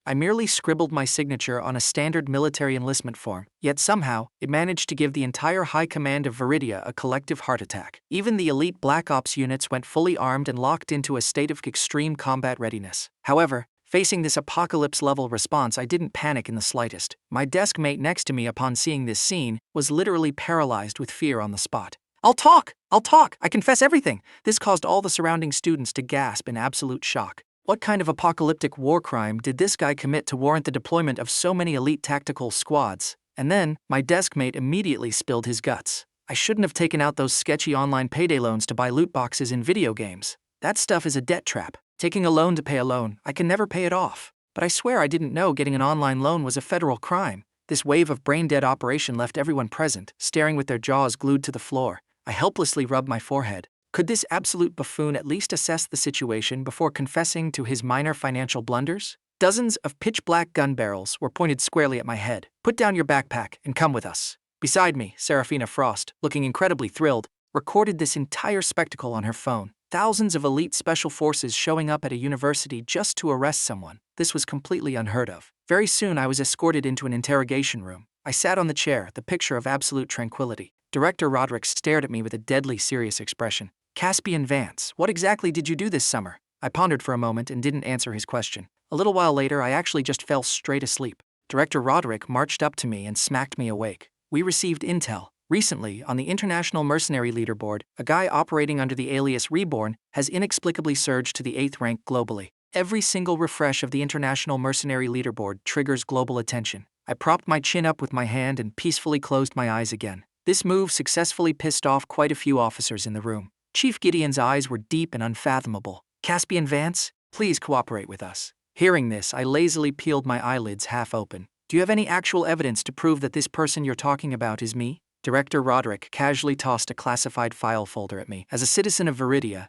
I merely scribbled my signature on a standard military enlistment form, yet somehow, it managed to give the entire high command of Viridia a collective heart attack. Even the elite Black Ops units went fully armed and locked into a state of extreme combat readiness. However, facing this apocalypse-level response, I didn't panic in the slightest. My desk mate next to me, upon seeing this scene, was literally paralyzed with fear on the spot. I'll talk! I confess everything! This caused all the surrounding students to gasp in absolute shock. What kind of apocalyptic war crime did this guy commit to warrant the deployment of so many elite tactical squads? And then, my desk mate immediately spilled his guts. I shouldn't have taken out those sketchy online payday loans to buy loot boxes in video games. That stuff is a debt trap. Taking a loan to pay a loan, I can never pay it off. But I swear I didn't know getting an online loan was a federal crime. This wave of brain-dead operation left everyone present, staring with their jaws glued to the floor. I helplessly rubbed my forehead. Could this absolute buffoon at least assess the situation before confessing to his minor financial blunders? Dozens of pitch-black gun barrels were pointed squarely at my head. Put down your backpack and come with us. Beside me, Serafina Frost, looking incredibly thrilled, recorded this entire spectacle on her phone. Thousands of elite special forces showing up at a university just to arrest someone. This was completely unheard of. Very soon I was escorted into an interrogation room. I sat on the chair, the picture of absolute tranquility. Director Roderick stared at me with a deadly serious expression. Caspian Vance, what exactly did you do this summer? I pondered for a moment and didn't answer his question. A little while later, I actually just fell straight asleep. Director Roderick marched up to me and smacked me awake. We received intel. Recently, on the International Mercenary leaderboard, a guy operating under the alias Reborn has inexplicably surged to the 8th rank globally. Every single refresh of the International Mercenary leaderboard triggers global attention. I propped my chin up with my hand and peacefully closed my eyes again. This move successfully pissed off quite a few officers in the room. Chief Gideon's eyes were deep and unfathomable. Caspian Vance, please cooperate with us. Hearing this, I lazily peeled my eyelids half open. Do you have any actual evidence to prove that this person you're talking about is me? Director Roderick casually tossed a classified file folder at me. As a citizen of Viridia,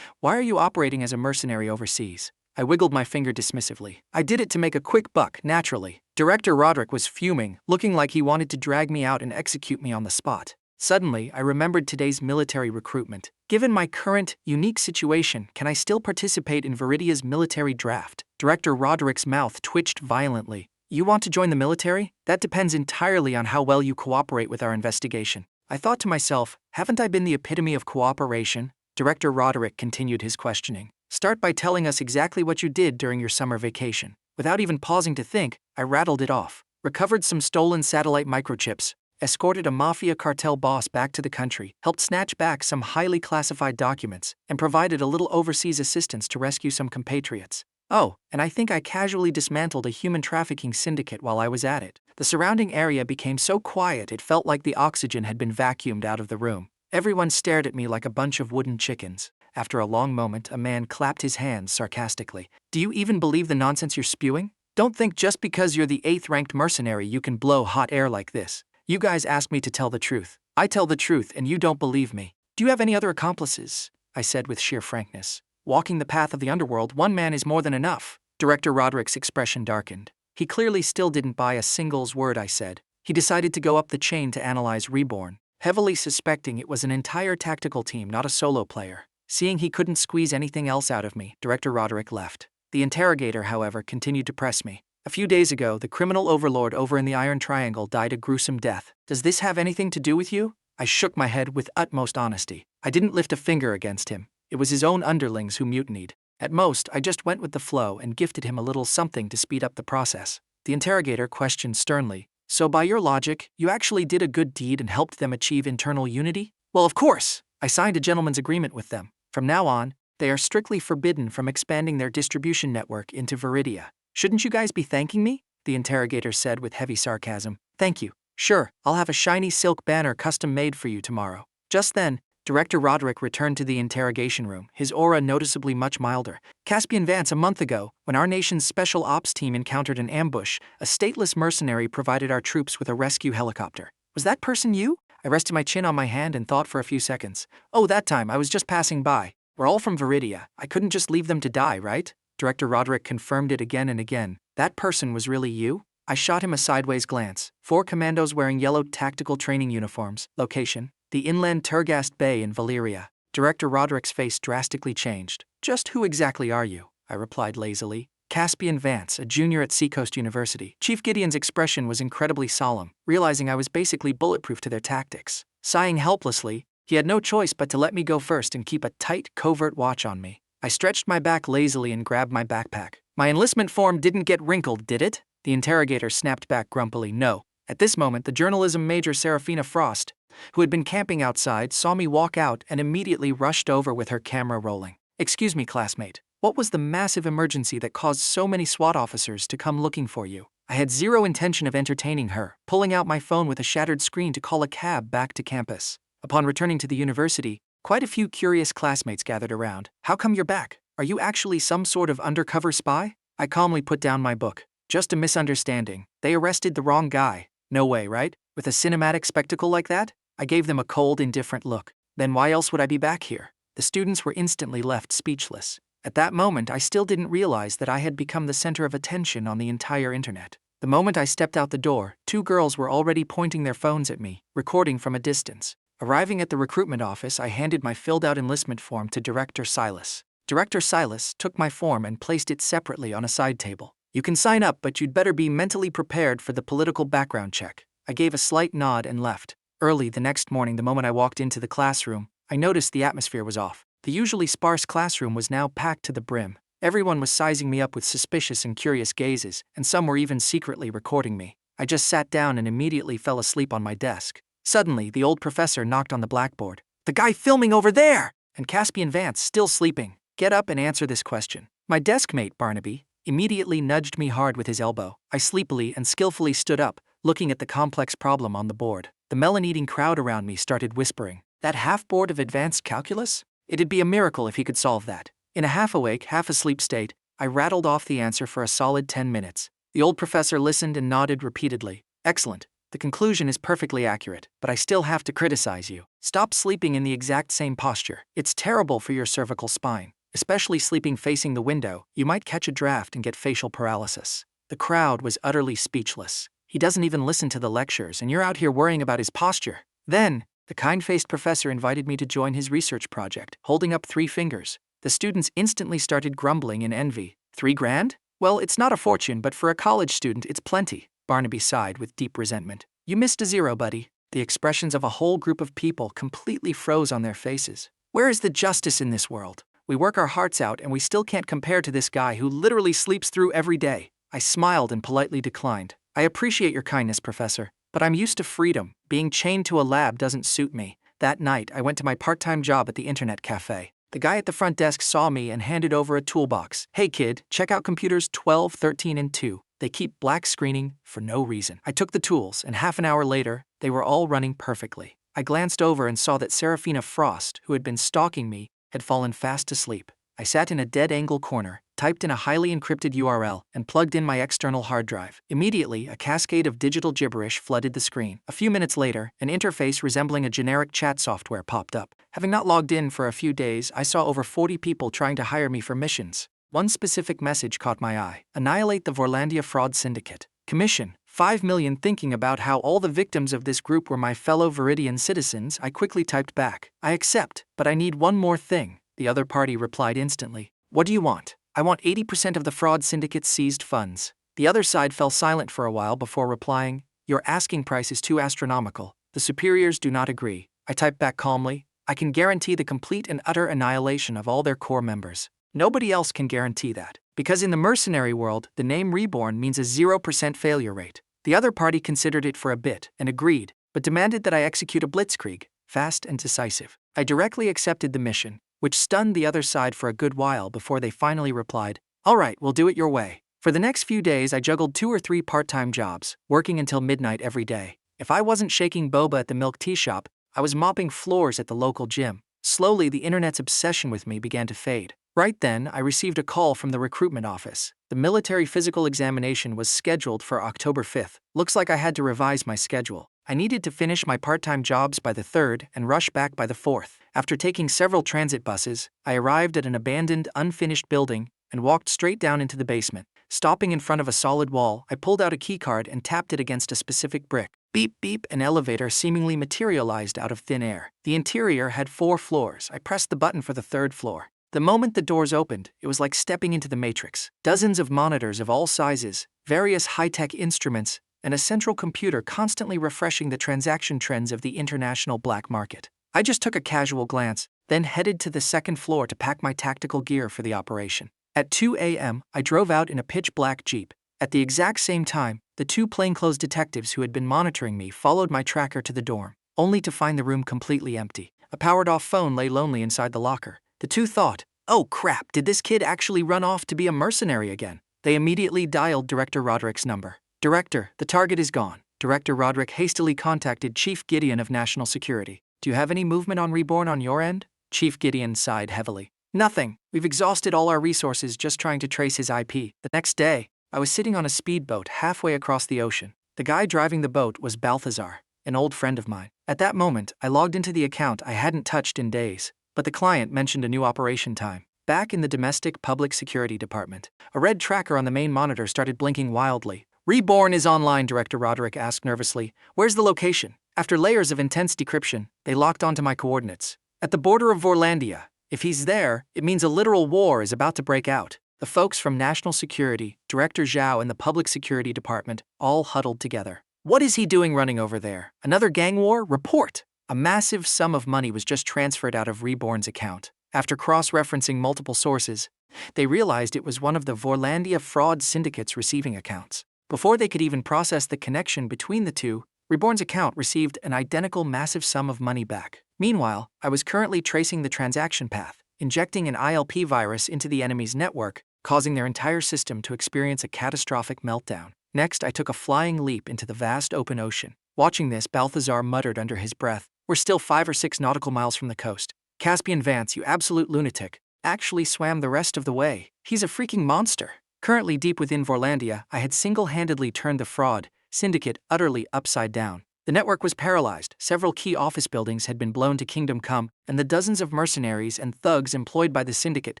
why are you operating as a mercenary overseas? I wiggled my finger dismissively. I did it to make a quick buck, naturally. Director Roderick was fuming, looking like he wanted to drag me out and execute me on the spot. Suddenly, I remembered today's military recruitment. Given my current, unique situation, can I still participate in Viridia's military draft? Director Roderick's mouth twitched violently. You want to join the military? That depends entirely on how well you cooperate with our investigation. I thought to myself, haven't I been the epitome of cooperation? Director Roderick continued his questioning. Start by telling us exactly what you did during your summer vacation. Without even pausing to think, I rattled it off. Recovered some stolen satellite microchips, escorted a mafia cartel boss back to the country, helped snatch back some highly classified documents, and provided a little overseas assistance to rescue some compatriots. Oh, and I think I casually dismantled a human trafficking syndicate while I was at it. The surrounding area became so quiet it felt like the oxygen had been vacuumed out of the room. Everyone stared at me like a bunch of wooden chickens. After a long moment, a man clapped his hands sarcastically. Do you even believe the nonsense you're spewing? Don't think just because you're the 8th-ranked mercenary you can blow hot air like this. You guys asked me to tell the truth. I tell the truth and you don't believe me. Do you have any other accomplices? I said with sheer frankness. Walking the path of the underworld, one man is more than enough. Director Roderick's expression darkened. He clearly still didn't buy a single word I said. He decided to go up the chain to analyze Reborn, heavily suspecting it was an entire tactical team, not a solo player. Seeing he couldn't squeeze anything else out of me, Director Roderick left. The interrogator, however, continued to press me. A few days ago, the criminal overlord over in the Iron Triangle died a gruesome death. Does this have anything to do with you? I shook my head with utmost honesty. I didn't lift a finger against him. It was his own underlings who mutinied. At most, I just went with the flow and gifted him a little something to speed up the process. The interrogator questioned sternly. So by your logic, you actually did a good deed and helped them achieve internal unity? Well, of course! I signed a gentleman's agreement with them. From now on, they are strictly forbidden from expanding their distribution network into Viridia. Shouldn't you guys be thanking me? The interrogator said with heavy sarcasm. Thank you. Sure, I'll have a shiny silk banner custom made for you tomorrow. Just then, Director Roderick returned to the interrogation room, his aura noticeably much milder. Caspian Vance, a month ago, when our nation's special ops team encountered an ambush, a stateless mercenary provided our troops with a rescue helicopter. Was that person you? I rested my chin on my hand and thought for a few seconds. Oh, that time, I was just passing by. We're all from Viridia. I couldn't just leave them to die, right? Director Roderick confirmed it again and again. That person was really you? I shot him a sideways glance. 4 commandos wearing yellow tactical training uniforms. Location: the inland Turgast Bay in Valyria. Director Roderick's face drastically changed. Just who exactly are you? I replied lazily. Caspian Vance, a junior at Seacoast University. Chief Gideon's expression was incredibly solemn, realizing I was basically bulletproof to their tactics. Sighing helplessly, he had no choice but to let me go first and keep a tight, covert watch on me. I stretched my back lazily and grabbed my backpack. My enlistment form didn't get wrinkled, did it? The interrogator snapped back grumpily. No. At this moment, the journalism major Serafina Frost, who had been camping outside, saw me walk out and immediately rushed over with her camera rolling. Excuse me, classmate. What was the massive emergency that caused so many SWAT officers to come looking for you? I had zero intention of entertaining her, pulling out my phone with a shattered screen to call a cab back to campus. Upon returning to the university, quite a few curious classmates gathered around. How come you're back? Are you actually some sort of undercover spy? I calmly put down my book. Just a misunderstanding. They arrested the wrong guy. No way, right? With a cinematic spectacle like that? I gave them a cold, indifferent look. Then why else would I be back here? The students were instantly left speechless. At that moment, I still didn't realize that I had become the center of attention on the entire internet. The moment I stepped out the door, 2 girls were already pointing their phones at me, recording from a distance. Arriving at the recruitment office, I handed my filled-out enlistment form to Director Silas. Director Silas took my form and placed it separately on a side table. You can sign up, but you'd better be mentally prepared for the political background check. I gave a slight nod and left. Early the next morning, the moment I walked into the classroom, I noticed the atmosphere was off. The usually sparse classroom was now packed to the brim. Everyone was sizing me up with suspicious and curious gazes, and some were even secretly recording me. I just sat down and immediately fell asleep on my desk. Suddenly, the old professor knocked on the blackboard. "The guy filming over there!" And Caspian Vance, still sleeping. "Get up and answer this question." My deskmate, Barnaby, immediately nudged me hard with his elbow. I sleepily and skillfully stood up, looking at the complex problem on the board. The melon-eating crowd around me started whispering. That half-board of advanced calculus? It'd be a miracle if he could solve that. In a half-awake, half-asleep state, I rattled off the answer for a solid 10 minutes. The old professor listened and nodded repeatedly. Excellent. The conclusion is perfectly accurate, but I still have to criticize you. Stop sleeping in the exact same posture. It's terrible for your cervical spine. Especially sleeping facing the window, you might catch a draft and get facial paralysis. The crowd was utterly speechless. He doesn't even listen to the lectures, and you're out here worrying about his posture. Then, the kind-faced professor invited me to join his research project, holding up 3 fingers. The students instantly started grumbling in envy. 3 grand? Well, it's not a fortune, but for a college student, it's plenty. Barnaby sighed with deep resentment. You missed a zero, buddy. The expressions of a whole group of people completely froze on their faces. Where is the justice in this world? We work our hearts out and we still can't compare to this guy who literally sleeps through every day. I smiled and politely declined. I appreciate your kindness, Professor, but I'm used to freedom. Being chained to a lab doesn't suit me. That night, I went to my part-time job at the internet cafe. The guy at the front desk saw me and handed over a toolbox. Hey kid, check out computers 12, 13, and 2. They keep black screening for no reason. I took the tools, and half an hour later, they were all running perfectly. I glanced over and saw that Serafina Frost, who had been stalking me, had fallen fast asleep. I sat in a dead-angle corner, typed in a highly encrypted URL, and plugged in my external hard drive. Immediately, a cascade of digital gibberish flooded the screen. A few minutes later, an interface resembling a generic chat software popped up. Having not logged in for a few days, I saw over 40 people trying to hire me for missions. One specific message caught my eye. Annihilate the Vorlandia fraud syndicate. Commission, 5 million. Thinking about how all the victims of this group were my fellow Viridian citizens, I quickly typed back. I accept, but I need one more thing. The other party replied instantly. What do you want? I want 80% of the fraud syndicate's seized funds. The other side fell silent for a while before replying, your asking price is too astronomical. The superiors do not agree. I typed back calmly, I can guarantee the complete and utter annihilation of all their core members. Nobody else can guarantee that, because in the mercenary world, the name Reborn means a 0% failure rate. The other party considered it for a bit and agreed, but demanded that I execute a blitzkrieg, fast and decisive. I directly accepted the mission, which stunned the other side for a good while before they finally replied, all right, we'll do it your way. For the next few days, I juggled 2 or 3 part-time jobs, working until midnight every day. If I wasn't shaking boba at the milk tea shop, I was mopping floors at the local gym. Slowly, the internet's obsession with me began to fade. Right then, I received a call from the recruitment office. The military physical examination was scheduled for October 5th. Looks like I had to revise my schedule. I needed to finish my part-time jobs by the 3rd and rush back by the 4th. After taking several transit buses, I arrived at an abandoned, unfinished building and walked straight down into the basement. Stopping in front of a solid wall, I pulled out a keycard and tapped it against a specific brick. Beep beep, an elevator seemingly materialized out of thin air. The interior had 4 floors. I pressed the button for the 3rd floor. The moment the doors opened, it was like stepping into the Matrix. Dozens of monitors of all sizes, various high-tech instruments, and a central computer constantly refreshing the transaction trends of the international black market. I just took a casual glance, then headed to the second floor to pack my tactical gear for the operation. At 2 a.m., I drove out in a pitch-black Jeep. At the exact same time, the two plainclothes detectives who had been monitoring me followed my tracker to the dorm, only to find the room completely empty. A powered-off phone lay lonely inside the locker. The two thought, "Oh crap, did this kid actually run off to be a mercenary again?" They immediately dialed Director Roderick's number. "Director, the target is gone." Director Roderick hastily contacted Chief Gideon of National Security. "Do you have any movement on Reborn on your end?" Chief Gideon sighed heavily. "Nothing. We've exhausted all our resources just trying to trace his IP." The next day, I was sitting on a speedboat halfway across the ocean. The guy driving the boat was Balthazar, an old friend of mine. At that moment, I logged into the account I hadn't touched in days, but the client mentioned a new operation time. Back in the domestic public security department, a red tracker on the main monitor started blinking wildly. "Reborn is online," Director Roderick asked nervously. "Where's the location?" After layers of intense decryption, they locked onto my coordinates. "At the border of Vorlandia. If he's there, it means a literal war is about to break out." The folks from National Security, Director Zhao, and the Public Security Department all huddled together. "What is he doing running over there? Another gang war? Report!" A massive sum of money was just transferred out of Reborn's account. After cross-referencing multiple sources, they realized it was one of the Vorlandia fraud syndicate's receiving accounts. Before they could even process the connection between the two, Reborn's account received an identical massive sum of money back. Meanwhile, I was currently tracing the transaction path, injecting an ILP virus into the enemy's network, causing their entire system to experience a catastrophic meltdown. Next, I took a flying leap into the vast open ocean. Watching this, Balthazar muttered under his breath, "We're still 5 or 6 nautical miles from the coast. Caspian Vance, you absolute lunatic, actually swam the rest of the way. He's a freaking monster." Currently deep within Vorlandia, I had single-handedly turned the fraud syndicate utterly upside down. The network was paralyzed, several key office buildings had been blown to Kingdom Come, and the dozens of mercenaries and thugs employed by the syndicate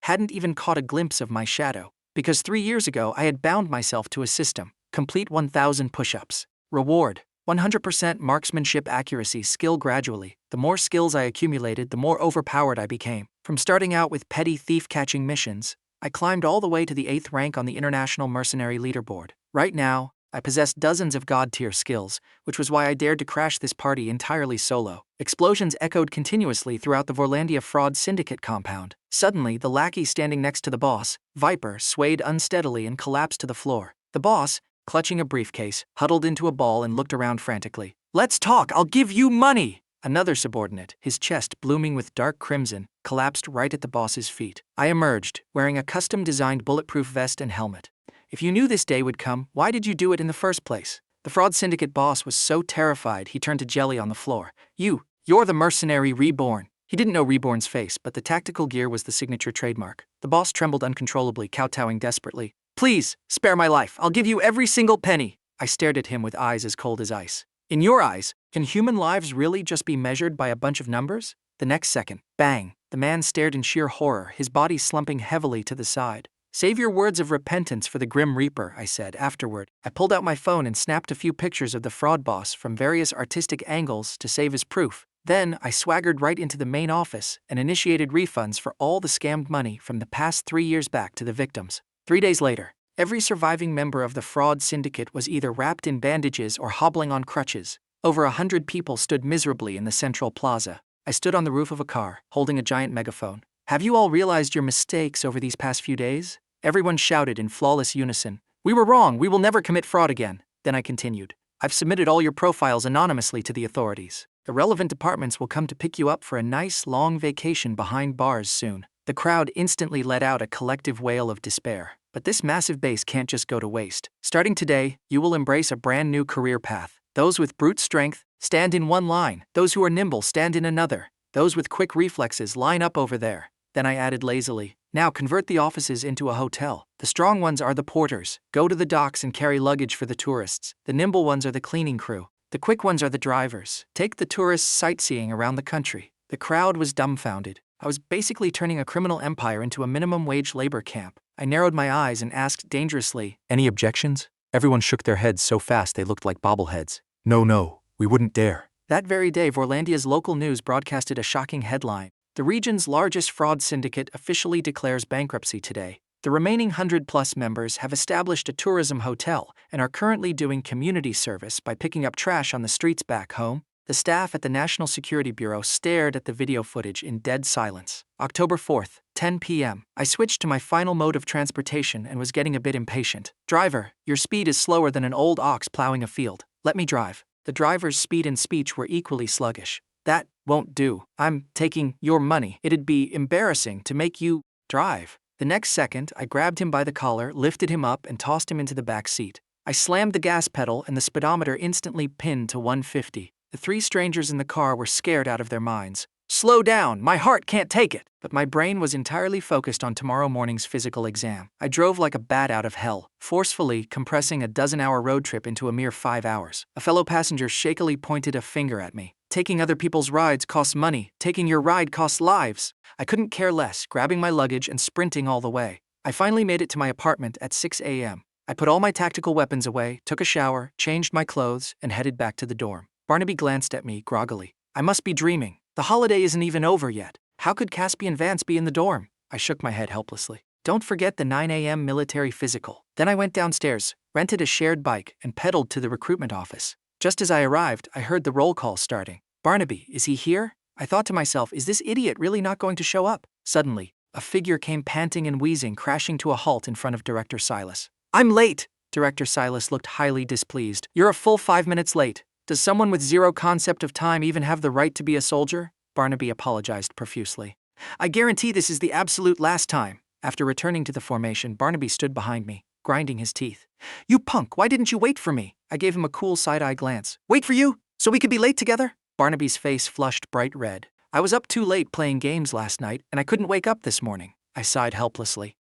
hadn't even caught a glimpse of my shadow. Because 3 years ago I had bound myself to a system. Complete 1,000 push-ups. Reward: 100% marksmanship accuracy skill. Gradually, the more skills I accumulated, the more overpowered I became. From starting out with petty thief-catching missions, I climbed all the way to the 8th rank on the International Mercenary leaderboard. Right now, I possessed dozens of god-tier skills, which was why I dared to crash this party entirely solo. Explosions echoed continuously throughout the Vorlandia fraud syndicate compound. Suddenly, the lackey standing next to the boss, Viper, swayed unsteadily and collapsed to the floor. The boss, clutching a briefcase, huddled into a ball and looked around frantically. "Let's talk, I'll give you money!" Another subordinate, his chest blooming with dark crimson, collapsed right at the boss's feet. I emerged, wearing a custom-designed bulletproof vest and helmet. "If you knew this day would come, why did you do it in the first place?" The fraud syndicate boss was so terrified he turned to jelly on the floor. You're the mercenary Reborn." He didn't know Reborn's face, but the tactical gear was the signature trademark. The boss trembled uncontrollably, kowtowing desperately. "Please, spare my life. I'll give you every single penny." I stared at him with eyes as cold as ice. "In your eyes, can human lives really just be measured by a bunch of numbers?" The next second, bang, the man stared in sheer horror, his body slumping heavily to the side. "Save your words of repentance for the Grim Reaper," I said afterward. I pulled out my phone and snapped a few pictures of the fraud boss from various artistic angles to save as proof. Then I swaggered right into the main office and initiated refunds for all the scammed money from the past 3 years back to the victims. 3 days later, every surviving member of the fraud syndicate was either wrapped in bandages or hobbling on crutches. Over 100 people stood miserably in the central plaza. I stood on the roof of a car, holding a giant megaphone. "Have you all realized your mistakes over these past few days?" Everyone shouted in flawless unison. "We were wrong, we will never commit fraud again." Then I continued. "I've submitted all your profiles anonymously to the authorities. The relevant departments will come to pick you up for a nice, long vacation behind bars soon." The crowd instantly let out a collective wail of despair. But this massive base can't just go to waste. Starting today, you will embrace a brand new career path. Those with brute strength, stand in one line. Those who are nimble, stand in another. Those with quick reflexes, line up over there. Then I added lazily, "Now convert the offices into a hotel. The strong ones are the porters. Go to the docks and carry luggage for the tourists. The nimble ones are the cleaning crew. The quick ones are the drivers. Take the tourists sightseeing around the country." The crowd was dumbfounded. I was basically turning a criminal empire into a minimum wage labor camp. I narrowed my eyes and asked dangerously, "Any objections?" Everyone shook their heads so fast they looked like bobbleheads. No, we wouldn't dare." That very day, Vorlandia's local news broadcasted a shocking headline. The region's largest fraud syndicate officially declares bankruptcy today. The remaining 100-plus members have established a tourism hotel and are currently doing community service by picking up trash on the streets back home. The staff at the National Security Bureau stared at the video footage in dead silence. October 4th, 10 p.m. I switched to my final mode of transportation and was getting a bit impatient. "Driver, your speed is slower than an old ox plowing a field. Let me drive." The driver's speed and speech were equally sluggish. "That won't do. I'm taking your money. It'd be embarrassing to make you drive." The next second, I grabbed him by the collar, lifted him up, and tossed him into the back seat. I slammed the gas pedal and the speedometer instantly pinned to 150. The three strangers in the car were scared out of their minds. "Slow down, my heart can't take it." But my brain was entirely focused on tomorrow morning's physical exam. I drove like a bat out of hell, forcefully compressing a dozen-hour road trip into a mere 5 hours. A fellow passenger shakily pointed a finger at me. "Taking other people's rides costs money. Taking your ride costs lives." I couldn't care less, grabbing my luggage and sprinting all the way. I finally made it to my apartment at 6 a.m. I put all my tactical weapons away, took a shower, changed my clothes, and headed back to the dorm. Barnaby glanced at me groggily. "I must be dreaming. The holiday isn't even over yet. How could Caspian Vance be in the dorm?" I shook my head helplessly. "Don't forget the 9 a.m. military physical." Then I went downstairs, rented a shared bike, and pedaled to the recruitment office. Just as I arrived, I heard the roll call starting. "Barnaby, is he here?" I thought to myself, is this idiot really not going to show up? Suddenly, a figure came panting and wheezing, crashing to a halt in front of Director Silas. "I'm late!" Director Silas looked highly displeased. "You're a full 5 minutes late. Does someone with zero concept of time even have the right to be a soldier?" Barnaby apologized profusely. "I guarantee this is the absolute last time." After returning to the formation, Barnaby stood behind me, grinding his teeth. "You punk, why didn't you wait for me?" I gave him a cool side-eye glance. "Wait for you? So we could be late together?" Barnaby's face flushed bright red. "I was up too late playing games last night, and I couldn't wake up this morning." I sighed helplessly.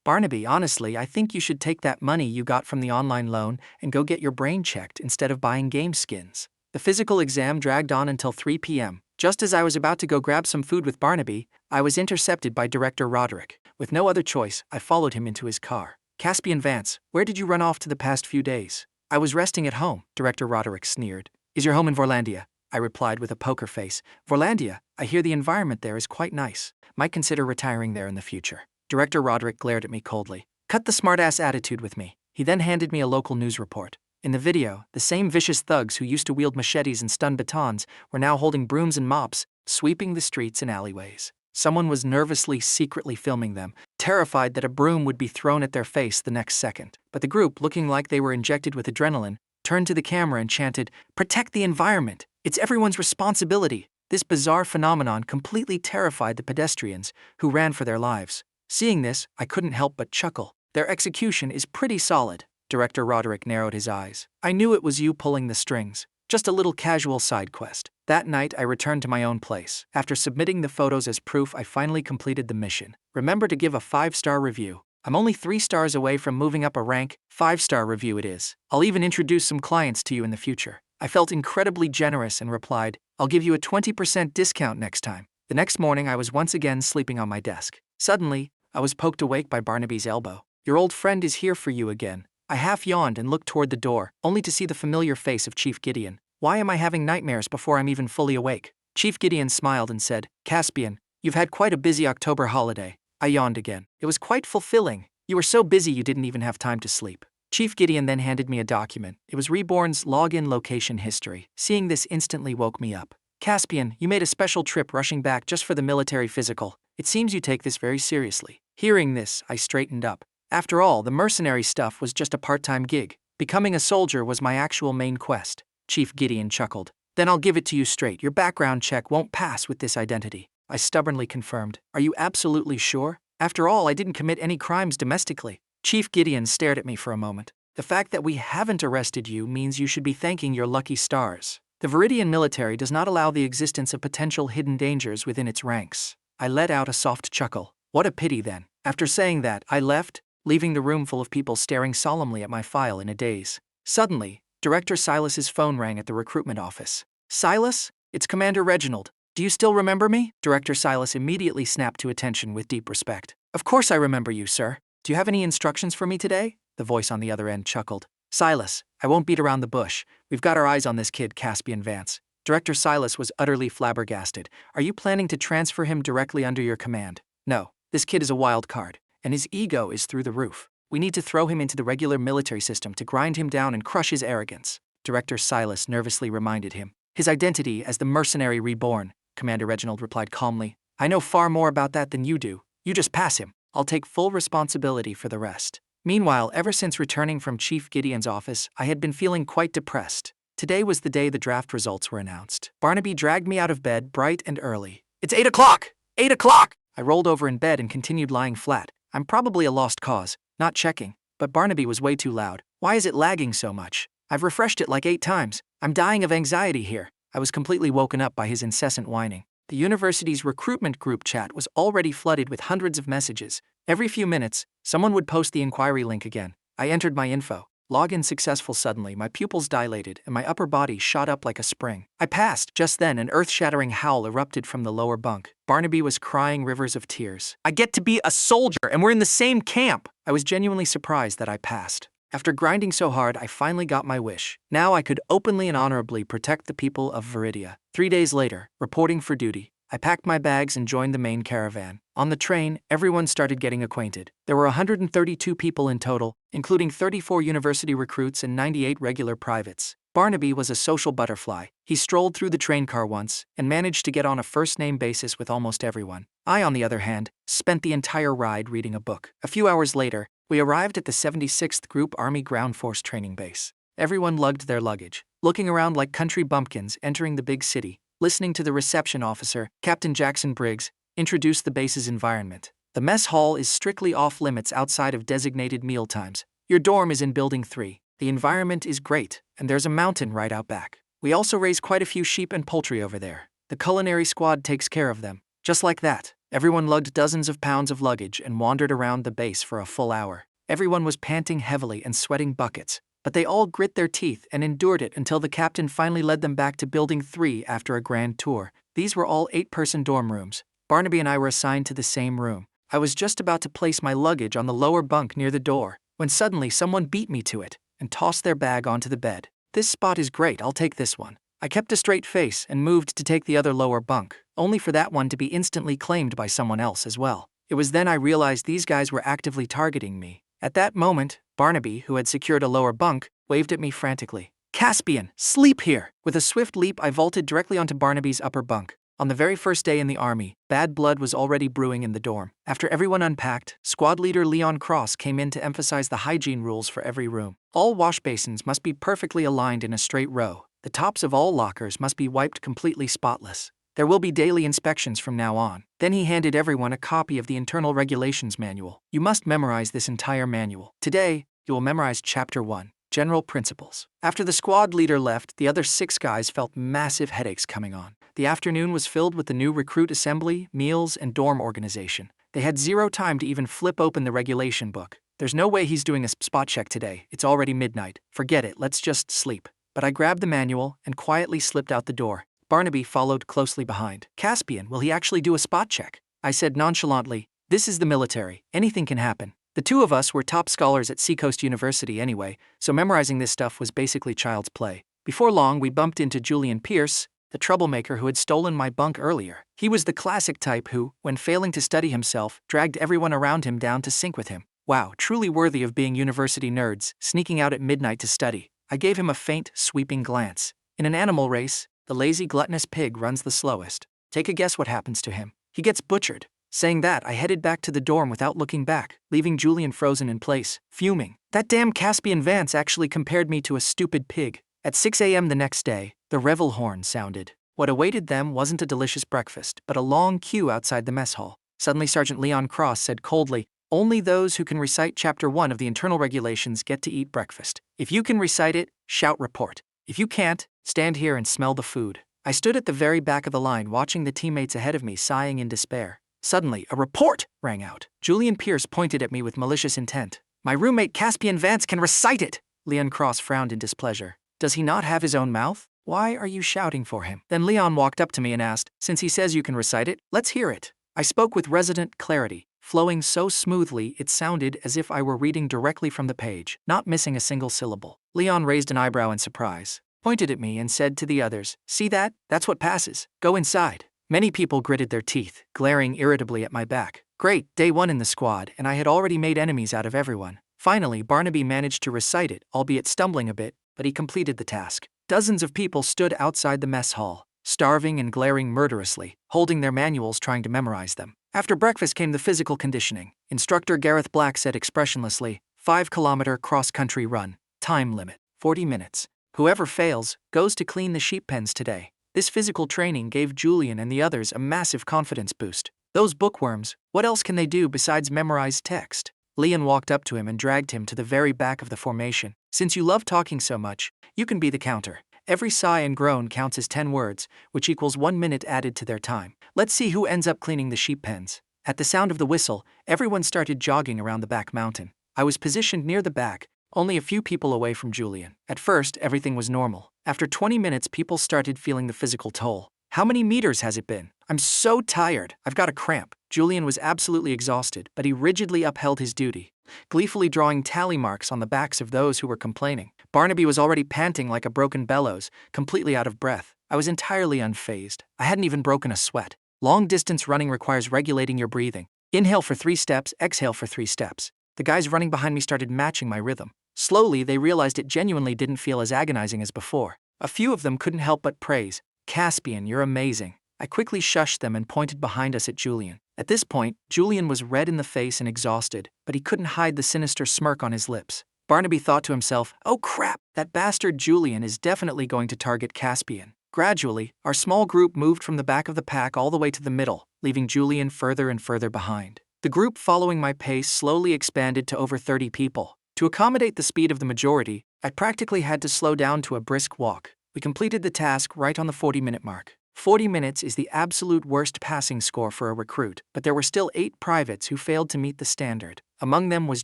"Barnaby, honestly, I think you should take that money you got from the online loan and go get your brain checked instead of buying game skins." The physical exam dragged on until 3 p.m. Just as I was about to go grab some food with Barnaby, I was intercepted by Director Roderick. With no other choice, I followed him into his car. "Caspian Vance, where did you run off to the past few days?" "I was resting at home," Director Roderick sneered. "Is your home in Vorlandia?" I replied with a poker face. "Vorlandia, I hear the environment there is quite nice. Might consider retiring there in the future." Director Roderick glared at me coldly. "Cut the smartass attitude with me." He then handed me a local news report. In the video, the same vicious thugs who used to wield machetes and stun batons were now holding brooms and mops, sweeping the streets and alleyways. Someone was nervously, secretly filming them, terrified that a broom would be thrown at their face the next second. But the group, looking like they were injected with adrenaline, turned to the camera and chanted, "Protect the environment! It's everyone's responsibility!" This bizarre phenomenon completely terrified the pedestrians, who ran for their lives. Seeing this, I couldn't help but chuckle. "Their execution is pretty solid." Director Roderick narrowed his eyes. "I knew it was you pulling the strings. Just a little casual side quest." That night, I returned to my own place. After submitting the photos as proof, I finally completed the mission. Remember to give a 5-star review. I'm only 3 stars away from moving up a rank. 5-star review it is. I'll even introduce some clients to you in the future. I felt incredibly generous and replied, "I'll give you a 20% discount next time." The next morning, I was once again sleeping on my desk. Suddenly, I was poked awake by Barnaby's elbow. "Your old friend is here for you again." I half yawned and looked toward the door, only to see the familiar face of Chief Gideon. "Why am I having nightmares before I'm even fully awake?" Chief Gideon smiled and said, "Caspian, you've had quite a busy October holiday." I yawned again. "It was quite fulfilling. You were so busy you didn't even have time to sleep." Chief Gideon then handed me a document. It was Reborn's login location history. Seeing this instantly woke me up. "Caspian, you made a special trip rushing back just for the military physical. It seems you take this very seriously." Hearing this, I straightened up. After all, the mercenary stuff was just a part-time gig. Becoming a soldier was my actual main quest. Chief Gideon chuckled. "Then I'll give it to you straight. Your background check won't pass with this identity." I stubbornly confirmed. "Are you absolutely sure? After all, I didn't commit any crimes domestically." Chief Gideon stared at me for a moment. "The fact that we haven't arrested you means you should be thanking your lucky stars. The Viridian military does not allow the existence of potential hidden dangers within its ranks." I let out a soft chuckle. What a pity then. After saying that, I left, leaving the room full of people staring solemnly at my file in a daze. Suddenly, Director Silas's phone rang at the recruitment office. "Silas? It's Commander Reginald. Do you still remember me?" Director Silas immediately snapped to attention with deep respect. "Of course I remember you, sir. Do you have any instructions for me today?" The voice on the other end chuckled. "Silas, I won't beat around the bush. We've got our eyes on this kid, Caspian Vance. Director Silas was utterly flabbergasted. Are you planning to transfer him directly under your command? No, this kid is a wild card, and his ego is through the roof. We need to throw him into the regular military system to grind him down and crush his arrogance. Director Silas nervously reminded him. His identity as the Mercenary Reborn, Commander Reginald replied calmly. I know far more about that than you do. You just pass him. I'll take full responsibility for the rest. Meanwhile, ever since returning from Chief Gideon's office, I had been feeling quite depressed. Today was the day the draft results were announced. Barnaby dragged me out of bed bright and early. It's 8 o'clock! 8 o'clock! I rolled over in bed and continued lying flat. I'm probably a lost cause, not checking. But Barnaby was way too loud. Why is it lagging so much? I've refreshed it like 8 times. I'm dying of anxiety here. I was completely woken up by his incessant whining. The university's recruitment group chat was already flooded with hundreds of messages. Every few minutes, someone would post the inquiry link again. I entered my info. Login successful. Suddenly, my pupils dilated and my upper body shot up like a spring. I passed. Just then, an earth-shattering howl erupted from the lower bunk. Barnaby was crying rivers of tears. I get to be a soldier and we're in the same camp! I was genuinely surprised that I passed. After grinding so hard, I finally got my wish. Now I could openly and honorably protect the people of Viridia. 3 days later, reporting for duty, I packed my bags and joined the main caravan. On the train, everyone started getting acquainted. There were 132 people in total, including 34 university recruits and 98 regular privates. Barnaby was a social butterfly. He strolled through the train car once and managed to get on a first-name basis with almost everyone. I, on the other hand, spent the entire ride reading a book. A few hours later, we arrived at the 76th Group Army Ground Force Training Base. Everyone lugged their luggage, looking around like country bumpkins entering the big city. Listening to the reception officer, Captain Jackson Briggs, introduce the base's environment. The mess hall is strictly off-limits outside of designated meal times. Your dorm is in Building 3. The environment is great, and there's a mountain right out back. We also raise quite a few sheep and poultry over there. The culinary squad takes care of them. Just like that, everyone lugged dozens of pounds of luggage and wandered around the base for a full hour. Everyone was panting heavily and sweating buckets, but they all grit their teeth and endured it until the captain finally led them back to Building 3 after a grand tour. These were all 8-person dorm rooms. Barnaby and I were assigned to the same room. I was just about to place my luggage on the lower bunk near the door, when suddenly someone beat me to it and tossed their bag onto the bed. This spot is great, I'll take this one. I kept a straight face and moved to take the other lower bunk, only for that one to be instantly claimed by someone else as well. It was then I realized these guys were actively targeting me. At that moment, Barnaby, who had secured a lower bunk, waved at me frantically. Caspian, sleep here! With a swift leap, I vaulted directly onto Barnaby's upper bunk. On the very first day in the army, bad blood was already brewing in the dorm. After everyone unpacked, squad leader Leon Cross came in to emphasize the hygiene rules for every room. All wash basins must be perfectly aligned in a straight row. The tops of all lockers must be wiped completely spotless. There will be daily inspections from now on. Then he handed everyone a copy of the Internal Regulations Manual. You must memorize this entire manual. Today, you will memorize Chapter 1. General Principles. After the squad leader left, the other 6 guys felt massive headaches coming on. The afternoon was filled with the new recruit assembly, meals, and dorm organization. They had zero time to even flip open the regulation book. There's no way he's doing a spot check today. It's already midnight. Forget it, let's just sleep. But I grabbed the manual and quietly slipped out the door. Barnaby followed closely behind. Caspian, will he actually do a spot check? I said nonchalantly, this is the military. Anything can happen. The 2 of us were top scholars at Seacoast University anyway, so memorizing this stuff was basically child's play. Before long, we bumped into Julian Pierce, the troublemaker who had stolen my bunk earlier. He was the classic type who, when failing to study himself, dragged everyone around him down to sink with him. Wow, truly worthy of being university nerds, sneaking out at midnight to study. I gave him a faint, sweeping glance. In an animal race, the lazy, gluttonous pig runs the slowest. Take a guess what happens to him. He gets butchered. Saying that, I headed back to the dorm without looking back, leaving Julian frozen in place, fuming. That damn Caspian Vance actually compared me to a stupid pig. At 6 a.m. the next day, the revel horn sounded. What awaited them wasn't a delicious breakfast, but a long queue outside the mess hall. Suddenly, Sergeant Leon Cross said coldly, only those who can recite Chapter 1 of the Internal Regulations get to eat breakfast. If you can recite it, shout report. If you can't, stand here and smell the food. I stood at the very back of the line watching the teammates ahead of me sighing in despair. Suddenly, a report rang out. Julian Pierce pointed at me with malicious intent. My roommate Caspian Vance can recite it! Leon Cross frowned in displeasure. Does he not have his own mouth? Why are you shouting for him? Then Leon walked up to me and asked, since he says you can recite it, let's hear it. I spoke with resonant clarity, flowing so smoothly it sounded as if I were reading directly from the page, not missing a single syllable. Leon raised an eyebrow in surprise. pointed at me and said to the others, "See that? That's what passes. Go inside." Many people gritted their teeth, glaring irritably at my back. Great, day 1 in the squad, and I had already made enemies out of everyone. Finally, Barnaby managed to recite it, albeit stumbling a bit, but he completed the task. Dozens of people stood outside the mess hall, starving and glaring murderously, holding their manuals trying to memorize them. After breakfast came the physical conditioning. Instructor Gareth Black said expressionlessly, 5-kilometer cross-country run, time limit, 40 minutes. Whoever fails, goes to clean the sheep pens today. This physical training gave Julian and the others a massive confidence boost. Those bookworms, what else can they do besides memorize text? Leon walked up to him and dragged him to the very back of the formation. Since you love talking so much, you can be the counter. Every sigh and groan counts as 10 words, which equals 1 minute added to their time. Let's see who ends up cleaning the sheep pens. At the sound of the whistle, everyone started jogging around the back mountain. I was positioned near the back, only a few people away from Julian. At first, everything was normal. After 20 minutes, people started feeling the physical toll. How many meters has it been? I'm so tired. I've got a cramp. Julian was absolutely exhausted, but he rigidly upheld his duty, gleefully drawing tally marks on the backs of those who were complaining. Barnaby was already panting like a broken bellows, completely out of breath. I was entirely unfazed. I hadn't even broken a sweat. Long-distance running requires regulating your breathing. Inhale for 3 steps, exhale for 3 steps. The guys running behind me started matching my rhythm. Slowly, they realized it genuinely didn't feel as agonizing as before. A few of them couldn't help but praise, "Caspian, you're amazing." I quickly shushed them and pointed behind us at Julian. At this point, Julian was red in the face and exhausted, but he couldn't hide the sinister smirk on his lips. Barnaby thought to himself, "Oh crap, that bastard Julian is definitely going to target Caspian." Gradually, our small group moved from the back of the pack all the way to the middle, leaving Julian further and further behind. The group following my pace slowly expanded to over 30 people. To accommodate the speed of the majority, I practically had to slow down to a brisk walk. We completed the task right on the 40-minute mark. 40 minutes is the absolute worst passing score for a recruit, but there were still 8 privates who failed to meet the standard. Among them was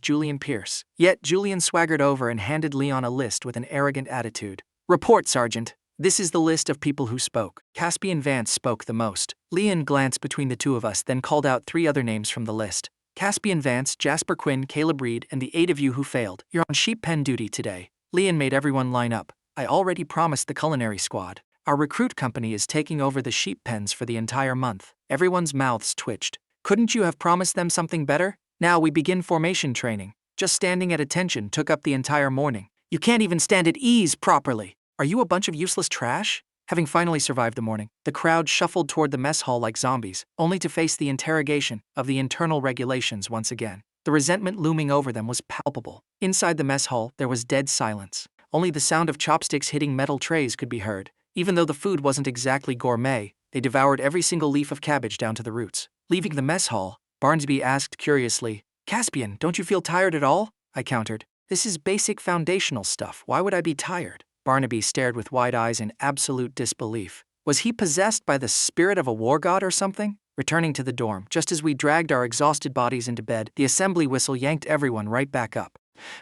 Julian Pierce. Yet Julian swaggered over and handed Leon a list with an arrogant attitude. "Report, Sergeant. This is the list of people who spoke." Caspian Vance spoke the most. Leon glanced between the two of us, then called out 3 other names from the list. "Caspian Vance, Jasper Quinn, Caleb Reed, and the 8 of you who failed. You're on sheep pen duty today." Leon made everyone line up. I already promised the culinary squad. Our recruit company is taking over the sheep pens for the entire month. Everyone's mouths twitched. Couldn't you have promised them something better? Now we begin formation training. Just standing at attention took up the entire morning. You can't even stand at ease properly. Are you a bunch of useless trash? Having finally survived the morning, the crowd shuffled toward the mess hall like zombies, only to face the interrogation of the internal regulations once again. The resentment looming over them was palpable. Inside the mess hall, there was dead silence. Only the sound of chopsticks hitting metal trays could be heard. Even though the food wasn't exactly gourmet, they devoured every single leaf of cabbage down to the roots. Leaving the mess hall, Barnsby asked curiously, "Caspian, don't you feel tired at all?" I countered, "This is basic foundational stuff. Why would I be tired?" Barnaby stared with wide eyes in absolute disbelief. Was he possessed by the spirit of a war god or something? Returning to the dorm, just as we dragged our exhausted bodies into bed, the assembly whistle yanked everyone right back up.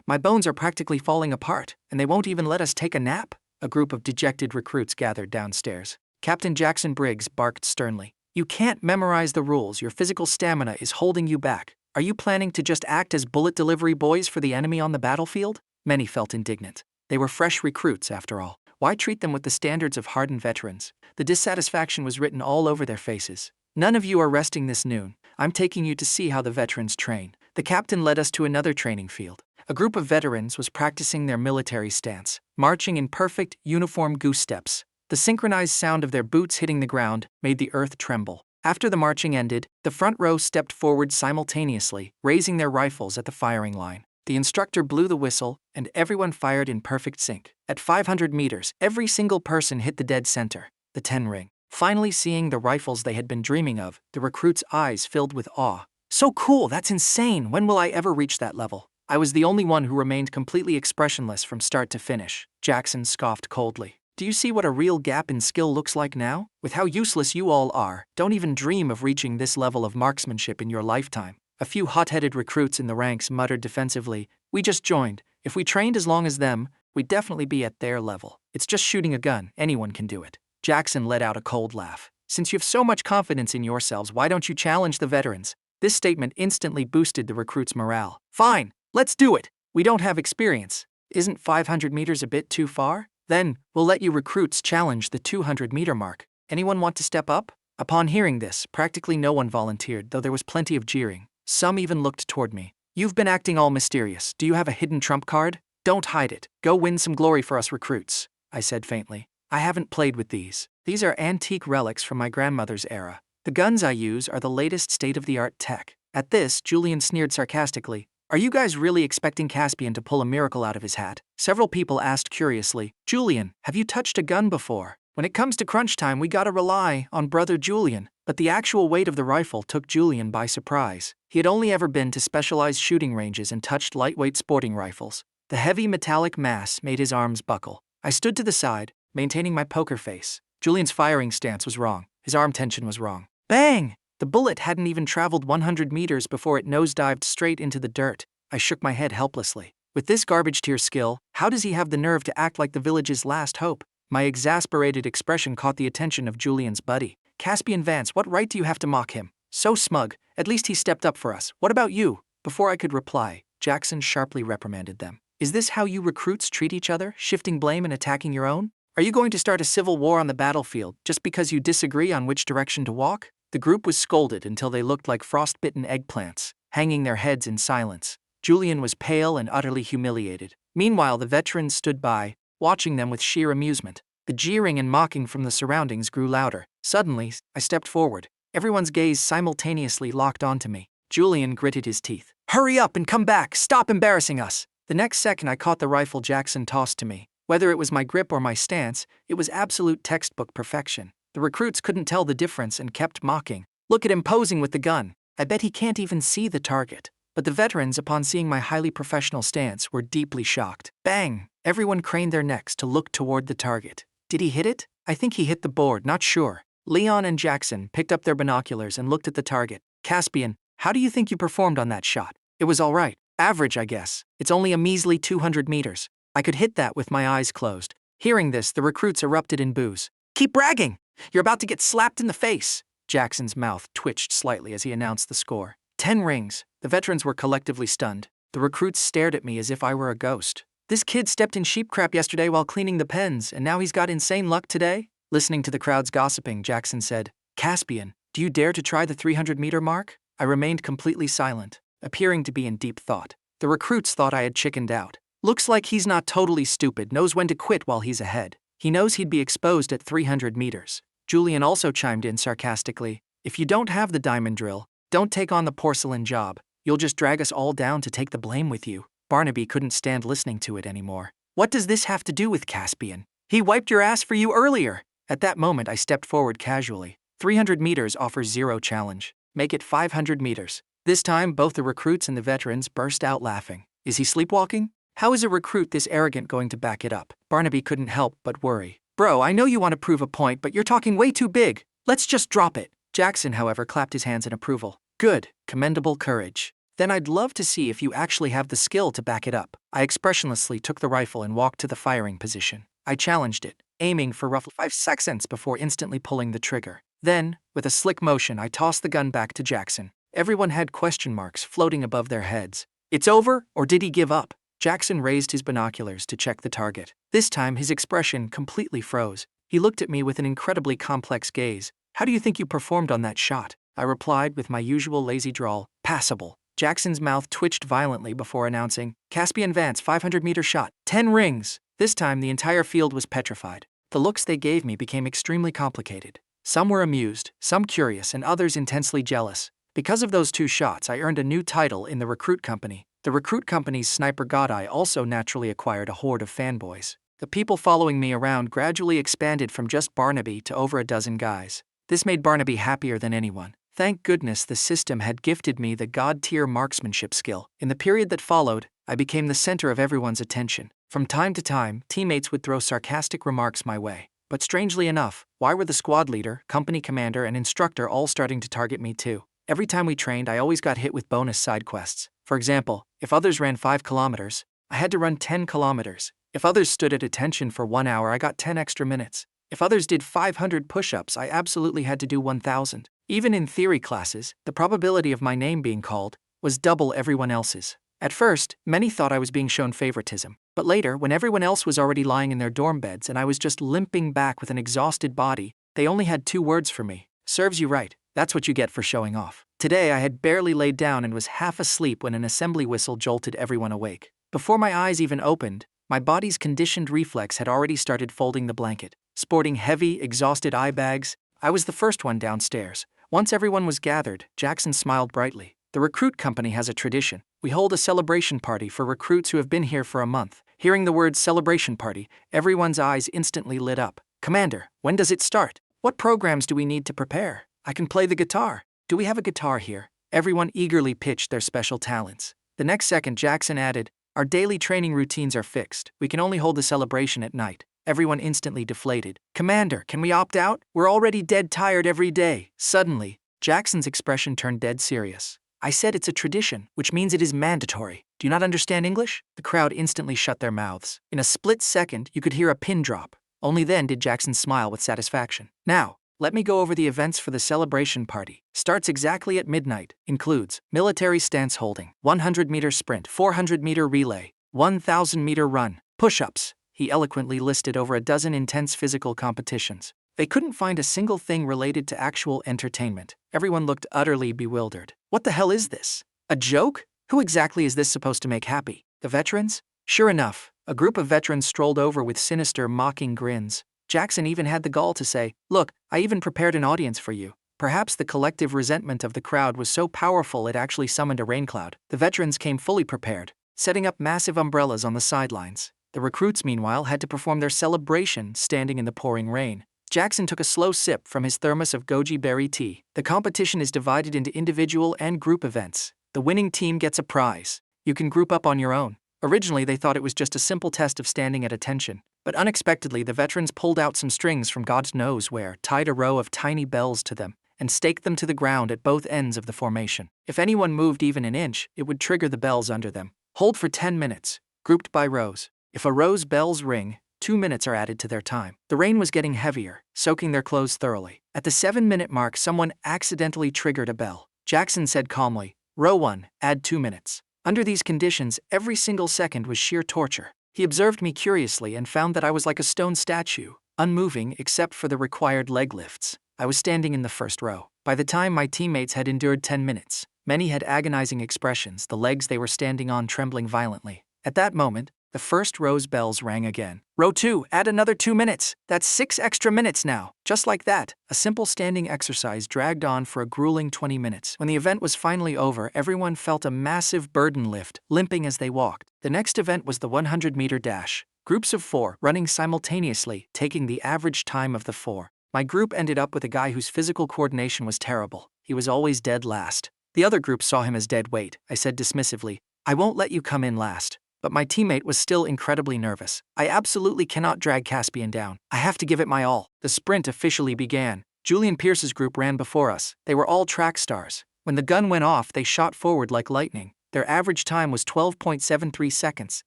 "My bones are practically falling apart, and they won't even let us take a nap?" A group of dejected recruits gathered downstairs. Captain Jackson Briggs barked sternly, "You can't memorize the rules. Your physical stamina is holding you back. Are you planning to just act as bullet delivery boys for the enemy on the battlefield?" Many felt indignant. They were fresh recruits, after all. Why treat them with the standards of hardened veterans? The dissatisfaction was written all over their faces. "None of you are resting this noon. I'm taking you to see how the veterans train." The captain led us to another training field. A group of veterans was practicing their military stance, marching in perfect, uniform goose steps. The synchronized sound of their boots hitting the ground made the earth tremble. After the marching ended, the front row stepped forward simultaneously, raising their rifles at the firing line. The instructor blew the whistle, and everyone fired in perfect sync. At 500 meters, every single person hit the dead center, the 10 ring. Finally seeing the rifles they had been dreaming of, the recruits' eyes filled with awe. "So cool, that's insane. When will I ever reach that level?" I was the only one who remained completely expressionless from start to finish. Jackson scoffed coldly. "Do you see what a real gap in skill looks like now? With how useless you all are, don't even dream of reaching this level of marksmanship in your lifetime." A few hot-headed recruits in the ranks muttered defensively, "We just joined. If we trained as long as them, we'd definitely be at their level. It's just shooting a gun. Anyone can do it." Jackson let out a cold laugh. "Since you have so much confidence in yourselves, why don't you challenge the veterans?" This statement instantly boosted the recruits' morale. "Fine, let's do it. We don't have experience. Isn't 500 meters a bit too far?" Then, we'll let you recruits challenge the 200-meter mark. Anyone want to step up? Upon hearing this, practically no one volunteered, though there was plenty of jeering. Some even looked toward me. You've been acting all mysterious. Do you have a hidden trump card? Don't hide it. Go win some glory for us recruits, I said faintly. I haven't played with these. These are antique relics from my grandmother's era. The guns I use are the latest state-of-the-art tech. At this, Julian sneered sarcastically. Are you guys really expecting Caspian to pull a miracle out of his hat? Several people asked curiously, Julian, have you touched a gun before? When it comes to crunch time, we gotta rely on brother Julian. But the actual weight of the rifle took Julian by surprise. He had only ever been to specialized shooting ranges and touched lightweight sporting rifles. The heavy metallic mass made his arms buckle. I stood to the side, maintaining my poker face. Julian's firing stance was wrong. His arm tension was wrong. Bang! The bullet hadn't even traveled 100 meters before it nosedived straight into the dirt. I shook my head helplessly. With this garbage-tier skill, how does he have the nerve to act like the village's last hope? My exasperated expression caught the attention of Julian's buddy. Caspian Vance, what right do you have to mock him? So smug. At least he stepped up for us. What about you? Before I could reply, Jackson sharply reprimanded them. Is this how you recruits treat each other, shifting blame and attacking your own? Are you going to start a civil war on the battlefield just because you disagree on which direction to walk? The group was scolded until they looked like frostbitten eggplants, hanging their heads in silence. Julian was pale and utterly humiliated. Meanwhile, the veterans stood by, watching them with sheer amusement. The jeering and mocking from the surroundings grew louder. Suddenly, I stepped forward. Everyone's gaze simultaneously locked onto me. Julian gritted his teeth. Hurry up and come back! Stop embarrassing us! The next second I caught the rifle Jackson tossed to me. Whether it was my grip or my stance, it was absolute textbook perfection. The recruits couldn't tell the difference and kept mocking. Look at him posing with the gun. I bet he can't even see the target. But the veterans, upon seeing my highly professional stance, were deeply shocked. Bang! Everyone craned their necks to look toward the target. Did he hit it? I think he hit the board, not sure. Leon and Jackson picked up their binoculars and looked at the target. Caspian, how do you think you performed on that shot? It was all right. Average, I guess. It's only a measly 200 meters. I could hit that with my eyes closed. Hearing this, the recruits erupted in boos. Keep bragging! You're about to get slapped in the face! Jackson's mouth twitched slightly as he announced the score. 10 rings. The veterans were collectively stunned. The recruits stared at me as if I were a ghost. This kid stepped in sheep crap yesterday while cleaning the pens, and now he's got insane luck today? Listening to the crowd's gossiping, Jackson said, Caspian, do you dare to try the 300-meter mark? I remained completely silent, appearing to be in deep thought. The recruits thought I had chickened out. Looks like he's not totally stupid, knows when to quit while he's ahead. He knows he'd be exposed at 300 meters. Julian also chimed in sarcastically, if you don't have the diamond drill, don't take on the porcelain job. You'll just drag us all down to take the blame with you. Barnaby couldn't stand listening to it anymore. What does this have to do with Caspian? He wiped your ass for you earlier. At that moment, I stepped forward casually. 300 meters offers 0 challenge. Make it 500 meters. This time, both the recruits and the veterans burst out laughing. Is he sleepwalking? How is a recruit this arrogant going to back it up? Barnaby couldn't help but worry. Bro, I know you want to prove a point, but you're talking way too big. Let's just drop it. Jackson, however, clapped his hands in approval. Good, commendable courage. Then I'd love to see if you actually have the skill to back it up. I expressionlessly took the rifle and walked to the firing position. I challenged it, aiming for roughly 5 seconds before instantly pulling the trigger. Then, with a slick motion, I tossed the gun back to Jackson. Everyone had question marks floating above their heads. It's over, or did he give up? Jackson raised his binoculars to check the target. This time, his expression completely froze. He looked at me with an incredibly complex gaze. How do you think you performed on that shot? I replied with my usual lazy drawl, passable. Jackson's mouth twitched violently before announcing, Caspian Vance 500-meter shot, 10 rings. This time, the entire field was petrified. The looks they gave me became extremely complicated. Some were amused, some curious, and others intensely jealous. Because of those 2 shots, I earned a new title in the recruit company. The recruit company's sniper godeye also naturally acquired a horde of fanboys. The people following me around gradually expanded from just Barnaby to over a dozen guys. This made Barnaby happier than anyone. Thank goodness the system had gifted me the god-tier marksmanship skill. In the period that followed, I became the center of everyone's attention. From time to time, teammates would throw sarcastic remarks my way. But strangely enough, why were the squad leader, company commander, and instructor all starting to target me too? Every time we trained, I always got hit with bonus side quests. For example, if others ran 5 kilometers, I had to run 10 kilometers. If others stood at attention for 1 hour, I got 10 extra minutes. If others did 500 push-ups, I absolutely had to do 1,000. Even in theory classes, the probability of my name being called was double everyone else's. At first, many thought I was being shown favoritism. But later, when everyone else was already lying in their dorm beds and I was just limping back with an exhausted body, they only had 2 words for me. Serves you right. That's what you get for showing off. Today I had barely laid down and was half asleep when an assembly whistle jolted everyone awake. Before my eyes even opened, my body's conditioned reflex had already started folding the blanket. Sporting heavy, exhausted eye bags, I was the first one downstairs. Once everyone was gathered, Jackson smiled brightly. The recruit company has a tradition. We hold a celebration party for recruits who have been here for a month. Hearing the word celebration party, everyone's eyes instantly lit up. Commander, when does it start? What programs do we need to prepare? I can play the guitar. Do we have a guitar here? Everyone eagerly pitched their special talents. The next second, Jackson added, our daily training routines are fixed. We can only hold the celebration at night. Everyone instantly deflated. Commander, can we opt out? We're already dead tired every day. Suddenly, Jackson's expression turned dead serious. I said it's a tradition, which means it is mandatory. Do you not understand English? The crowd instantly shut their mouths. In a split second, you could hear a pin drop. Only then did Jackson smile with satisfaction. Now, let me go over the events for the celebration party. Starts exactly at midnight. Includes military stance holding, 100-meter sprint, 400-meter relay, 1,000-meter run, push-ups. He eloquently listed over a dozen intense physical competitions. They couldn't find a single thing related to actual entertainment. Everyone looked utterly bewildered. What the hell is this? A joke? Who exactly is this supposed to make happy? The veterans? Sure enough, a group of veterans strolled over with sinister, mocking grins. Jackson even had the gall to say, look, I even prepared an audience for you. Perhaps the collective resentment of the crowd was so powerful it actually summoned a rain cloud. The veterans came fully prepared, setting up massive umbrellas on the sidelines. The recruits, meanwhile, had to perform their celebration standing in the pouring rain. Jackson took a slow sip from his thermos of goji berry tea. The competition is divided into individual and group events. The winning team gets a prize. You can group up on your own. Originally, they thought it was just a simple test of standing at attention. But unexpectedly, the veterans pulled out some strings from God knows where, tied a row of tiny bells to them, and staked them to the ground at both ends of the formation. If anyone moved even an inch, it would trigger the bells under them. Hold for 10 minutes, grouped by rows. If a row's bells ring, 2 minutes are added to their time. The rain was getting heavier, soaking their clothes thoroughly. At the 7-minute mark, someone accidentally triggered a bell. Jackson said calmly, row 1, add 2 minutes. Under these conditions, every single second was sheer torture. He observed me curiously and found that I was like a stone statue, unmoving except for the required leg lifts. I was standing in the first row. By the time my teammates had endured 10 minutes, many had agonizing expressions, the legs they were standing on trembling violently. At that moment, the first row's bells rang again. Row 2, add another 2 minutes. That's 6 extra minutes now. Just like that, a simple standing exercise dragged on for a grueling 20 minutes. When the event was finally over, everyone felt a massive burden lift, limping as they walked. The next event was the 100-meter dash. Groups of 4, running simultaneously, taking the average time of the 4. My group ended up with a guy whose physical coordination was terrible. He was always dead last. The other group saw him as dead weight. I said dismissively, I won't let you come in last. But my teammate was still incredibly nervous. I absolutely cannot drag Caspian down. I have to give it my all. The sprint officially began. Julian Pierce's group ran before us. They were all track stars. When the gun went off, they shot forward like lightning. Their average time was 12.73 seconds,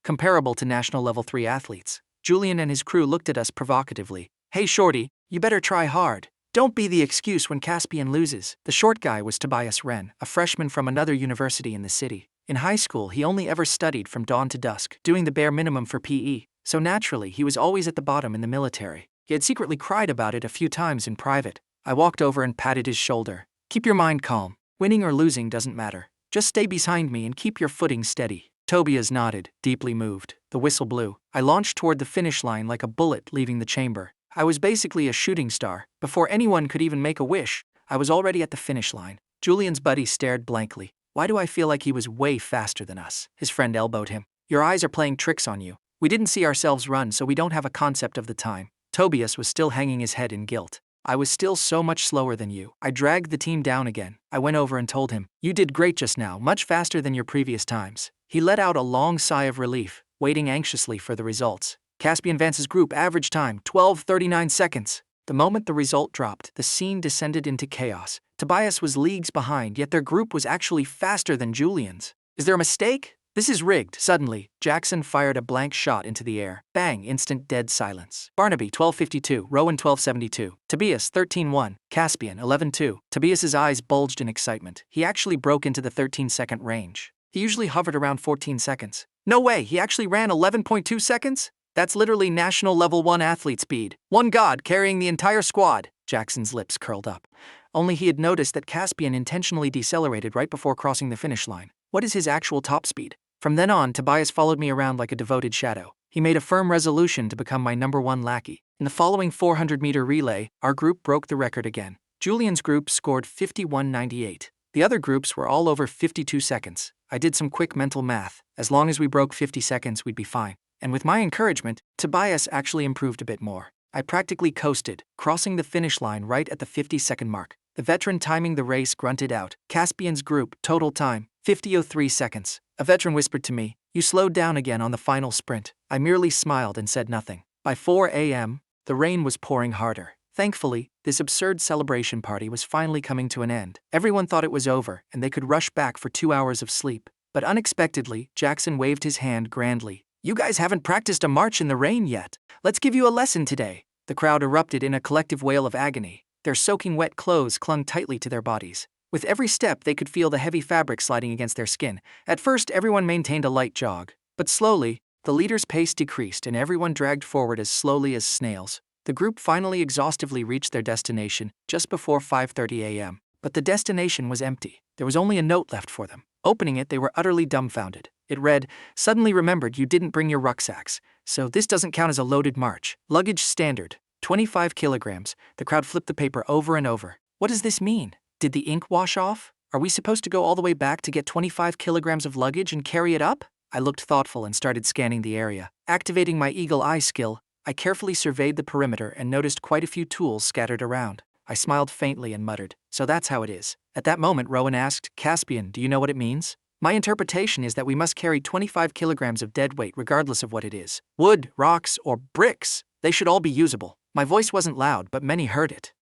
comparable to national level 3 athletes. Julian and his crew looked at us provocatively. Hey shorty, you better try hard. Don't be the excuse when Caspian loses. The short guy was Tobias Wren, a freshman from another university in the city. In high school, he only ever studied from dawn to dusk, doing the bare minimum for PE, so naturally he was always at the bottom in the military. He had secretly cried about it a few times in private. I walked over and patted his shoulder. Keep your mind calm. Winning or losing doesn't matter. Just stay behind me and keep your footing steady. Tobias nodded, deeply moved. The whistle blew. I launched toward the finish line like a bullet leaving the chamber. I was basically a shooting star. Before anyone could even make a wish, I was already at the finish line. Julian's buddy stared blankly. Why do I feel like he was way faster than us? His friend elbowed him. Your eyes are playing tricks on you. We didn't see ourselves run, so we don't have a concept of the time. Tobias was still hanging his head in guilt. I was still so much slower than you. I dragged the team down again. I went over and told him, you did great just now, much faster than your previous times. He let out a long sigh of relief, waiting anxiously for the results. Caspian Vance's group average time, 12:39 seconds. The moment the result dropped, the scene descended into chaos. Tobias was leagues behind, yet their group was actually faster than Julian's. Is there a mistake? This is rigged. Suddenly, Jackson fired a blank shot into the air. Bang, instant dead silence. Barnaby, 12:52, Rowan, 12:72. Tobias, 13:1, Caspian, 11:2. Tobias's eyes bulged in excitement. He actually broke into the 13-second range. He usually hovered around 14 seconds. No way, he actually ran 11.2 seconds? That's literally national level 1 athlete speed. One god carrying the entire squad. Jackson's lips curled up. Only he had noticed that Caspian intentionally decelerated right before crossing the finish line. What is his actual top speed? From then on, Tobias followed me around like a devoted shadow. He made a firm resolution to become my #1 lackey. In the following 400-meter relay, our group broke the record again. Julian's group scored 51.98. The other groups were all over 52 seconds. I did some quick mental math. As long as we broke 50 seconds, we'd be fine. And with my encouragement, Tobias actually improved a bit more. I practically coasted, crossing the finish line right at the 50-second mark. The veteran timing the race grunted out, "Caspian's group, total time, 50.03 seconds." A veteran whispered to me, "You slowed down again on the final sprint." I merely smiled and said nothing. By 4 a.m., the rain was pouring harder. Thankfully, this absurd celebration party was finally coming to an end. Everyone thought it was over, and they could rush back for 2 hours of sleep. But unexpectedly, Jackson waved his hand grandly. "You guys haven't practiced a march in the rain yet. Let's give you a lesson today." The crowd erupted in a collective wail of agony. Their soaking wet clothes clung tightly to their bodies. With every step, they could feel the heavy fabric sliding against their skin. At first, everyone maintained a light jog. But slowly, the leader's pace decreased and everyone dragged forward as slowly as snails. The group finally exhaustively reached their destination just before 5:30 a.m. But the destination was empty. There was only a note left for them. Opening it, they were utterly dumbfounded. It read, "Suddenly remembered you didn't bring your rucksacks, so this doesn't count as a loaded march. Luggage standard, 25 kilograms." The crowd flipped the paper over and over. What does this mean? Did the ink wash off? Are we supposed to go all the way back to get 25 kilograms of luggage and carry it up? I looked thoughtful and started scanning the area. Activating my eagle eye skill, I carefully surveyed the perimeter and noticed quite a few tools scattered around. I smiled faintly and muttered, "So that's how it is." At that moment, Rowan asked, "Caspian, do you know what it means?" My interpretation is that we must carry 25 kilograms of dead weight regardless of what it is. Wood, rocks, or bricks. They should all be usable. My voice wasn't loud, but many heard it.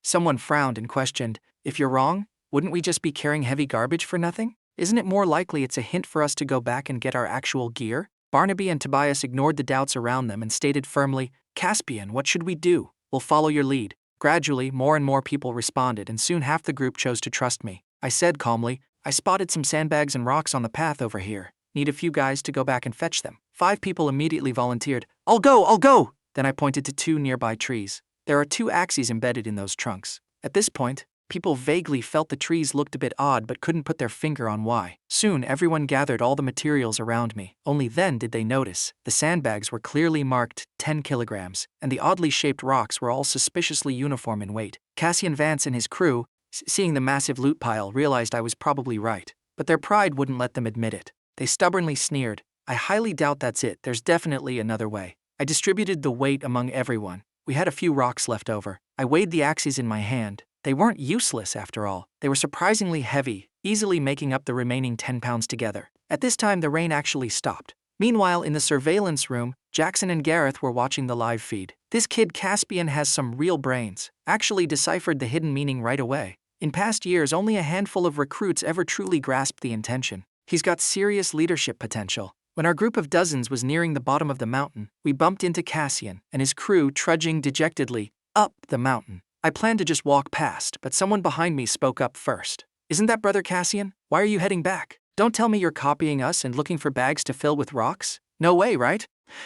Someone frowned and questioned, "If you're wrong, wouldn't we just be carrying heavy garbage for nothing? Isn't it more likely it's a hint for us to go back and get our actual gear?" Barnaby and Tobias ignored the doubts around them and stated firmly, "Caspian, what should we do? We'll follow your lead." Gradually, more and more people responded, and soon half the group chose to trust me. I said calmly, "I spotted some sandbags and rocks on the path over here. Need a few guys to go back and fetch them." 5 people immediately volunteered, I'll go! Then I pointed to 2 nearby trees. There are 2 axes embedded in those trunks. At this point, people vaguely felt the trees looked a bit odd but couldn't put their finger on why. Soon, everyone gathered all the materials around me. Only then did they notice. The sandbags were clearly marked 10 kilograms, and the oddly shaped rocks were all suspiciously uniform in weight. Caspian Vance and his crew, seeing the massive loot pile, realized I was probably right. But their pride wouldn't let them admit it. They stubbornly sneered, "I highly doubt that's it. There's definitely another way." I distributed the weight among everyone. We had a few rocks left over. I weighed the axes in my hand. They weren't useless after all. They were surprisingly heavy, easily making up the remaining 10 pounds together. At this time, the rain actually stopped. Meanwhile, in the surveillance room, Jackson and Gareth were watching the live feed. This kid Caspian has some real brains. Actually deciphered the hidden meaning right away. In past years, only a handful of recruits ever truly grasped the intention. He's got serious leadership potential. When our group of dozens was nearing the bottom of the mountain, we bumped into Caspian and his crew trudging dejectedly up the mountain. I planned to just walk past, but someone behind me spoke up first. "Isn't that Brother Caspian? Why are you heading back? Don't tell me you're copying us and looking for bags to fill with rocks? No way, right?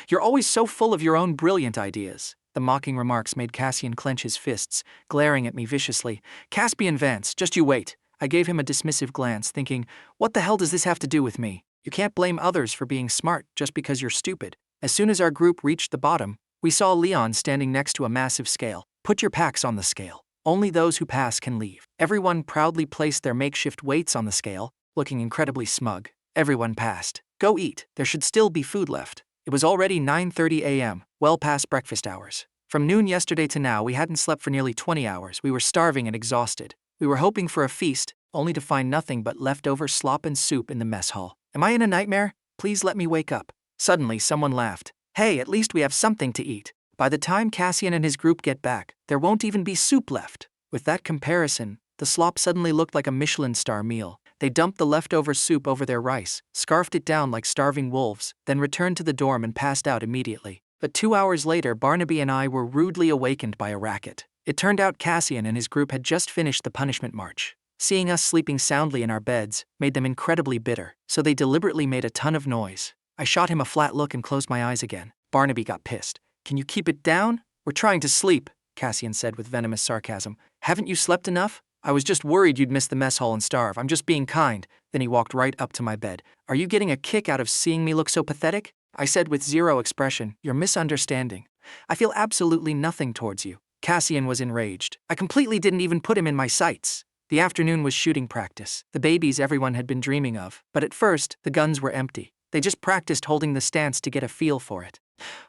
You're always so full of your own brilliant ideas." The mocking remarks made Caspian clench his fists, glaring at me viciously. "Caspian Vance, just you wait." I gave him a dismissive glance, thinking, what the hell does this have to do with me? You can't blame others for being smart just because you're stupid. As soon as our group reached the bottom, we saw Leon standing next to a massive scale. "Put your packs on the scale. Only those who pass can leave." Everyone proudly placed their makeshift weights on the scale, looking incredibly smug. Everyone passed. "Go eat. There should still be food left." It was already 9:30 a.m., well past breakfast hours. From noon yesterday to now, we hadn't slept for nearly 20 hours. We were starving and exhausted. We were hoping for a feast, only to find nothing but leftover slop and soup in the mess hall. Am I in a nightmare? Please let me wake up. Suddenly, someone laughed. "Hey, at least we have something to eat. By the time Caspian and his group get back, there won't even be soup left." With that comparison, the slop suddenly looked like a Michelin star meal. They dumped the leftover soup over their rice, scarfed it down like starving wolves, then returned to the dorm and passed out immediately. But 2 hours later, Barnaby and I were rudely awakened by a racket. It turned out Caspian and his group had just finished the punishment march. Seeing us sleeping soundly in our beds made them incredibly bitter, so they deliberately made a ton of noise. I shot him a flat look and closed my eyes again. Barnaby got pissed. Can you keep it down? We're trying to sleep, Caspian said with venomous sarcasm. Haven't you slept enough? I was just worried you'd miss the mess hall and starve. I'm just being kind. Then he walked right up to my bed. Are you getting a kick out of seeing me look so pathetic? I said with zero expression. You're misunderstanding. I feel absolutely nothing towards you. Caspian was enraged. I completely didn't even put him in my sights. The afternoon was shooting practice, the babies everyone had been dreaming of, but at first, the guns were empty. They just practiced holding the stance to get a feel for it.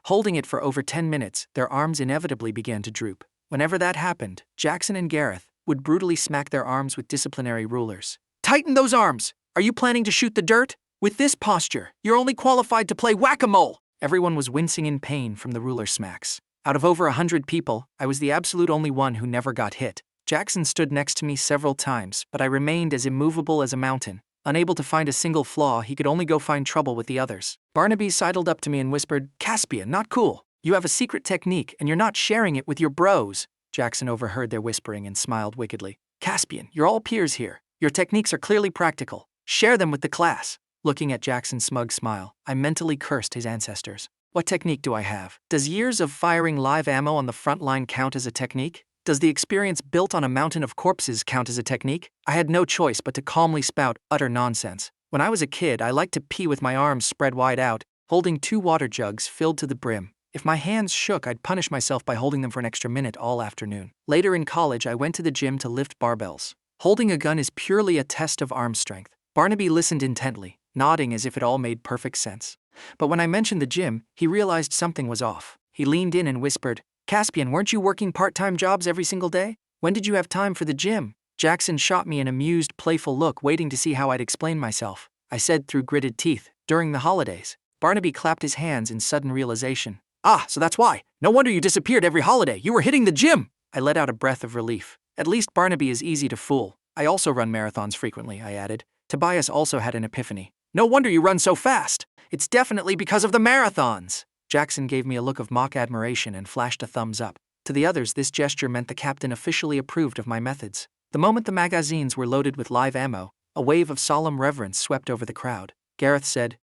Holding it for over 10 minutes, their arms inevitably began to droop. Whenever that happened, Jackson and Gareth would brutally smack their arms with disciplinary rulers. Tighten those arms! Are you planning to shoot the dirt? With this posture, you're only qualified to play whack-a-mole! Everyone was wincing in pain from the ruler smacks. Out of over 100 people, I was the absolute only one who never got hit. Jackson stood next to me several times, but I remained as immovable as a mountain. Unable to find a single flaw, he could only go find trouble with the others. Barnaby sidled up to me and whispered, Caspian, not cool. You have a secret technique, and you're not sharing it with your bros. Jackson overheard their whispering and smiled wickedly. Caspian, you're all peers here. Your techniques are clearly practical. Share them with the class. Looking at Jackson's smug smile, I mentally cursed his ancestors. What technique do I have? Does years of firing live ammo on the front line count as a technique? Does the experience built on a mountain of corpses count as a technique? I had no choice but to calmly spout utter nonsense. When I was a kid, I liked to pee with my arms spread wide out, holding 2 water jugs filled to the brim. If my hands shook, I'd punish myself by holding them for an extra minute all afternoon. Later in college, I went to the gym to lift barbells. Holding a gun is purely a test of arm strength. Barnaby listened intently, nodding as if it all made perfect sense. But when I mentioned the gym, he realized something was off. He leaned in and whispered, Caspian, weren't you working part-time jobs every single day? When did you have time for the gym? Jackson shot me an amused, playful look, waiting to see how I'd explain myself. I said through gritted teeth, during the holidays. Barnaby clapped his hands in sudden realization. Ah, so that's why. No wonder you disappeared every holiday. You were hitting the gym. I let out a breath of relief. At least Barnaby is easy to fool. I also run marathons frequently, I added. Tobias also had an epiphany. No wonder you run so fast. It's definitely because of the marathons. Jackson gave me a look of mock admiration and flashed a thumbs up. To the others, this gesture meant the captain officially approved of my methods. The moment the magazines were loaded with live ammo, a wave of solemn reverence swept over the crowd. Gareth said,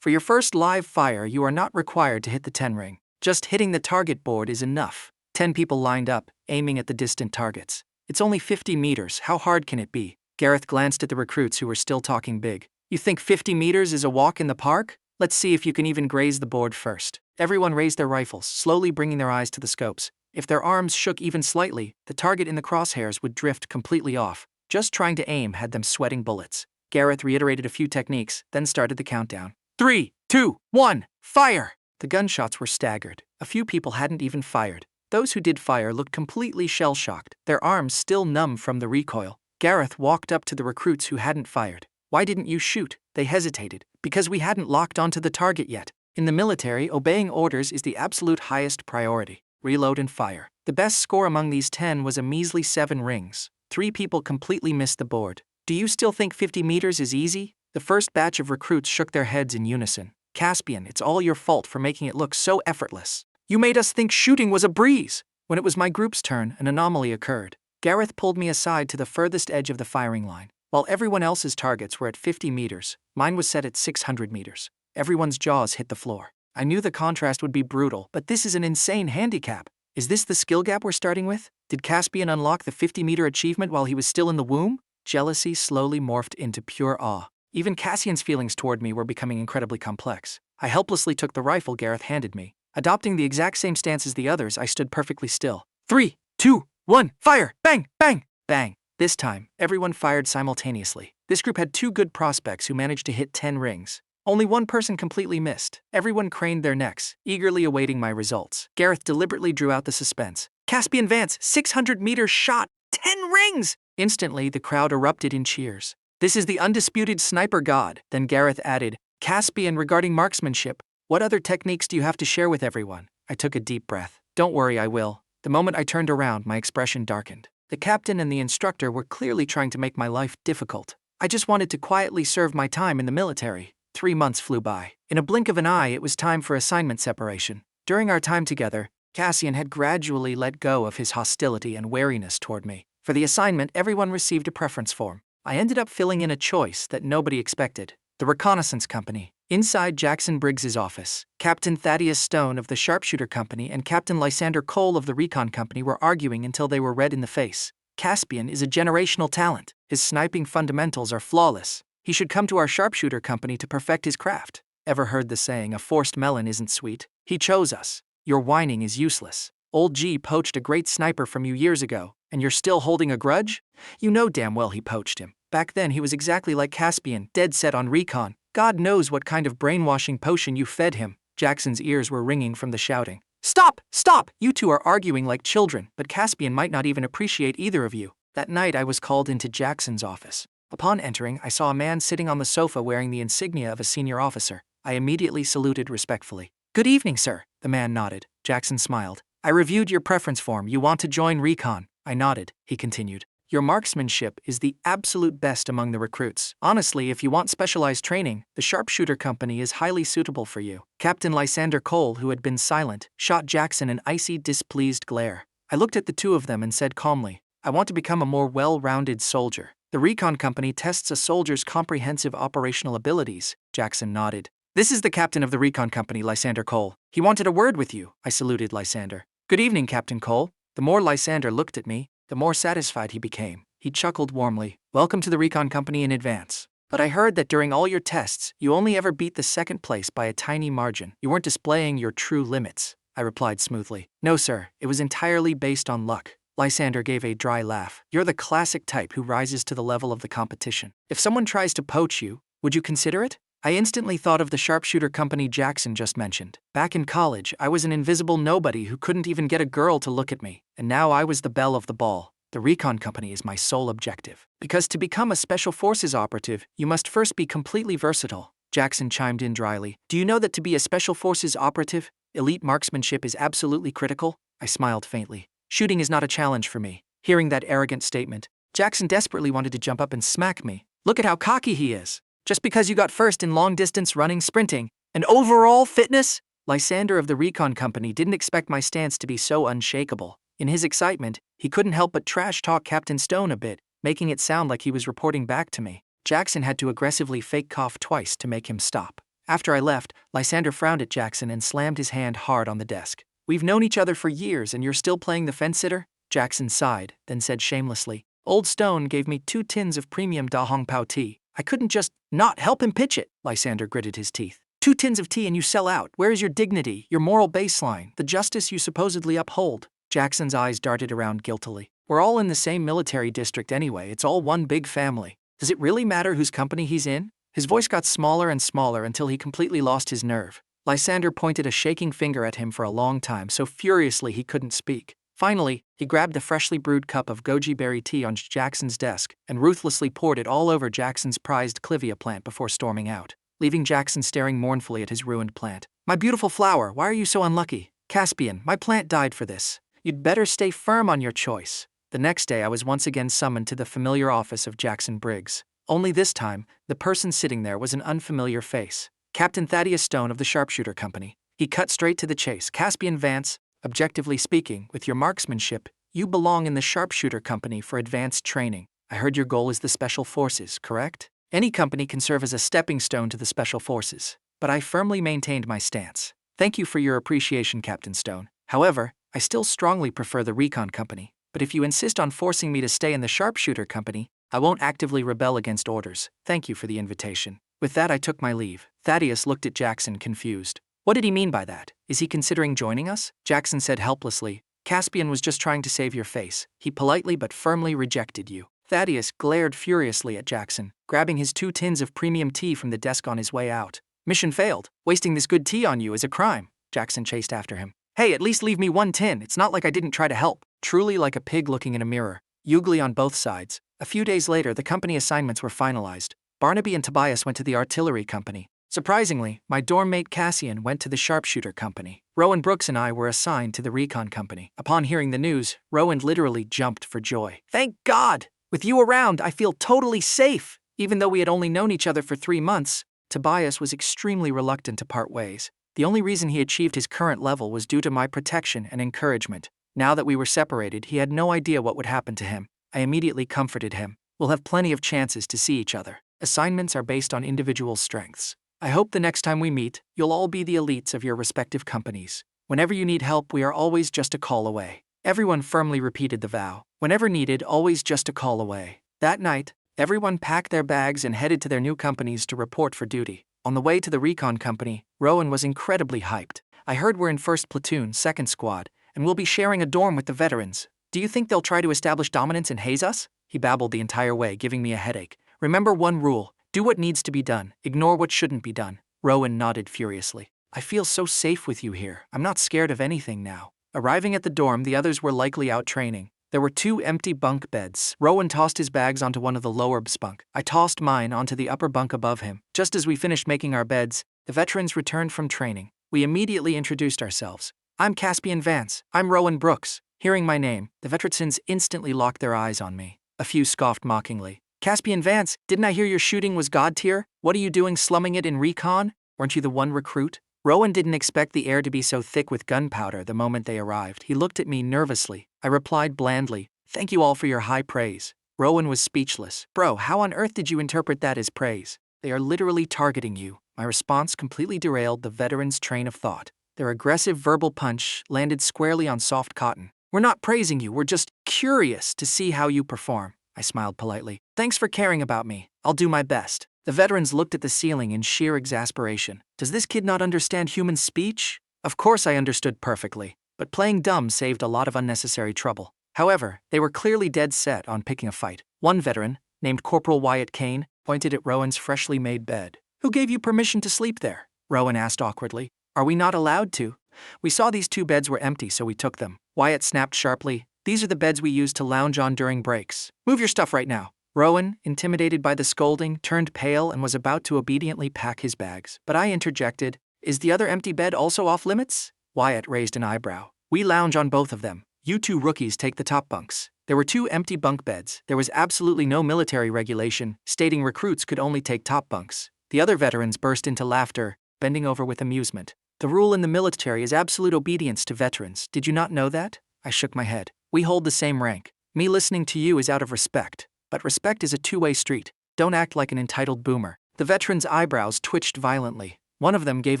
For your first live fire, you are not required to hit the 10 ring. Just hitting the target board is enough. 10 people lined up, aiming at the distant targets. It's only 50 meters, how hard can it be? Gareth glanced at the recruits who were still talking big. You think 50 meters is a walk in the park? Let's see if you can even graze the board first. Everyone raised their rifles, slowly bringing their eyes to the scopes. If their arms shook even slightly, the target in the crosshairs would drift completely off. Just trying to aim had them sweating bullets. Gareth reiterated a few techniques, then started the countdown. 3, 2, 1, fire! The gunshots were staggered. A few people hadn't even fired. Those who did fire looked completely shell-shocked, their arms still numb from the recoil. Gareth walked up to the recruits who hadn't fired. Why didn't you shoot? They hesitated. Because we hadn't locked onto the target yet. In the military, obeying orders is the absolute highest priority. Reload and fire. The best score among these 10 was a measly 7 rings. 3 people completely missed the board. Do you still think 50 meters is easy? The first batch of recruits shook their heads in unison. Caspian, it's all your fault for making it look so effortless. You made us think shooting was a breeze. When it was my group's turn, an anomaly occurred. Gareth pulled me aside to the furthest edge of the firing line. While everyone else's targets were at 50 meters, mine was set at 600 meters. Everyone's jaws hit the floor. I knew the contrast would be brutal, but this is an insane handicap. Is this the skill gap we're starting with? Did Caspian unlock the 50-meter achievement while he was still in the womb? Jealousy slowly morphed into pure awe. Even Cassian's feelings toward me were becoming incredibly complex. I helplessly took the rifle Gareth handed me. Adopting the exact same stance as the others, I stood perfectly still. 3, 2, 1, fire! Bang! Bang! Bang! This time, everyone fired simultaneously. This group had 2 good prospects who managed to hit 10 rings. Only one person completely missed. Everyone craned their necks, eagerly awaiting my results. Gareth deliberately drew out the suspense. Caspian Vance, 600 meters shot, 10 rings! Instantly, the crowd erupted in cheers. This is the undisputed sniper god. Then Gareth added, Caspian, regarding marksmanship, what other techniques do you have to share with everyone? I took a deep breath. Don't worry, I will. The moment I turned around, my expression darkened. The captain and the instructor were clearly trying to make my life difficult. I just wanted to quietly serve my time in the military. 3 months flew by. In a blink of an eye, it was time for assignment separation. During our time together, Caspian had gradually let go of his hostility and wariness toward me. For the assignment, everyone received a preference form. I ended up filling in a choice that nobody expected. The reconnaissance company. Inside Jackson Briggs's office, Captain Thaddeus Stone of the Sharpshooter Company and Captain Lysander Cole of the Recon Company were arguing until they were red in the face. Caspian is a generational talent. His sniping fundamentals are flawless. He should come to our Sharpshooter Company to perfect his craft. Ever heard the saying, a forced melon isn't sweet? He chose us. Your whining is useless. Old G poached a great sniper from you years ago, and you're still holding a grudge? You know damn well he poached him. Back then he was exactly like Caspian, dead set on recon. God knows what kind of brainwashing potion you fed him. Jackson's ears were ringing from the shouting. Stop! Stop! You two are arguing like children, but Caspian might not even appreciate either of you. That night I was called into Jackson's office. Upon entering, I saw a man sitting on the sofa wearing the insignia of a senior officer. I immediately saluted respectfully. Good evening, sir. The man nodded. Jackson smiled. I reviewed your preference form. You want to join recon? I nodded. He continued. Your marksmanship is the absolute best among the recruits. Honestly, if you want specialized training, the Sharpshooter Company is highly suitable for you. Captain Lysander Cole, who had been silent, shot Jackson an icy, displeased glare. I looked at the two of them and said calmly, I want to become a more well-rounded soldier. The Recon Company tests a soldier's comprehensive operational abilities. Jackson nodded. This is the captain of the Recon Company, Lysander Cole. He wanted a word with you. I saluted Lysander. Good evening, Captain Cole. The more Lysander looked at me, the more satisfied he became. He chuckled warmly. Welcome to the Recon Company in advance. But I heard that during all your tests, you only ever beat the second place by a tiny margin. You weren't displaying your true limits. I replied smoothly. No, sir. It was entirely based on luck. Lysander gave a dry laugh. You're the classic type who rises to the level of the competition. If someone tries to poach you, would you consider it? I instantly thought of the Sharpshooter Company Jackson just mentioned. Back in college, I was an invisible nobody who couldn't even get a girl to look at me, and now I was the belle of the ball. The Recon Company is my sole objective. Because to become a Special Forces operative, you must first be completely versatile. Jackson chimed in dryly. Do you know that to be a Special Forces operative, elite marksmanship is absolutely critical? I smiled faintly. Shooting is not a challenge for me. Hearing that arrogant statement, Jackson desperately wanted to jump up and smack me. Look at how cocky he is. Just because you got first in long-distance running, sprinting, and overall fitness? Lysander of the Recon Company didn't expect my stance to be so unshakable. In his excitement, he couldn't help but trash-talk Captain Stone a bit, making it sound like he was reporting back to me. Jackson had to aggressively fake cough twice to make him stop. After I left, Lysander frowned at Jackson and slammed his hand hard on the desk. We've known each other for years and you're still playing the fence-sitter? Jackson sighed, then said shamelessly. Old Stone gave me 2 tins of premium Da Hong Pao tea. I couldn't just not help him pitch it. Lysander gritted his teeth. 2 tins of tea and you sell out. Where is your dignity, your moral baseline, the justice you supposedly uphold? Jackson's eyes darted around guiltily. We're all in the same military district anyway. It's all one big family. Does it really matter whose company he's in? His voice got smaller and smaller until he completely lost his nerve. Lysander pointed a shaking finger at him for a long time so furiously he couldn't speak. Finally, he grabbed the freshly brewed cup of goji berry tea on Jackson's desk and ruthlessly poured it all over Jackson's prized clivia plant before storming out, leaving Jackson staring mournfully at his ruined plant. My beautiful flower, why are you so unlucky? Caspian, my plant died for this. You'd better stay firm on your choice. The next day I was once again summoned to the familiar office of Jackson Briggs. Only this time, the person sitting there was an unfamiliar face. Captain Thaddeus Stone of the Sharpshooter Company. He cut straight to the chase. Caspian Vance, objectively speaking, with your marksmanship, you belong in the Sharpshooter Company for advanced training. I heard your goal is the Special Forces, correct? Any company can serve as a stepping stone to the Special Forces, but I firmly maintained my stance. Thank you for your appreciation, Captain Stone. However, I still strongly prefer the Recon Company, but if you insist on forcing me to stay in the Sharpshooter Company, I won't actively rebel against orders. Thank you for the invitation. With that, I took my leave. Thaddeus looked at Jackson, confused. What did he mean by that? Is he considering joining us? Jackson said helplessly. Caspian was just trying to save your face. He politely but firmly rejected you. Thaddeus glared furiously at Jackson, grabbing his 2 tins of premium tea from the desk on his way out. Mission failed. Wasting this good tea on you is a crime. Jackson chased after him. Hey, at least leave me 1 tin. It's not like I didn't try to help. Truly like a pig looking in a mirror. Ugly on both sides. A few days later, the company assignments were finalized. Barnaby and Tobias went to the Artillery Company. Surprisingly, my dorm mate Cassian went to the Sharpshooter Company. Rowan Brooks and I were assigned to the Recon Company. Upon hearing the news, Rowan literally jumped for joy. Thank God! With you around, I feel totally safe! Even though we had only known each other for 3 months, Tobias was extremely reluctant to part ways. The only reason he achieved his current level was due to my protection and encouragement. Now that we were separated, he had no idea what would happen to him. I immediately comforted him. We'll have plenty of chances to see each other. Assignments are based on individual strengths. I hope the next time we meet, you'll all be the elites of your respective companies. Whenever you need help, we are always just a call away. Everyone firmly repeated the vow. Whenever needed, always just a call away. That night, everyone packed their bags and headed to their new companies to report for duty. On the way to the recon company, Rowan was incredibly hyped. I heard we're in 1st Platoon, 2nd Squad, and we'll be sharing a dorm with the veterans. Do you think they'll try to establish dominance and haze us? He babbled the entire way, giving me a headache. Remember one rule: do what needs to be done, ignore what shouldn't be done. Rowan nodded furiously. I feel so safe with you here. I'm not scared of anything now. Arriving at the dorm, the others were likely out training. There were 2 empty bunk beds. Rowan tossed his bags onto one of the lower bunk. I tossed mine onto the upper bunk above him. Just as we finished making our beds, the veterans returned from training. We immediately introduced ourselves. I'm Caspian Vance. I'm Rowan Brooks. Hearing my name, the veterans instantly locked their eyes on me. A few scoffed mockingly. Caspian Vance, didn't I hear your shooting was god tier? What are you doing slumming it in recon? Weren't you the one recruit? Rowan didn't expect the air to be so thick with gunpowder the moment they arrived. He looked at me nervously. I replied blandly, thank you all for your high praise. Rowan was speechless. Bro, how on earth did you interpret that as praise? They are literally targeting you. My response completely derailed the veterans' train of thought. Their aggressive verbal punch landed squarely on soft cotton. We're not praising you, we're just curious to see how you perform. I smiled politely. Thanks for caring about me. I'll do my best. The veterans looked at the ceiling in sheer exasperation. Does this kid not understand human speech? Of course I understood perfectly, but playing dumb saved a lot of unnecessary trouble. However, they were clearly dead set on picking a fight. One veteran, named Corporal Wyatt Kane, pointed at Rowan's freshly made bed. Who gave you permission to sleep there? Rowan asked awkwardly. Are we not allowed to? We saw these 2 beds were empty, so we took them. Wyatt snapped sharply. These are the beds we use to lounge on during breaks. Move your stuff right now. Rowan, intimidated by the scolding, turned pale and was about to obediently pack his bags. But I interjected, is the other empty bed also off limits? Wyatt raised an eyebrow. We lounge on both of them. You 2 rookies take the top bunks. There were 2 empty bunk beds. There was absolutely no military regulation stating recruits could only take top bunks. The other veterans burst into laughter, bending over with amusement. The rule in the military is absolute obedience to veterans. Did you not know that? I shook my head. We hold the same rank. Me listening to you is out of respect. But respect is a two-way street. Don't act like an entitled boomer. The veteran's eyebrows twitched violently. One of them gave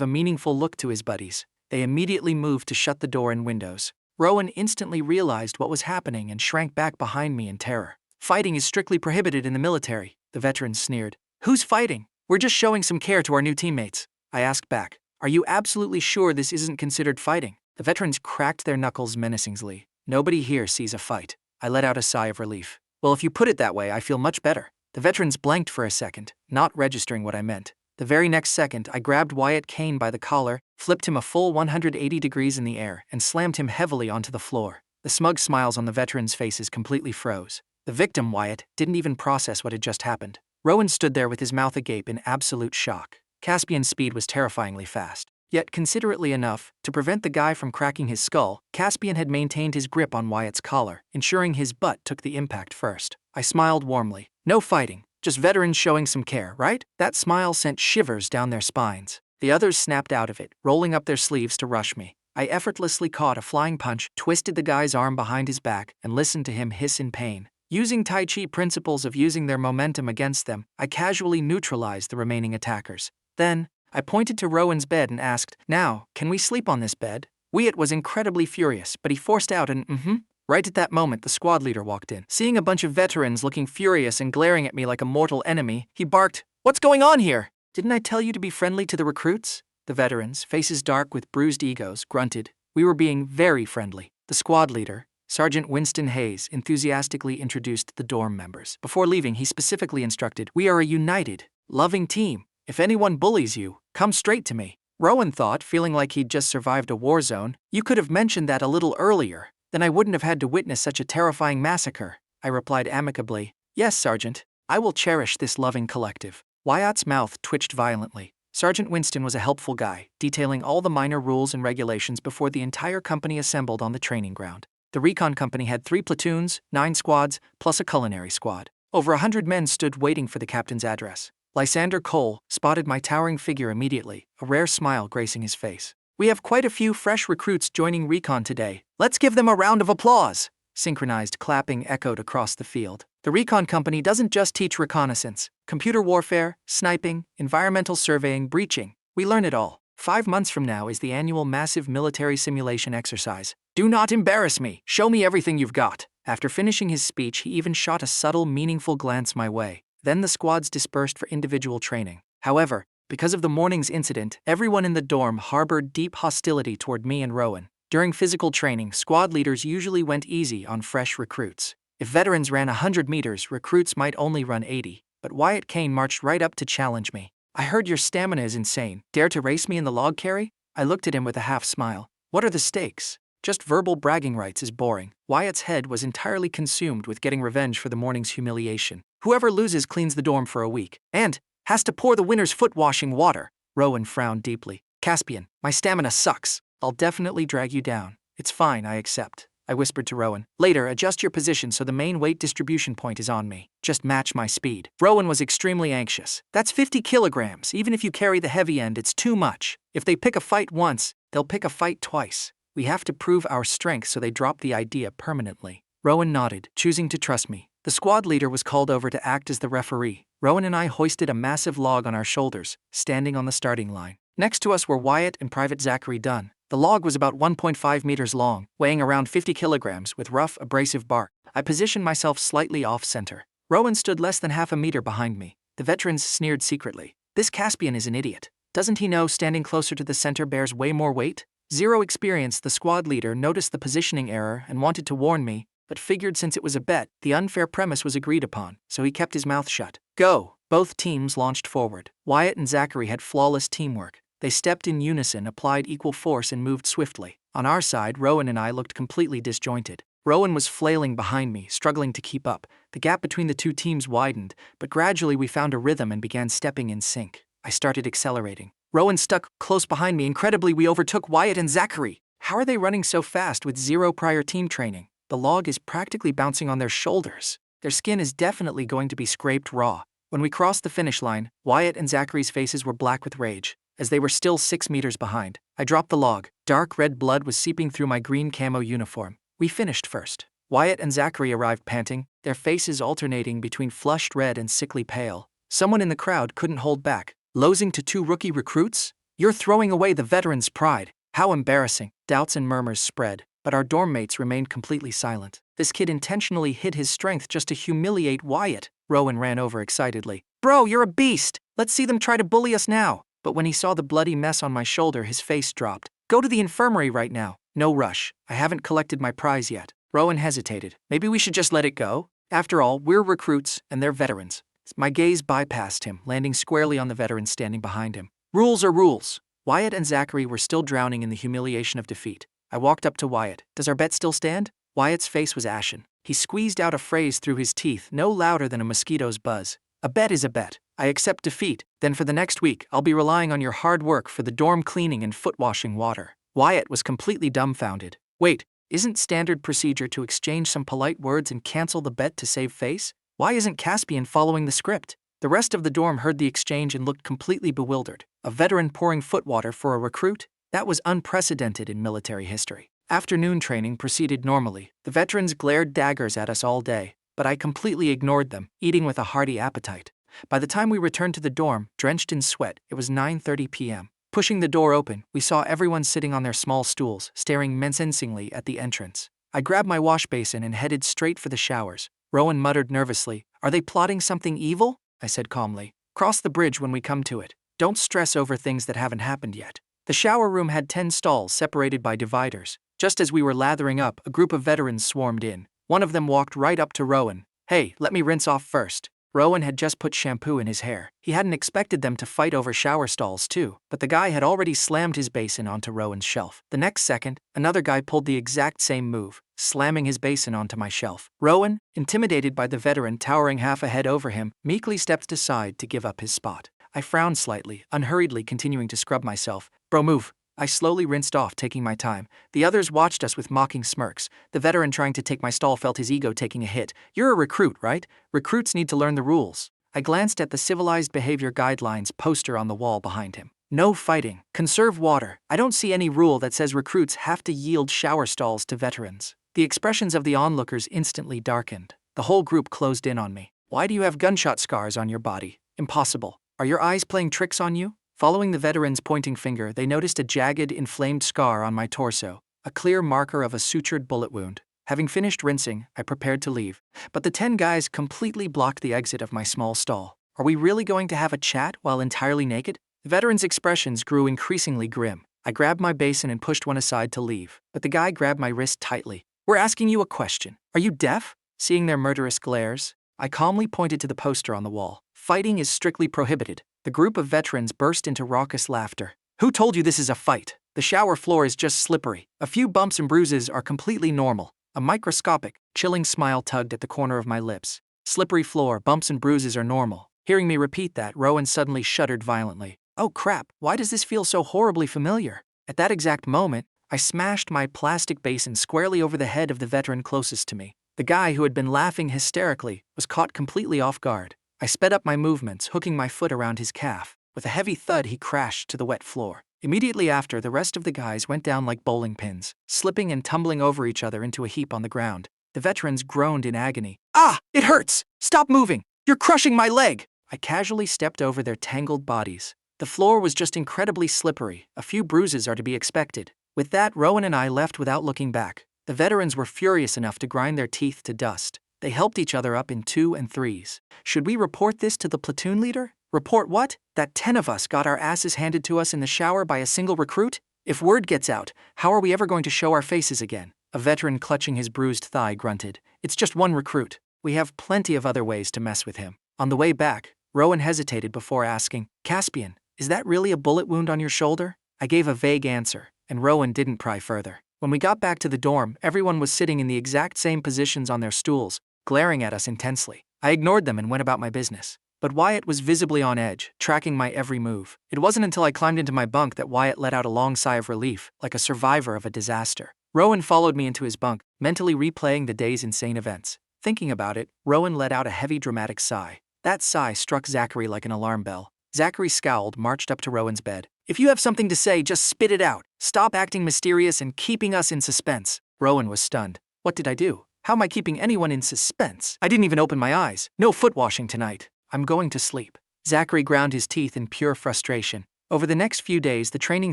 a meaningful look to his buddies. They immediately moved to shut the door and windows. Rowan instantly realized what was happening and shrank back behind me in terror. Fighting is strictly prohibited in the military, the veteran sneered. Who's fighting? We're just showing some care to our new teammates. I asked back. Are you absolutely sure this isn't considered fighting? The veterans cracked their knuckles menacingly. Nobody here sees a fight. I let out a sigh of relief. Well, if you put it that way, I feel much better. The veterans blanked for a second, not registering what I meant. The very next second, I grabbed Wyatt Kane by the collar, flipped him a full 180 degrees in the air, and slammed him heavily onto the floor. The smug smiles on the veterans' faces completely froze. The victim, Wyatt, didn't even process what had just happened. Rowan stood there with his mouth agape in absolute shock. Caspian's speed was terrifyingly fast. Yet, considerately enough, to prevent the guy from cracking his skull, Caspian had maintained his grip on Wyatt's collar, ensuring his butt took the impact first. I smiled warmly. No fighting, just veterans showing some care, right? That smile sent shivers down their spines. The others snapped out of it, rolling up their sleeves to rush me. I effortlessly caught a flying punch, twisted the guy's arm behind his back, and listened to him hiss in pain. Using Tai Chi principles of using their momentum against them, I casually neutralized the remaining attackers. Then, I pointed to Rowan's bed and asked, now, can we sleep on this bed? Wyatt was incredibly furious, but he forced out an Right at that moment, the squad leader walked in. Seeing a bunch of veterans looking furious and glaring at me like a mortal enemy, he barked, "What's going on here? Didn't I tell you to be friendly to the recruits?" The veterans, faces dark with bruised egos, grunted. We were being very friendly. The squad leader, Sergeant Winston Hayes, enthusiastically introduced the dorm members. Before leaving, he specifically instructed, "We are a united, loving team. If anyone bullies you, come straight to me." Rowan thought, feeling like he'd just survived a war zone, "You could have mentioned that a little earlier. Then I wouldn't have had to witness such a terrifying massacre." I replied amicably, "Yes, Sergeant. I will cherish this loving collective." Wyatt's mouth twitched violently. Sergeant Winston was a helpful guy, detailing all the minor rules and regulations before the entire company assembled on the training ground. The recon company had 3 platoons, 9 squads, plus a culinary squad. Over 100 men stood waiting for the captain's address. Lysander Cole spotted my towering figure immediately, a rare smile gracing his face. "We have quite a few fresh recruits joining recon today. Let's give them a round of applause." Synchronized clapping echoed across the field. The recon company doesn't just teach reconnaissance, computer warfare, sniping, environmental surveying, breaching. We learn it all. 5 months from now is the annual massive military simulation exercise. Do not embarrass me. Show me everything you've got. After finishing his speech, he even shot a subtle, meaningful glance my way. Then the squads dispersed for individual training. However, because of the morning's incident, everyone in the dorm harbored deep hostility toward me and Rowan. During physical training, squad leaders usually went easy on fresh recruits. If veterans ran 100 meters, recruits might only run 80. But Wyatt Kane marched right up to challenge me. I heard your stamina is insane. Dare to race me in the log carry? I looked at him with a half smile. What are the stakes? Just verbal bragging rights is boring. Wyatt's head was entirely consumed with getting revenge for the morning's humiliation. Whoever loses cleans the dorm for a week. And has to pour the winner's foot-washing water. Rowan frowned deeply. Caspian, my stamina sucks. I'll definitely drag you down. It's fine, I accept. I whispered to Rowan. Later, adjust your position so the main weight distribution point is on me. Just match my speed. Rowan was extremely anxious. That's 50 kilograms. Even if you carry the heavy end, it's too much. If they pick a fight once, they'll pick a fight twice. We have to prove our strength so they drop the idea permanently. Rowan nodded, choosing to trust me. The squad leader was called over to act as the referee. Rowan and I hoisted a massive log on our shoulders, standing on the starting line. Next to us were Wyatt and Private Zachary Dunn. The log was about 1.5 meters long, weighing around 50 kilograms with rough, abrasive bark. I positioned myself slightly off-center. Rowan stood less than half a meter behind me. The veterans sneered secretly. This Caspian is an idiot. Doesn't he know standing closer to the center bears way more weight? Zero experience, the squad leader noticed the positioning error and wanted to warn me, but figured since it was a bet, the unfair premise was agreed upon, so he kept his mouth shut. Go! Both teams launched forward. Wyatt and Zachary had flawless teamwork. They stepped in unison, applied equal force, and moved swiftly. On our side, Rowan and I looked completely disjointed. Rowan was flailing behind me, struggling to keep up. The gap between the two teams widened, but gradually we found a rhythm and began stepping in sync. I started accelerating. Rowan stuck close behind me. Incredibly, we overtook Wyatt and Zachary. How are they running so fast with zero prior team training? The log is practically bouncing on their shoulders. Their skin is definitely going to be scraped raw. When we crossed the finish line, Wyatt and Zachary's faces were black with rage. As they were still 6 meters behind, I dropped the log. Dark red blood was seeping through my green camo uniform. We finished first. Wyatt and Zachary arrived panting, their faces alternating between flushed red and sickly pale. Someone in the crowd couldn't hold back. Losing to 2 rookie recruits? You're throwing away the veterans' pride. How embarrassing. Doubts and murmurs spread, but our dorm mates remained completely silent. This kid intentionally hid his strength just to humiliate Wyatt. Rowan ran over excitedly. Bro, you're a beast. Let's see them try to bully us now. But when he saw the bloody mess on my shoulder, his face dropped. Go to the infirmary right now. No rush. I haven't collected my prize yet. Rowan hesitated. Maybe we should just let it go? After all, we're recruits, and they're veterans. My gaze bypassed him, landing squarely on the veteran standing behind him. Rules are rules. Wyatt and Zachary were still drowning in the humiliation of defeat. I walked up to Wyatt. Does our bet still stand? Wyatt's face was ashen. He squeezed out a phrase through his teeth, no louder than a mosquito's buzz. A bet is a bet. I accept defeat. Then for the next week, I'll be relying on your hard work for the dorm cleaning and foot-washing water. Wyatt was completely dumbfounded. Wait, isn't standard procedure to exchange some polite words and cancel the bet to save face? Why isn't Caspian following the script? The rest of the dorm heard the exchange and looked completely bewildered. A veteran pouring foot water for a recruit? That was unprecedented in military history. Afternoon training proceeded normally. The veterans glared daggers at us all day, but I completely ignored them, eating with a hearty appetite. By the time we returned to the dorm, drenched in sweat, it was 9:30 p.m. Pushing the door open, we saw everyone sitting on their small stools, staring menacingly at the entrance. I grabbed my wash basin and headed straight for the showers. Rowan muttered nervously, "Are they plotting something evil?" I said calmly. "Cross the bridge when we come to it. Don't stress over things that haven't happened yet." The shower room had 10 stalls separated by dividers. Just as we were lathering up, a group of veterans swarmed in. One of them walked right up to Rowan. "Hey, let me rinse off first." Rowan had just put shampoo in his hair. He hadn't expected them to fight over shower stalls too, but the guy had already slammed his basin onto Rowan's shelf. The next second, another guy pulled the exact same move, slamming his basin onto my shelf. Rowan, intimidated by the veteran towering half a head over him, meekly stepped aside to give up his spot. I frowned slightly, unhurriedly continuing to scrub myself. "Bro, move." I slowly rinsed off, taking my time. The others watched us with mocking smirks. The veteran trying to take my stall felt his ego taking a hit. "You're a recruit, right? Recruits need to learn the rules." I glanced at the Civilized Behavior Guidelines poster on the wall behind him. "No fighting. Conserve water. I don't see any rule that says recruits have to yield shower stalls to veterans." The expressions of the onlookers instantly darkened. The whole group closed in on me. Why do you have gunshot scars on your body? Impossible. Are your eyes playing tricks on you? Following the veteran's pointing finger, they noticed a jagged, inflamed scar on my torso, a clear marker of a sutured bullet wound. Having finished rinsing, I prepared to leave. But the 10 guys completely blocked the exit of my small stall. Are we really going to have a chat while entirely naked? The veteran's expressions grew increasingly grim. I grabbed my basin and pushed one aside to leave, but the guy grabbed my wrist tightly. We're asking you a question. Are you deaf? Seeing their murderous glares, I calmly pointed to the poster on the wall. Fighting is strictly prohibited. The group of veterans burst into raucous laughter. Who told you this is a fight? The shower floor is just slippery. A few bumps and bruises are completely normal. A microscopic, chilling smile tugged at the corner of my lips. Slippery floor, bumps and bruises are normal. Hearing me repeat that, Rowan suddenly shuddered violently. Oh crap, why does this feel so horribly familiar? At that exact moment, I smashed my plastic basin squarely over the head of the veteran closest to me. The guy who had been laughing hysterically was caught completely off guard. I sped up my movements, hooking my foot around his calf. With a heavy thud, he crashed to the wet floor. Immediately after, the rest of the guys went down like bowling pins, slipping and tumbling over each other into a heap on the ground. The veterans groaned in agony. Ah, it hurts! Stop moving! You're crushing my leg! I casually stepped over their tangled bodies. The floor was just incredibly slippery. A few bruises are to be expected. With that, Rowan and I left without looking back. The veterans were furious enough to grind their teeth to dust. They helped each other up in 2 and 3s. Should we report this to the platoon leader? Report what? That 10 of us got our asses handed to us in the shower by a single recruit? If word gets out, how are we ever going to show our faces again? A veteran clutching his bruised thigh grunted. It's just one recruit. We have plenty of other ways to mess with him. On the way back, Rowan hesitated before asking, Caspian, is that really a bullet wound on your shoulder? I gave a vague answer, and Rowan didn't pry further. When we got back to the dorm, everyone was sitting in the exact same positions on their stools, glaring at us intensely. I ignored them and went about my business. But Wyatt was visibly on edge, tracking my every move. It wasn't until I climbed into my bunk that Wyatt let out a long sigh of relief, like a survivor of a disaster. Rowan followed me into his bunk, mentally replaying the day's insane events. Thinking about it, Rowan let out a heavy dramatic sigh. That sigh struck Zachary like an alarm bell. Zachary scowled, marched up to Rowan's bed. If you have something to say, just spit it out. Stop acting mysterious and keeping us in suspense. Rowan was stunned. What did I do? How am I keeping anyone in suspense? I didn't even open my eyes. No foot washing tonight. I'm going to sleep. Zachary ground his teeth in pure frustration. Over the next few days, the training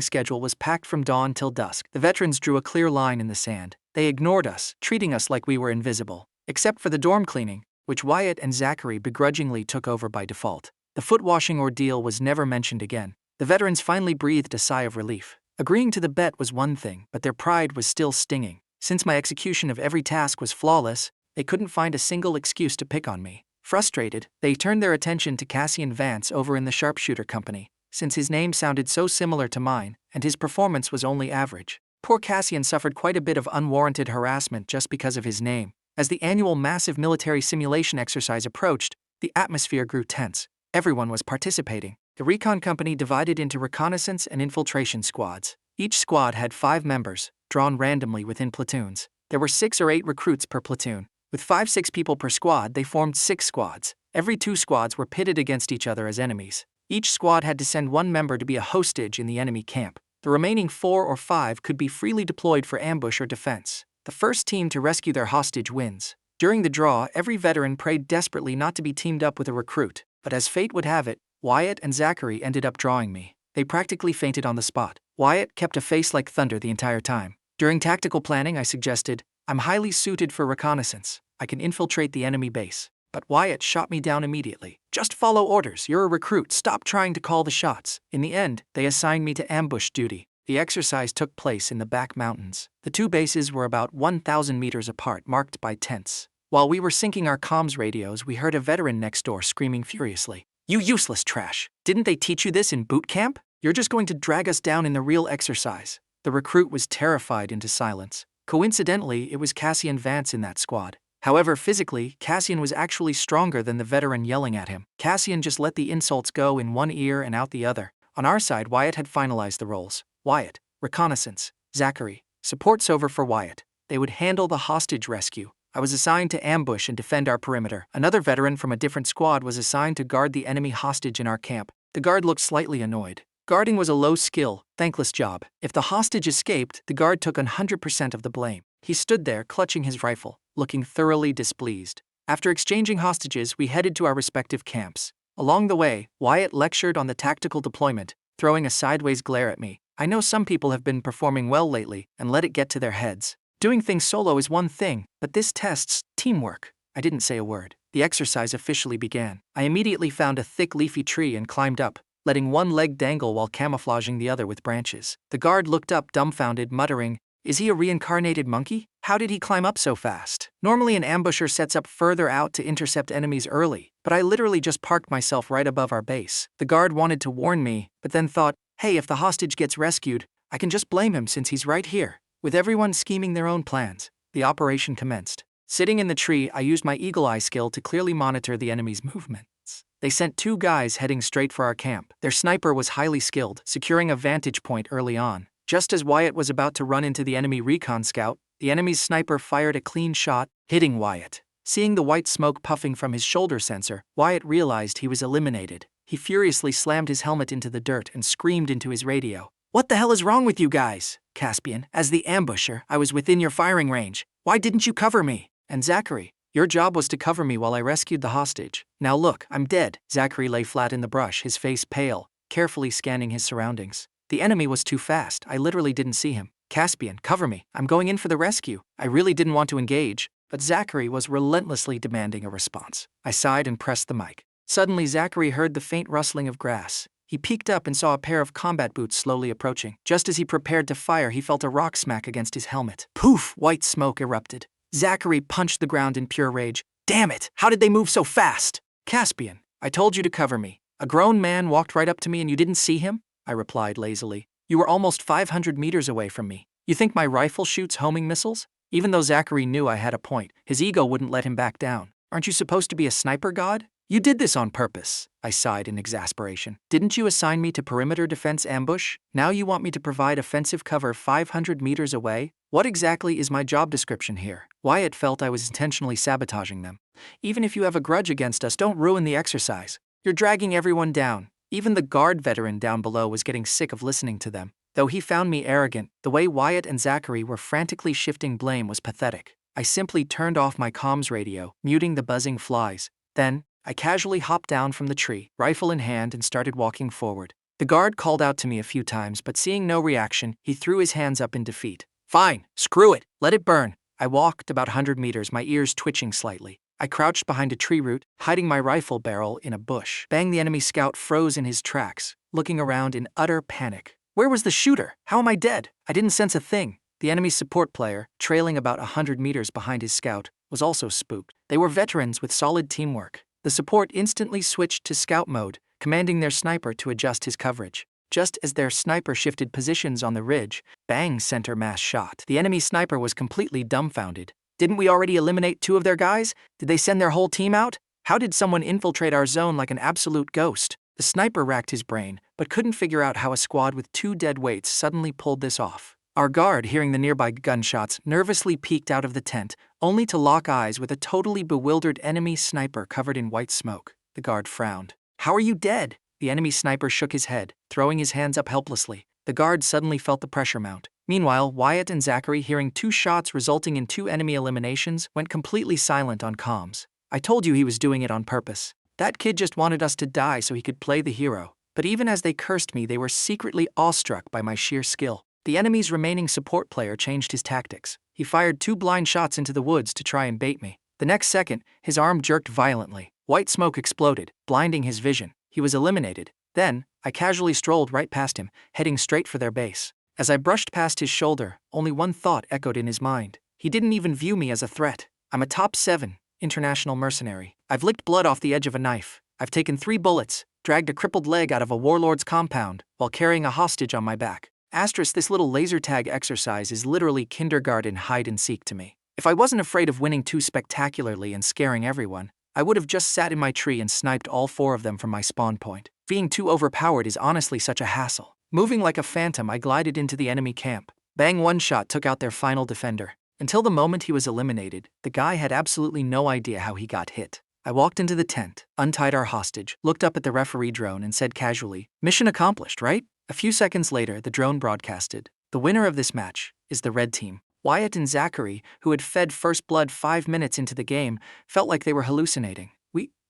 schedule was packed from dawn till dusk. The veterans drew a clear line in the sand. They ignored us, treating us like we were invisible. Except for the dorm cleaning, which Wyatt and Zachary begrudgingly took over by default. The foot-washing ordeal was never mentioned again. The veterans finally breathed a sigh of relief. Agreeing to the bet was one thing, but their pride was still stinging. Since my execution of every task was flawless, they couldn't find a single excuse to pick on me. Frustrated, they turned their attention to Caspian Vance over in the sharpshooter company, since his name sounded so similar to mine, and his performance was only average. Poor Cassian suffered quite a bit of unwarranted harassment just because of his name. As the annual massive military simulation exercise approached, the atmosphere grew tense. Everyone was participating. The recon company divided into reconnaissance and infiltration squads. Each squad had 5 members, drawn randomly within platoons. There were 6 or 8 recruits per platoon. With 5-6 people per squad, they formed 6 squads. Every 2 squads were pitted against each other as enemies. Each squad had to send 1 member to be a hostage in the enemy camp. The remaining 4 or 5 could be freely deployed for ambush or defense. The first team to rescue their hostage wins. During the draw, every veteran prayed desperately not to be teamed up with a recruit, but as fate would have it, Wyatt and Zachary ended up drawing me. They practically fainted on the spot. Wyatt kept a face like thunder the entire time. During tactical planning, I suggested, I'm highly suited for reconnaissance. I can infiltrate the enemy base. But Wyatt shot me down immediately. Just follow orders. You're a recruit. Stop trying to call the shots. In the end, they assigned me to ambush duty. The exercise took place in the back mountains. The 2 bases were about 1,000 meters apart, marked by tents. While we were syncing our comms radios, we heard a veteran next door screaming furiously. You useless trash! Didn't they teach you this in boot camp? You're just going to drag us down in the real exercise. The recruit was terrified into silence. Coincidentally, it was Caspian Vance in that squad. However, physically, Caspian was actually stronger than the veteran yelling at him. Caspian just let the insults go in one ear and out the other. On our side, Wyatt had finalized the roles. Wyatt, reconnaissance. Zachary, support sover for Wyatt. They would handle the hostage rescue. I was assigned to ambush and defend our perimeter. Another veteran from a different squad was assigned to guard the enemy hostage in our camp. The guard looked slightly annoyed. Guarding was a low-skill, thankless job. If the hostage escaped, the guard took 100% of the blame. He stood there, clutching his rifle, looking thoroughly displeased. After exchanging hostages, we headed to our respective camps. Along the way, Wyatt lectured on the tactical deployment, throwing a sideways glare at me. I know some people have been performing well lately and let it get to their heads. Doing things solo is one thing, but this tests teamwork. I didn't say a word. The exercise officially began. I immediately found a thick leafy tree and climbed up, letting one leg dangle while camouflaging the other with branches. The guard looked up dumbfounded, muttering, "Is he a reincarnated monkey? How did he climb up so fast?" Normally an ambusher sets up further out to intercept enemies early, but I literally just parked myself right above our base. The guard wanted to warn me, but then thought, hey, if the hostage gets rescued, I can just blame him since he's right here. With everyone scheming their own plans, the operation commenced. Sitting in the tree, I used my eagle eye skill to clearly monitor the enemy's movements. They sent 2 guys heading straight for our camp. Their sniper was highly skilled, securing a vantage point early on. Just as Wyatt was about to run into the enemy recon scout, the enemy's sniper fired a clean shot, hitting Wyatt. Seeing the white smoke puffing from his shoulder sensor, Wyatt realized he was eliminated. He furiously slammed his helmet into the dirt and screamed into his radio. "What the hell is wrong with you guys? Caspian, as the ambusher, I was within your firing range. Why didn't you cover me? And Zachary, your job was to cover me while I rescued the hostage. Now look, I'm dead." Zachary lay flat in the brush, his face pale, carefully scanning his surroundings. The enemy was too fast, I literally didn't see him. "Caspian, cover me, I'm going in for the rescue." I really didn't want to engage, but Zachary was relentlessly demanding a response. I sighed and pressed the mic. Suddenly Zachary heard the faint rustling of grass. He peeked up and saw a pair of combat boots slowly approaching. Just as he prepared to fire, he felt a rock smack against his helmet. Poof! White smoke erupted. Zachary punched the ground in pure rage. "Damn it! How did they move so fast?" "Caspian, I told you to cover me. A grown man walked right up to me and you didn't see him?" I replied lazily. "You were almost 500 meters away from me. You think my rifle shoots homing missiles?" Even though Zachary knew I had a point, his ego wouldn't let him back down. "Aren't you supposed to be a sniper god? You did this on purpose," I sighed in exasperation. "Didn't you assign me to perimeter defense ambush? Now you want me to provide offensive cover 500 meters away? What exactly is my job description here?" Wyatt felt I was intentionally sabotaging them. "Even if you have a grudge against us, don't ruin the exercise. You're dragging everyone down." Even the guard veteran down below was getting sick of listening to them. Though he found me arrogant, the way Wyatt and Zachary were frantically shifting blame was pathetic. I simply turned off my comms radio, muting the buzzing flies. Then, I casually hopped down from the tree, rifle in hand, and started walking forward. The guard called out to me a few times, but seeing no reaction, he threw his hands up in defeat. "Fine, screw it, let it burn." I walked about 100 meters, my ears twitching slightly. I crouched behind a tree root, hiding my rifle barrel in a bush. Bang! The enemy scout froze in his tracks, looking around in utter panic. Where was the shooter? How am I dead? I didn't sense a thing. The enemy support player, trailing about 100 meters behind his scout, was also spooked. They were veterans with solid teamwork. The support instantly switched to scout mode, commanding their sniper to adjust his coverage. Just as their sniper shifted positions on the ridge, bang! Center mass shot. The enemy sniper was completely dumbfounded. Didn't we already eliminate 2 of their guys? Did they send their whole team out? How did someone infiltrate our zone like an absolute ghost? The sniper racked his brain, but couldn't figure out how a squad with 2 dead weights suddenly pulled this off. Our guard, hearing the nearby gunshots, nervously peeked out of the tent, only to lock eyes with a totally bewildered enemy sniper covered in white smoke. The guard frowned. "How are you dead?" The enemy sniper shook his head, throwing his hands up helplessly. The guard suddenly felt the pressure mount. Meanwhile, Wyatt and Zachary, hearing 2 shots resulting in 2 enemy eliminations, went completely silent on comms. "I told you he was doing it on purpose. That kid just wanted us to die so he could play the hero." But even as they cursed me, they were secretly awestruck by my sheer skill. The enemy's remaining support player changed his tactics. He fired 2 blind shots into the woods to try and bait me. The next second, his arm jerked violently. White smoke exploded, blinding his vision. He was eliminated. Then, I casually strolled right past him, heading straight for their base. As I brushed past his shoulder, only one thought echoed in his mind. He didn't even view me as a threat. I'm a top 7 international mercenary. I've licked blood off the edge of a knife. I've taken 3 bullets, dragged a crippled leg out of a warlord's compound, while carrying a hostage on my back. Asterisk, this little laser tag exercise is literally kindergarten hide-and-seek to me. If I wasn't afraid of winning too spectacularly and scaring everyone, I would have just sat in my tree and sniped all 4 of them from my spawn point. Being too overpowered is honestly such a hassle. Moving like a phantom, I glided into the enemy camp. Bang! One shot took out their final defender. Until the moment he was eliminated, the guy had absolutely no idea how he got hit. I walked into the tent, untied our hostage, looked up at the referee drone and said casually, "Mission accomplished, right?" A few seconds later, the drone broadcasted, "The winner of this match is the red team." Wyatt and Zachary, who had fed First Blood 5 minutes into the game, felt like they were hallucinating.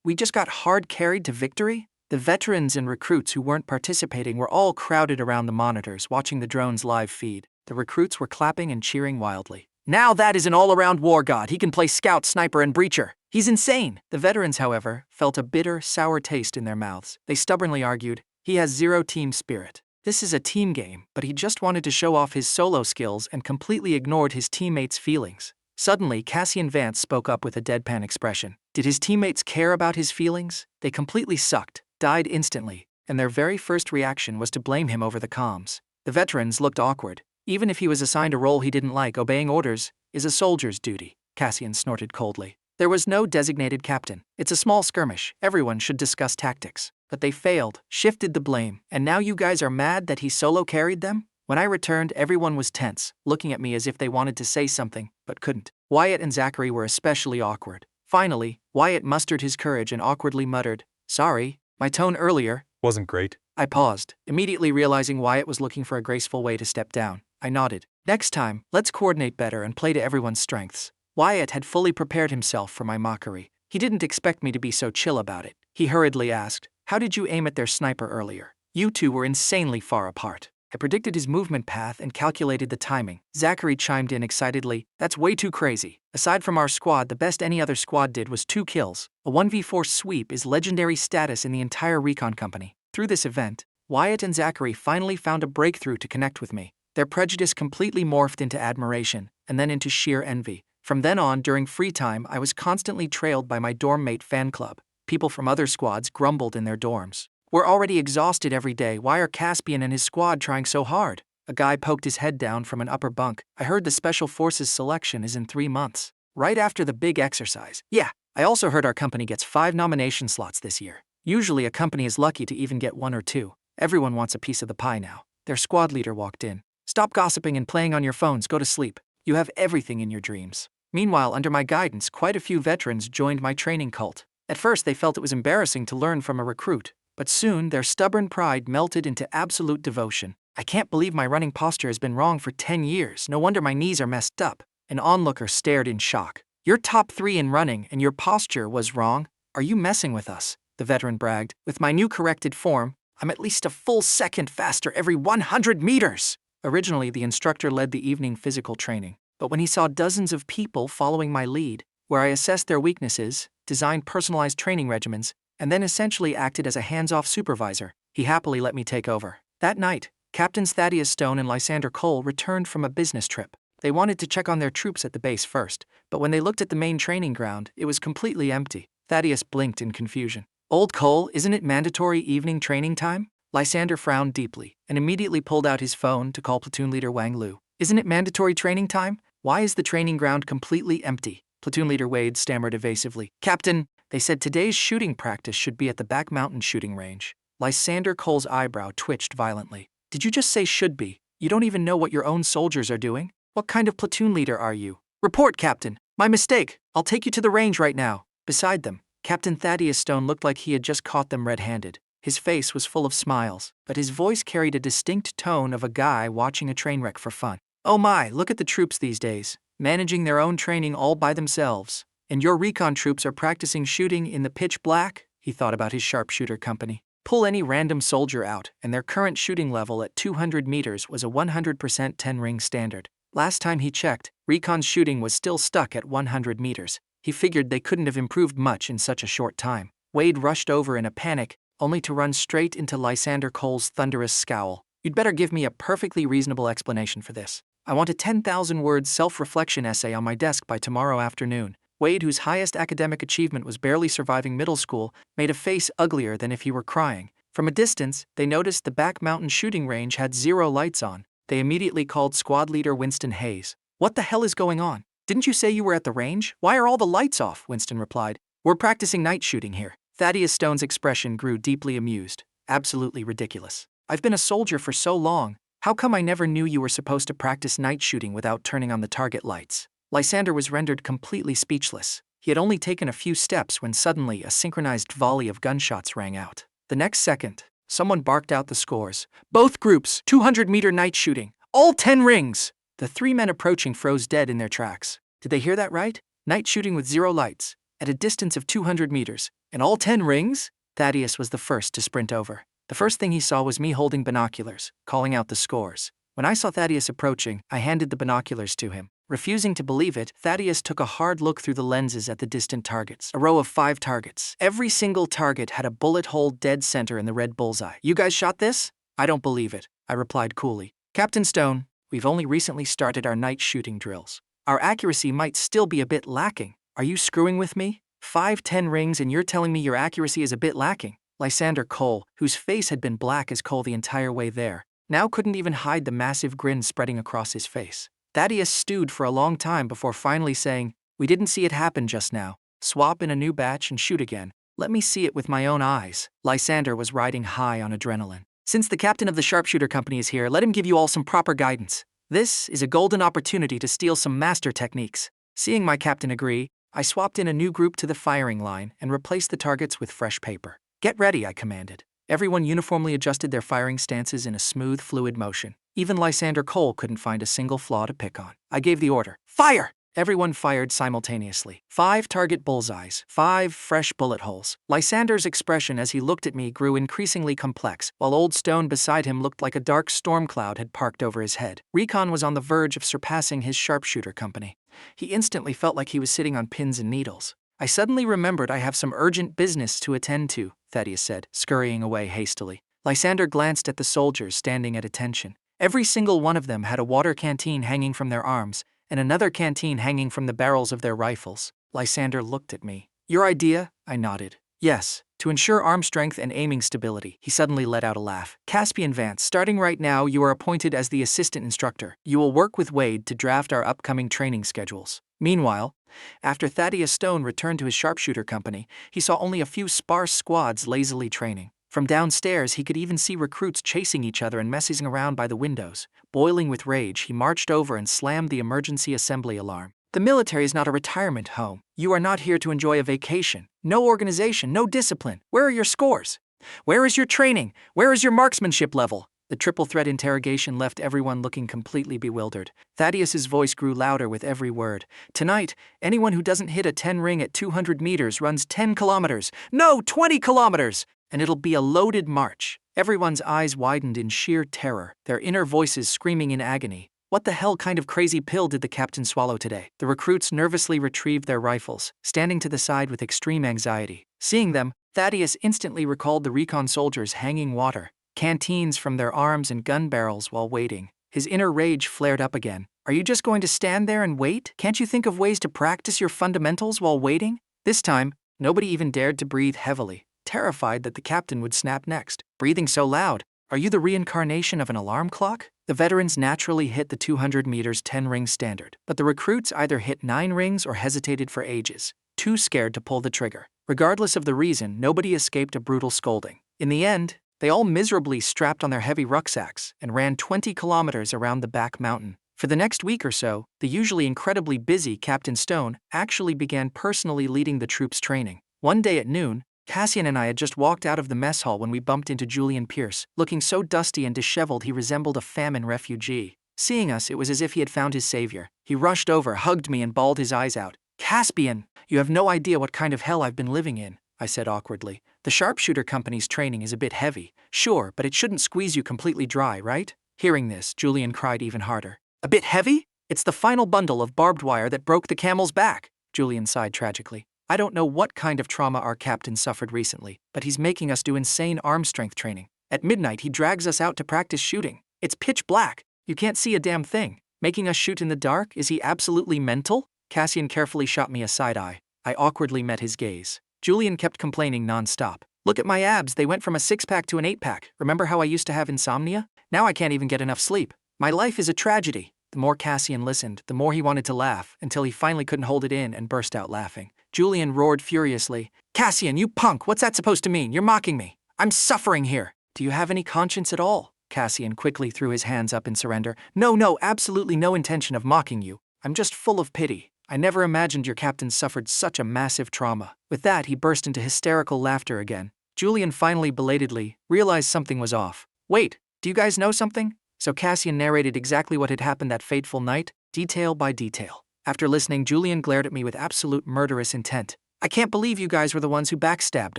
We just got hard carried to victory? The veterans and recruits who weren't participating were all crowded around the monitors watching the drone's live feed. The recruits were clapping and cheering wildly. Now that is an all-around war god. He can play scout, sniper, and breacher. He's insane. The veterans, however, felt a bitter, sour taste in their mouths. They stubbornly argued, he has zero team spirit. This is a team game, but he just wanted to show off his solo skills and completely ignored his teammates' feelings. Suddenly, Caspian Vance spoke up with a deadpan expression. Did his teammates care about his feelings? They completely sucked, died instantly, and their very first reaction was to blame him over the comms. The veterans looked awkward. Even if he was assigned a role he didn't like, obeying orders is a soldier's duty, Caspian snorted coldly. There was no designated captain. It's a small skirmish. Everyone should discuss tactics. But they failed, shifted the blame, and now you guys are mad that he solo carried them? When I returned, everyone was tense, looking at me as if they wanted to say something, but couldn't. Wyatt and Zachary were especially awkward. Finally, Wyatt mustered his courage and awkwardly muttered, "Sorry, my tone earlier wasn't great." I paused, immediately realizing Wyatt was looking for a graceful way to step down. I nodded. Next time, let's coordinate better and play to everyone's strengths. Wyatt had fully prepared himself for my mockery. He didn't expect me to be so chill about it. He hurriedly asked, "How did you aim at their sniper earlier? You two were insanely far apart." I predicted his movement path and calculated the timing. Zachary chimed in excitedly, "That's way too crazy. Aside from our squad, the best any other squad did was 2 kills. A 1v4 sweep is legendary status in the entire recon company." Through this event, Wyatt and Zachary finally found a breakthrough to connect with me. Their prejudice completely morphed into admiration, and then into sheer envy. From then on, during free time, I was constantly trailed by my dorm mate fan club. People from other squads grumbled in their dorms. "We're already exhausted every day. Why are Caspian and his squad trying so hard?" A guy poked his head down from an upper bunk. "I heard the Special Forces selection is in 3 months. Right after the big exercise." "Yeah, I also heard our company gets 5 nomination slots this year. Usually a company is lucky to even get 1 or 2. Everyone wants a piece of the pie now." Their squad leader walked in. "Stop gossiping and playing on your phones. Go to sleep. You have everything in your dreams." Meanwhile, under my guidance, quite a few veterans joined my training cult. At first, they felt it was embarrassing to learn from a recruit, but soon their stubborn pride melted into absolute devotion. "I can't believe my running posture has been wrong for 10 years. No wonder my knees are messed up." An onlooker stared in shock. "You're top 3 in running, and your posture was wrong? Are you messing with us?" The veteran bragged. "With my new corrected form, I'm at least a full second faster every 100 meters." Originally, the instructor led the evening physical training, but when he saw dozens of people following my lead, where I assessed their weaknesses, designed personalized training regimens, and then essentially acted as a hands-off supervisor, he happily let me take over. That night, Captains Thaddeus Stone and Lysander Cole returned from a business trip. They wanted to check on their troops at the base first, but when they looked at the main training ground, it was completely empty. Thaddeus blinked in confusion. "Old Cole, isn't it mandatory evening training time?" Lysander frowned deeply and immediately pulled out his phone to call Platoon Leader Wang Lu. "Isn't it mandatory training time? Why is the training ground completely empty?" Platoon Leader Wade stammered evasively. "Captain, they said today's shooting practice should be at the back mountain shooting range." Lysander Cole's eyebrow twitched violently. "Did you just say should be? You don't even know what your own soldiers are doing? What kind of platoon leader are you?" "Report, Captain. My mistake. I'll take you to the range right now." Beside them, Captain Thaddeus Stone looked like he had just caught them red-handed. His face was full of smiles, but his voice carried a distinct tone of a guy watching a train wreck for fun. "Oh my, look at the troops these days, managing their own training all by themselves. And your recon troops are practicing shooting in the pitch black?" He thought about his sharpshooter company. Pull any random soldier out, and their current shooting level at 200 meters was a 100% 10-ring standard. Last time he checked, recon's shooting was still stuck at 100 meters. He figured they couldn't have improved much in such a short time. Wade rushed over in a panic, only to run straight into Lysander Cole's thunderous scowl. "You'd better give me a perfectly reasonable explanation for this. I want a 10,000-word self-reflection essay on my desk by tomorrow afternoon." Wade, whose highest academic achievement was barely surviving middle school, made a face uglier than if he were crying. From a distance, they noticed the back mountain shooting range had 0 lights on. They immediately called squad leader Winston Hayes. "What the hell is going on? Didn't you say you were at the range? Why are all the lights off?" Winston replied. "We're practicing night shooting here." Thaddeus Stone's expression grew deeply amused. "Absolutely ridiculous. I've been a soldier for so long. How come I never knew you were supposed to practice night shooting without turning on the target lights?" Lysander was rendered completely speechless. He had only taken a few steps when suddenly a synchronized volley of gunshots rang out. The next second, someone barked out the scores. "Both groups, 200-meter night shooting. All 10 rings!" The 3 men approaching froze dead in their tracks. Did they hear that right? Night shooting with 0 lights, at a distance of 200 meters, and all 10 rings? Thaddeus was the first to sprint over. The first thing he saw was me holding binoculars, calling out the scores. When I saw Thaddeus approaching, I handed the binoculars to him. Refusing to believe it, Thaddeus took a hard look through the lenses at the distant targets. A row of 5 targets. Every single target had a bullet hole dead center in the red bullseye. You guys shot this? I don't believe it, I replied coolly. Captain Stone, we've only recently started our night shooting drills. Our accuracy might still be a bit lacking. Are you screwing with me? 5-10 rings and you're telling me your accuracy is a bit lacking? Lysander Cole, whose face had been black as coal the entire way there, now couldn't even hide the massive grin spreading across his face. Thaddeus stewed for a long time before finally saying, "We didn't see it happen just now. Swap in a new batch and shoot again. Let me see it with my own eyes." Lysander was riding high on adrenaline. "Since the captain of the sharpshooter company is here, let him give you all some proper guidance. This is a golden opportunity to steal some master techniques." Seeing my captain agree, I swapped in a new group to the firing line and replaced the targets with fresh paper. "Get ready," I commanded. Everyone uniformly adjusted their firing stances in a smooth, fluid motion. Even Lysander Cole couldn't find a single flaw to pick on. I gave the order, "Fire!" Everyone fired simultaneously. 5 target bullseyes, 5 fresh bullet holes. Lysander's expression as he looked at me grew increasingly complex, while Old Stone beside him looked like a dark storm cloud had parked over his head. Recon was on the verge of surpassing his sharpshooter company. He instantly felt like he was sitting on pins and needles. "I suddenly remembered I have some urgent business to attend to," Thaddeus said, scurrying away hastily. Lysander glanced at the soldiers standing at attention. Every single one of them had a water canteen hanging from their arms, and another canteen hanging from the barrels of their rifles. Lysander looked at me. "Your idea?" I nodded. "Yes, to ensure arm strength and aiming stability." He suddenly let out a laugh. "Caspian Vance, starting right now, you are appointed as the assistant instructor. You will work with Wade to draft our upcoming training schedules." Meanwhile, after Thaddeus Stone returned to his sharpshooter company, he saw only a few sparse squads lazily training. From downstairs, he could even see recruits chasing each other and messing around by the windows. Boiling with rage, he marched over and slammed the emergency assembly alarm. "The military is not a retirement home. You are not here to enjoy a vacation. No organization, no discipline. Where are your scores? Where is your training? Where is your marksmanship level?" The triple threat interrogation left everyone looking completely bewildered. Thaddeus's voice grew louder with every word. "Tonight, anyone who doesn't hit a 10 ring at 200 meters runs 10 kilometers. No, 20 kilometers! And it'll be a loaded march." Everyone's eyes widened in sheer terror, their inner voices screaming in agony. What the hell kind of crazy pill did the captain swallow today? The recruits nervously retrieved their rifles, standing to the side with extreme anxiety. Seeing them, Thaddeus instantly recalled the recon soldiers hanging water canteens from their arms and gun barrels while waiting. His inner rage flared up again. "Are you just going to stand there and wait? Can't you think of ways to practice your fundamentals while waiting?" This time, nobody even dared to breathe heavily, terrified that the captain would snap next. Breathing so loud, "Are you the reincarnation of an alarm clock?" The veterans naturally hit the 200 meters 10-ring standard, but the recruits either hit 9 rings or hesitated for ages, too scared to pull the trigger. Regardless of the reason, nobody escaped a brutal scolding. In the end, they all miserably strapped on their heavy rucksacks and ran 20 kilometers around the back mountain. For the next week or so, the usually incredibly busy Captain Stone actually began personally leading the troops' training. One day at noon, Cassian and I had just walked out of the mess hall when we bumped into Julian Pierce. Looking so dusty and disheveled he resembled a famine refugee. Seeing us, it was as if he had found his savior. He rushed over, hugged me, and bawled his eyes out. "Caspian, you have no idea what kind of hell I've been living in," I said awkwardly. "The sharpshooter company's training is a bit heavy, sure, but it shouldn't squeeze you completely dry, right?" Hearing this, Julian cried even harder. "A bit heavy? It's the final bundle of barbed wire that broke the camel's back," Julian sighed tragically. "I don't know what kind of trauma our captain suffered recently, but he's making us do insane arm strength training. At midnight, he drags us out to practice shooting. It's pitch black. You can't see a damn thing. Making us shoot in the dark? Is he absolutely mental?" Cassian carefully shot me a side eye. I awkwardly met his gaze. Julian kept complaining non-stop. "Look at my abs, they went from a 6-pack to an 8-pack. Remember how I used to have insomnia? Now I can't even get enough sleep. My life is a tragedy." The more Cassian listened, the more he wanted to laugh, until he finally couldn't hold it in and burst out laughing. Julian roared furiously. "Cassian, you punk, what's that supposed to mean? You're mocking me. I'm suffering here." "Do you have any conscience at all?" Cassian quickly threw his hands up in surrender. No, absolutely no intention of mocking you. I'm just full of pity. I never imagined your captain suffered such a massive trauma." With that, he burst into hysterical laughter again. Julian finally belatedly realized something was off. "Wait, do you guys know something? So Cassian narrated exactly what had happened that fateful night, detail by detail. After listening, Julian glared at me with absolute murderous intent. I can't believe you guys were the ones who backstabbed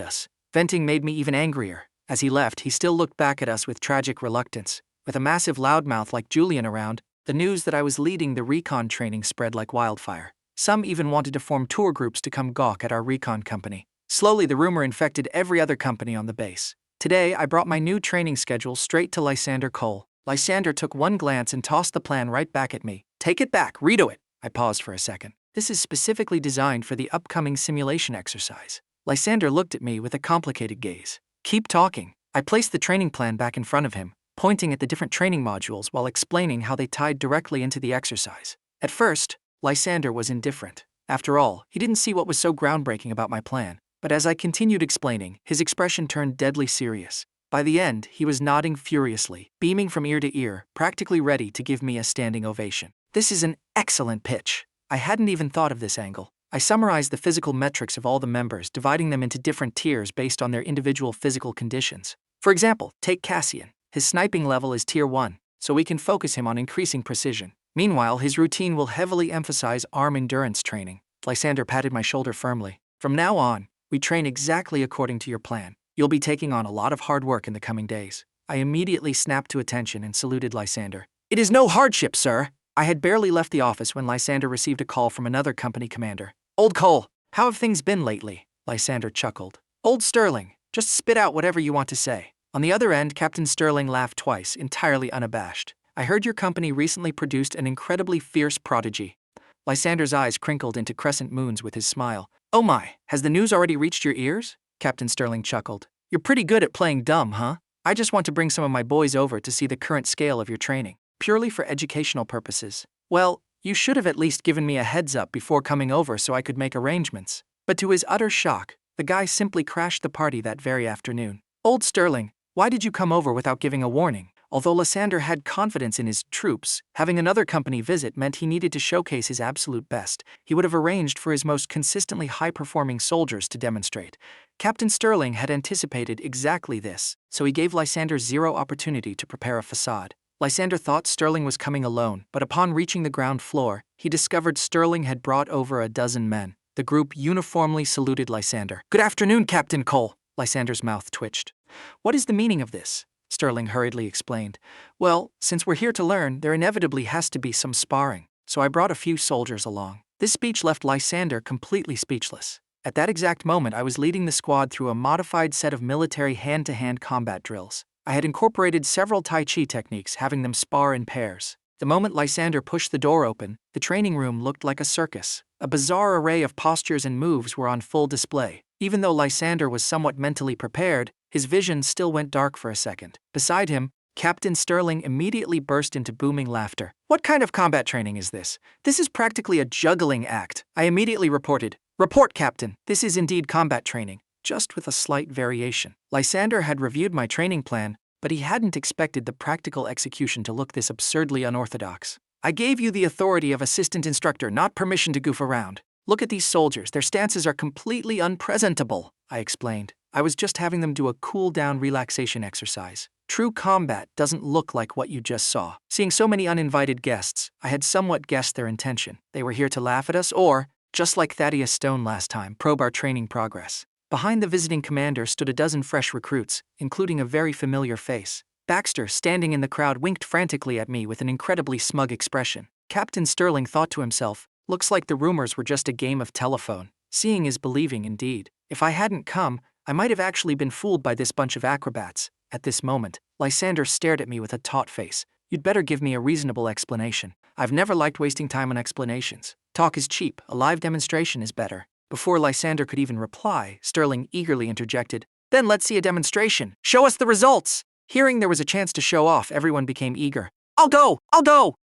us. Venting made me even angrier. As he left, he still looked back at us with tragic reluctance. With a massive loudmouth like Julian around, the news that I was leading the recon training spread like wildfire. Some even wanted to form tour groups to come gawk at our recon company. Slowly, the rumor infected every other company on the base. Today, I brought my new training schedule straight to Lysander Cole. Lysander took one glance and tossed the plan right back at me. Take it back, redo it. I paused for a second. This is specifically designed for the upcoming simulation exercise. Lysander looked at me with a complicated gaze. Keep talking. I placed the training plan back in front of him, pointing at the different training modules while explaining how they tied directly into the exercise. At first, Lysander was indifferent. After all, he didn't see what was so groundbreaking about my plan. But as I continued explaining, his expression turned deadly serious. By the end, he was nodding furiously, beaming from ear to ear, practically ready to give me a standing ovation. This is an excellent pitch. I hadn't even thought of this angle. I summarized the physical metrics of all the members, dividing them into different tiers based on their individual physical conditions. For example, take Cassian. His sniping level is tier 1, so we can focus him on increasing precision. Meanwhile, his routine will heavily emphasize arm endurance training. Lysander patted my shoulder firmly. From now on, we train exactly according to your plan. You'll be taking on a lot of hard work in the coming days. I immediately snapped to attention and saluted Lysander. It is no hardship, sir. I had barely left the office when Lysander received a call from another company commander. Old Cole, how have things been lately? Lysander chuckled. Old Sterling, just spit out whatever you want to say. On the other end, Captain Sterling laughed twice, entirely unabashed. I heard your company recently produced an incredibly fierce prodigy. Lysander's eyes crinkled into crescent moons with his smile. Oh my, has the news already reached your ears? Captain Sterling chuckled. You're pretty good at playing dumb, huh? I just want to bring some of my boys over to see the current scale of your training, purely for educational purposes. Well, you should have at least given me a heads up before coming over so I could make arrangements. But to his utter shock, the guy simply crashed the party that very afternoon. Old Sterling, why did you come over without giving a warning? Although Lysander had confidence in his troops, having another company visit meant he needed to showcase his absolute best. He would have arranged for his most consistently high-performing soldiers to demonstrate. Captain Sterling had anticipated exactly this, so he gave Lysander zero opportunity to prepare a facade. Lysander thought Sterling was coming alone, but upon reaching the ground floor, he discovered Sterling had brought over a dozen men. The group uniformly saluted Lysander. Good afternoon, Captain Cole. Lysander's mouth twitched. What is the meaning of this? Sterling hurriedly explained. Well, since we're here to learn, there inevitably has to be some sparring, so I brought a few soldiers along. This speech left Lysander completely speechless. At that exact moment, I was leading the squad through a modified set of military hand-to-hand combat drills. I had incorporated several Tai Chi techniques, having them spar in pairs. The moment Lysander pushed the door open, the training room looked like a circus. A bizarre array of postures and moves were on full display. Even though Lysander was somewhat mentally prepared, his vision still went dark for a second. Beside him, Captain Sterling immediately burst into booming laughter. What kind of combat training is this? This is practically a juggling act. I immediately reported. Report, Captain. This is indeed combat training, just with a slight variation. Lysander had reviewed my training plan, but he hadn't expected the practical execution to look this absurdly unorthodox. I gave you the authority of assistant instructor, not permission to goof around. Look at these soldiers, their stances are completely unpresentable, I explained. I was just having them do a cool-down relaxation exercise. True combat doesn't look like what you just saw. Seeing so many uninvited guests, I had somewhat guessed their intention. They were here to laugh at us or, just like Thaddeus Stone last time, probe our training progress. Behind the visiting commander stood a dozen fresh recruits, including a very familiar face. Baxter, standing in the crowd, winked frantically at me with an incredibly smug expression. Captain Sterling thought to himself, looks like the rumors were just a game of telephone. Seeing is believing indeed. If I hadn't come, I might have actually been fooled by this bunch of acrobats. At this moment, Lysander stared at me with a taut face. You'd better give me a reasonable explanation. I've never liked wasting time on explanations. Talk is cheap, a live demonstration is better. Before Lysander could even reply, Sterling eagerly interjected. Then let's see a demonstration. Show us the results! Hearing there was a chance to show off, everyone became eager. I'll go!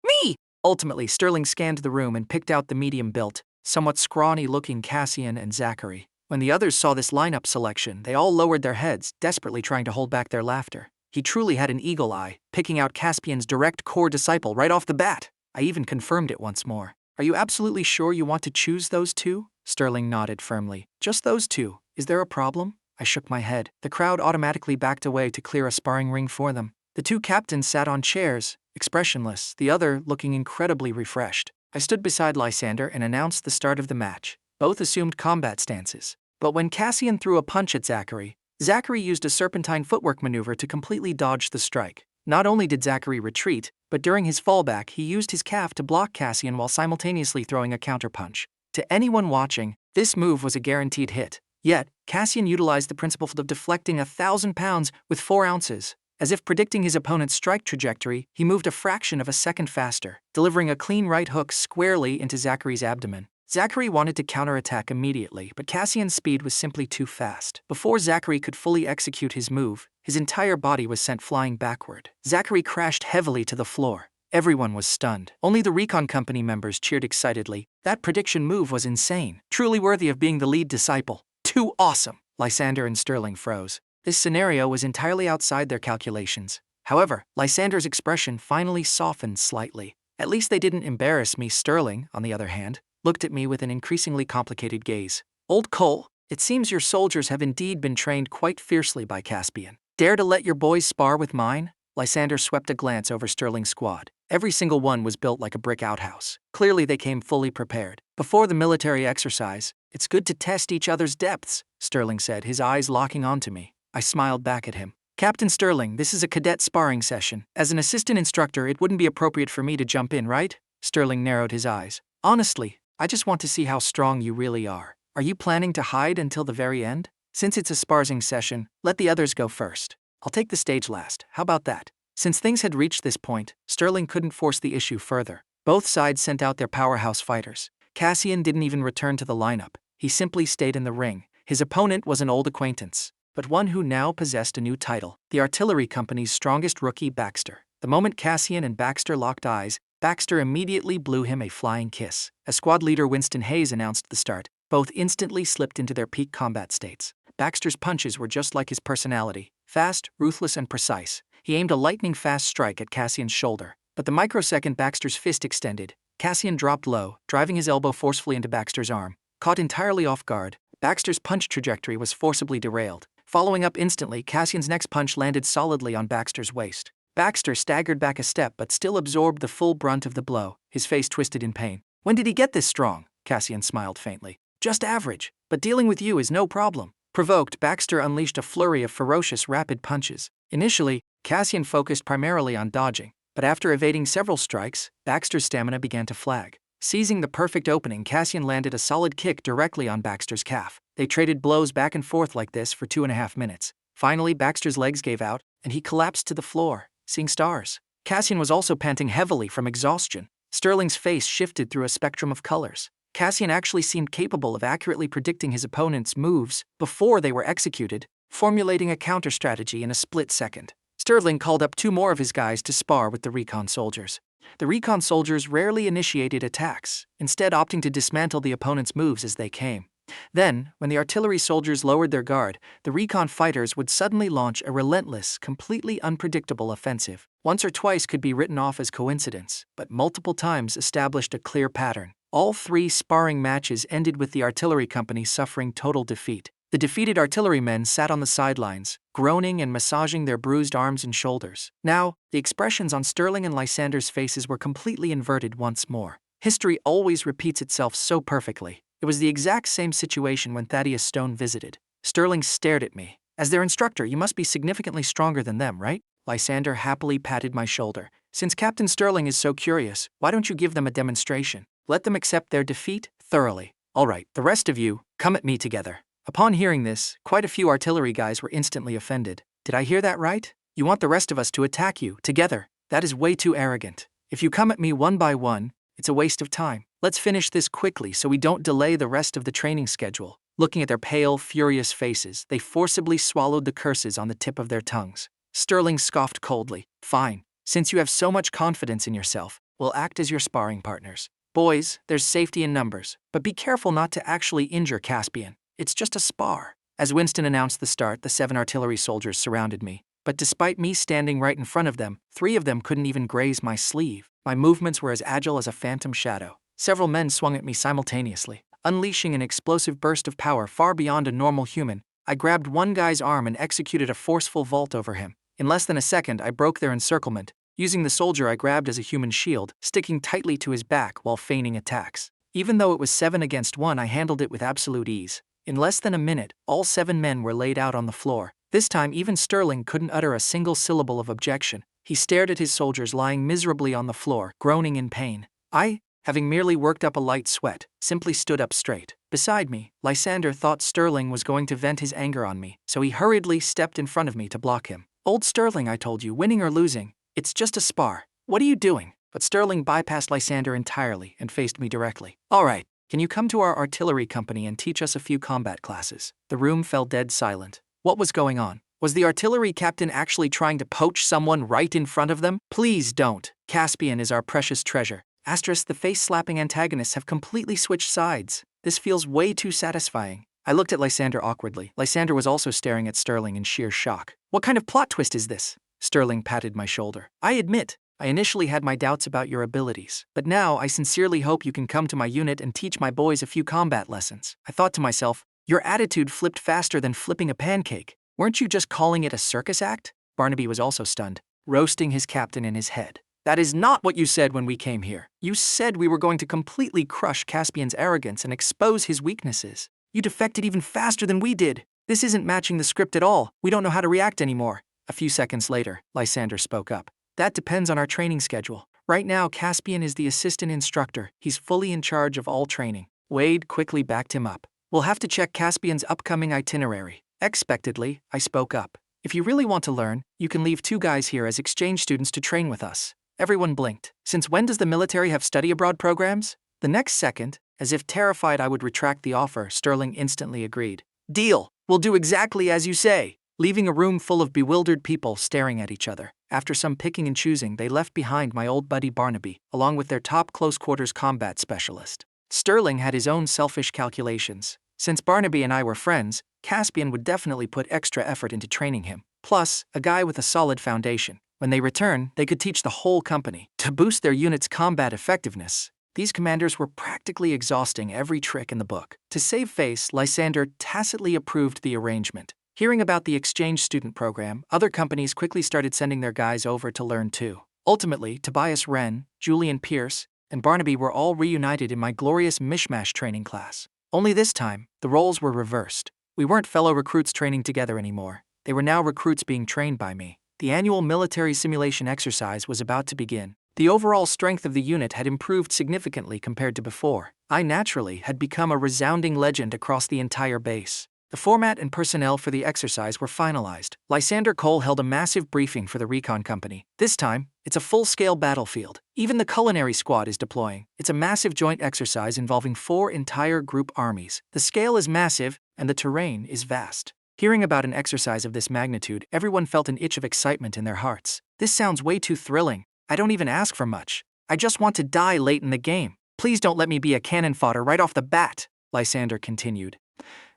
Me! Ultimately, Sterling scanned the room and picked out the medium-built, somewhat scrawny-looking Cassian and Zachary. When the others saw this lineup selection, they all lowered their heads, desperately trying to hold back their laughter. He truly had an eagle eye, picking out Caspian's direct core disciple right off the bat. I even confirmed it once more. Are you absolutely sure you want to choose those two? Sterling nodded firmly. Just those two. Is there a problem? I shook my head. The crowd automatically backed away to clear a sparring ring for them. The two captains sat on chairs, expressionless, the other looking incredibly refreshed. I stood beside Lysander and announced the start of the match. Both assumed combat stances. But when Caspian threw a punch at Zachary, Zachary used a serpentine footwork maneuver to completely dodge the strike. Not only did Zachary retreat, but during his fallback he used his calf to block Caspian while simultaneously throwing a counterpunch. To anyone watching, this move was a guaranteed hit. Yet, Caspian utilized the principle of deflecting 1,000 pounds with 4 ounces. As if predicting his opponent's strike trajectory, he moved a fraction of a second faster, delivering a clean right hook squarely into Zachary's abdomen. Zachary wanted to counterattack immediately, but Caspian's speed was simply too fast. Before Zachary could fully execute his move, his entire body was sent flying backward. Zachary crashed heavily to the floor. Everyone was stunned. Only the recon company members cheered excitedly. That prediction move was insane, truly worthy of being the lead disciple. Too awesome! Lysander and Sterling froze. This scenario was entirely outside their calculations. However, Lysander's expression finally softened slightly. At least they didn't embarrass me. Sterling, on the other hand, looked at me with an increasingly complicated gaze. Old Cole, it seems your soldiers have indeed been trained quite fiercely by Caspian. Dare to let your boys spar with mine? Lysander swept a glance over Sterling's squad. Every single one was built like a brick outhouse. Clearly they came fully prepared. Before the military exercise, it's good to test each other's depths, Sterling said, his eyes locking onto me. I smiled back at him. Captain Sterling, this is a cadet sparring session. As an assistant instructor, it wouldn't be appropriate for me to jump in, right? Sterling narrowed his eyes. Honestly, I just want to see how strong you really are. Are you planning to hide until the very end? Since it's a sparring session, let the others go first. I'll take the stage last. How about that? Since things had reached this point, Sterling couldn't force the issue further. Both sides sent out their powerhouse fighters. Caspian didn't even return to the lineup. He simply stayed in the ring. His opponent was an old acquaintance, but one who now possessed a new title, the artillery company's strongest rookie, Baxter. The moment Caspian and Baxter locked eyes, Baxter immediately blew him a flying kiss. As squad leader Winston Hayes announced the start, both instantly slipped into their peak combat states. Baxter's punches were just like his personality, fast, ruthless, and precise. He aimed a lightning-fast strike at Caspian's shoulder, but the microsecond Baxter's fist extended, Caspian dropped low, driving his elbow forcefully into Baxter's arm. Caught entirely off guard, Baxter's punch trajectory was forcibly derailed. Following up instantly, Caspian's next punch landed solidly on Baxter's waist. Baxter staggered back a step but still absorbed the full brunt of the blow, his face twisted in pain. When did he get this strong? Caspian smiled faintly. Just average, but dealing with you is no problem. Provoked, Baxter unleashed a flurry of ferocious, rapid punches. Initially, Caspian focused primarily on dodging, but after evading several strikes, Baxter's stamina began to flag. Seizing the perfect opening, Caspian landed a solid kick directly on Baxter's calf. They traded blows back and forth like this for 2.5 minutes. Finally, Baxter's legs gave out, and he collapsed to the floor, seeing stars. Caspian was also panting heavily from exhaustion. Sterling's face shifted through a spectrum of colors. Caspian actually seemed capable of accurately predicting his opponent's moves before they were executed, formulating a counter-strategy in a split second. Sterling called up 2 more of his guys to spar with the recon soldiers. The recon soldiers rarely initiated attacks, instead opting to dismantle the opponent's moves as they came. Then, when the artillery soldiers lowered their guard, the recon fighters would suddenly launch a relentless, completely unpredictable offensive. Once or twice could be written off as coincidence, but multiple times established a clear pattern. All 3 sparring matches ended with the artillery company suffering total defeat. The defeated artillerymen sat on the sidelines, groaning and massaging their bruised arms and shoulders. Now, the expressions on Sterling and Lysander's faces were completely inverted once more. History always repeats itself so perfectly. It was the exact same situation when Thaddeus Stone visited. Sterling stared at me. As their instructor, you must be significantly stronger than them, right? Lysander happily patted my shoulder. Since Captain Sterling is so curious, why don't you give them a demonstration? Let them accept their defeat thoroughly. All right, the rest of you, come at me together. Upon hearing this, quite a few artillery guys were instantly offended. Did I hear that right? You want the rest of us to attack you, together? That is way too arrogant. If you come at me one by one, it's a waste of time. Let's finish this quickly so we don't delay the rest of the training schedule. Looking at their pale, furious faces, they forcibly swallowed the curses on the tip of their tongues. Sterling scoffed coldly. Fine. Since you have so much confidence in yourself, we'll act as your sparring partners. Boys, there's safety in numbers, but be careful not to actually injure Caspian. It's just a spar. As Winston announced the start, the 7 artillery soldiers surrounded me. But despite me standing right in front of them, 3 of them couldn't even graze my sleeve. My movements were as agile as a phantom shadow. Several men swung at me simultaneously, unleashing an explosive burst of power far beyond a normal human. I grabbed one guy's arm and executed a forceful vault over him. In less than a second, I broke their encirclement, Using the soldier I grabbed as a human shield, sticking tightly to his back while feigning attacks. Even though it was 7 against 1, I handled it with absolute ease. In less than a minute, all 7 men were laid out on the floor. This time even Sterling couldn't utter a single syllable of objection. He stared at his soldiers lying miserably on the floor, groaning in pain. I, having merely worked up a light sweat, simply stood up straight. Beside me, Lysander thought Sterling was going to vent his anger on me, so he hurriedly stepped in front of me to block him. "Old Sterling, I told you, winning or losing, it's just a spar. What are you doing?" But Sterling bypassed Lysander entirely and faced me directly. "All right, can you come to our artillery company and teach us a few combat classes?" The room fell dead silent. What was going on? Was the artillery captain actually trying to poach someone right in front of them? Please don't. Caspian is our precious treasure. Asterisk, the face-slapping antagonists have completely switched sides. This feels way too satisfying. I looked at Lysander awkwardly. Lysander was also staring at Sterling in sheer shock. "What kind of plot twist is this?" Sterling patted my shoulder. "I admit, I initially had my doubts about your abilities, but now I sincerely hope you can come to my unit and teach my boys a few combat lessons." I thought to myself, your attitude flipped faster than flipping a pancake. Weren't you just calling it a circus act? Barnaby was also stunned, roasting his captain in his head. "That is not what you said when we came here. You said we were going to completely crush Caspian's arrogance and expose his weaknesses. You defected even faster than we did. This isn't matching the script at all. We don't know how to react anymore." A few seconds later, Lysander spoke up. "That depends on our training schedule. Right now, Caspian is the assistant instructor. He's fully in charge of all training." Wade quickly backed him up. "We'll have to check Caspian's upcoming itinerary." Expectedly, I spoke up. "If you really want to learn, you can leave 2 guys here as exchange students to train with us." Everyone blinked. "Since when does the military have study abroad programs?" The next second, as if terrified I would retract the offer, Sterling instantly agreed. "Deal. We'll do exactly as you say." Leaving a room full of bewildered people staring at each other. After some picking and choosing, they left behind my old buddy Barnaby, along with their top close-quarters combat specialist. Sterling had his own selfish calculations. Since Barnaby and I were friends, Caspian would definitely put extra effort into training him. Plus, a guy with a solid foundation. When they return, they could teach the whole company. To boost their unit's combat effectiveness, these commanders were practically exhausting every trick in the book. To save face, Lysander tacitly approved the arrangement. Hearing about the exchange student program, other companies quickly started sending their guys over to learn too. Ultimately, Tobias Wren, Julian Pierce, and Barnaby were all reunited in my glorious mishmash training class. Only this time, the roles were reversed. We weren't fellow recruits training together anymore. They were now recruits being trained by me. The annual military simulation exercise was about to begin. The overall strength of the unit had improved significantly compared to before. I naturally had become a resounding legend across the entire base. The format and personnel for the exercise were finalized. Lysander Cole held a massive briefing for the recon company. This time, it's a full-scale battlefield. Even the culinary squad is deploying. It's a massive joint exercise involving 4 entire group armies. The scale is massive, and the terrain is vast. Hearing about an exercise of this magnitude, everyone felt an itch of excitement in their hearts. This sounds way too thrilling. I don't even ask for much. I just want to die late in the game. Please don't let me be a cannon fodder right off the bat," Lysander continued.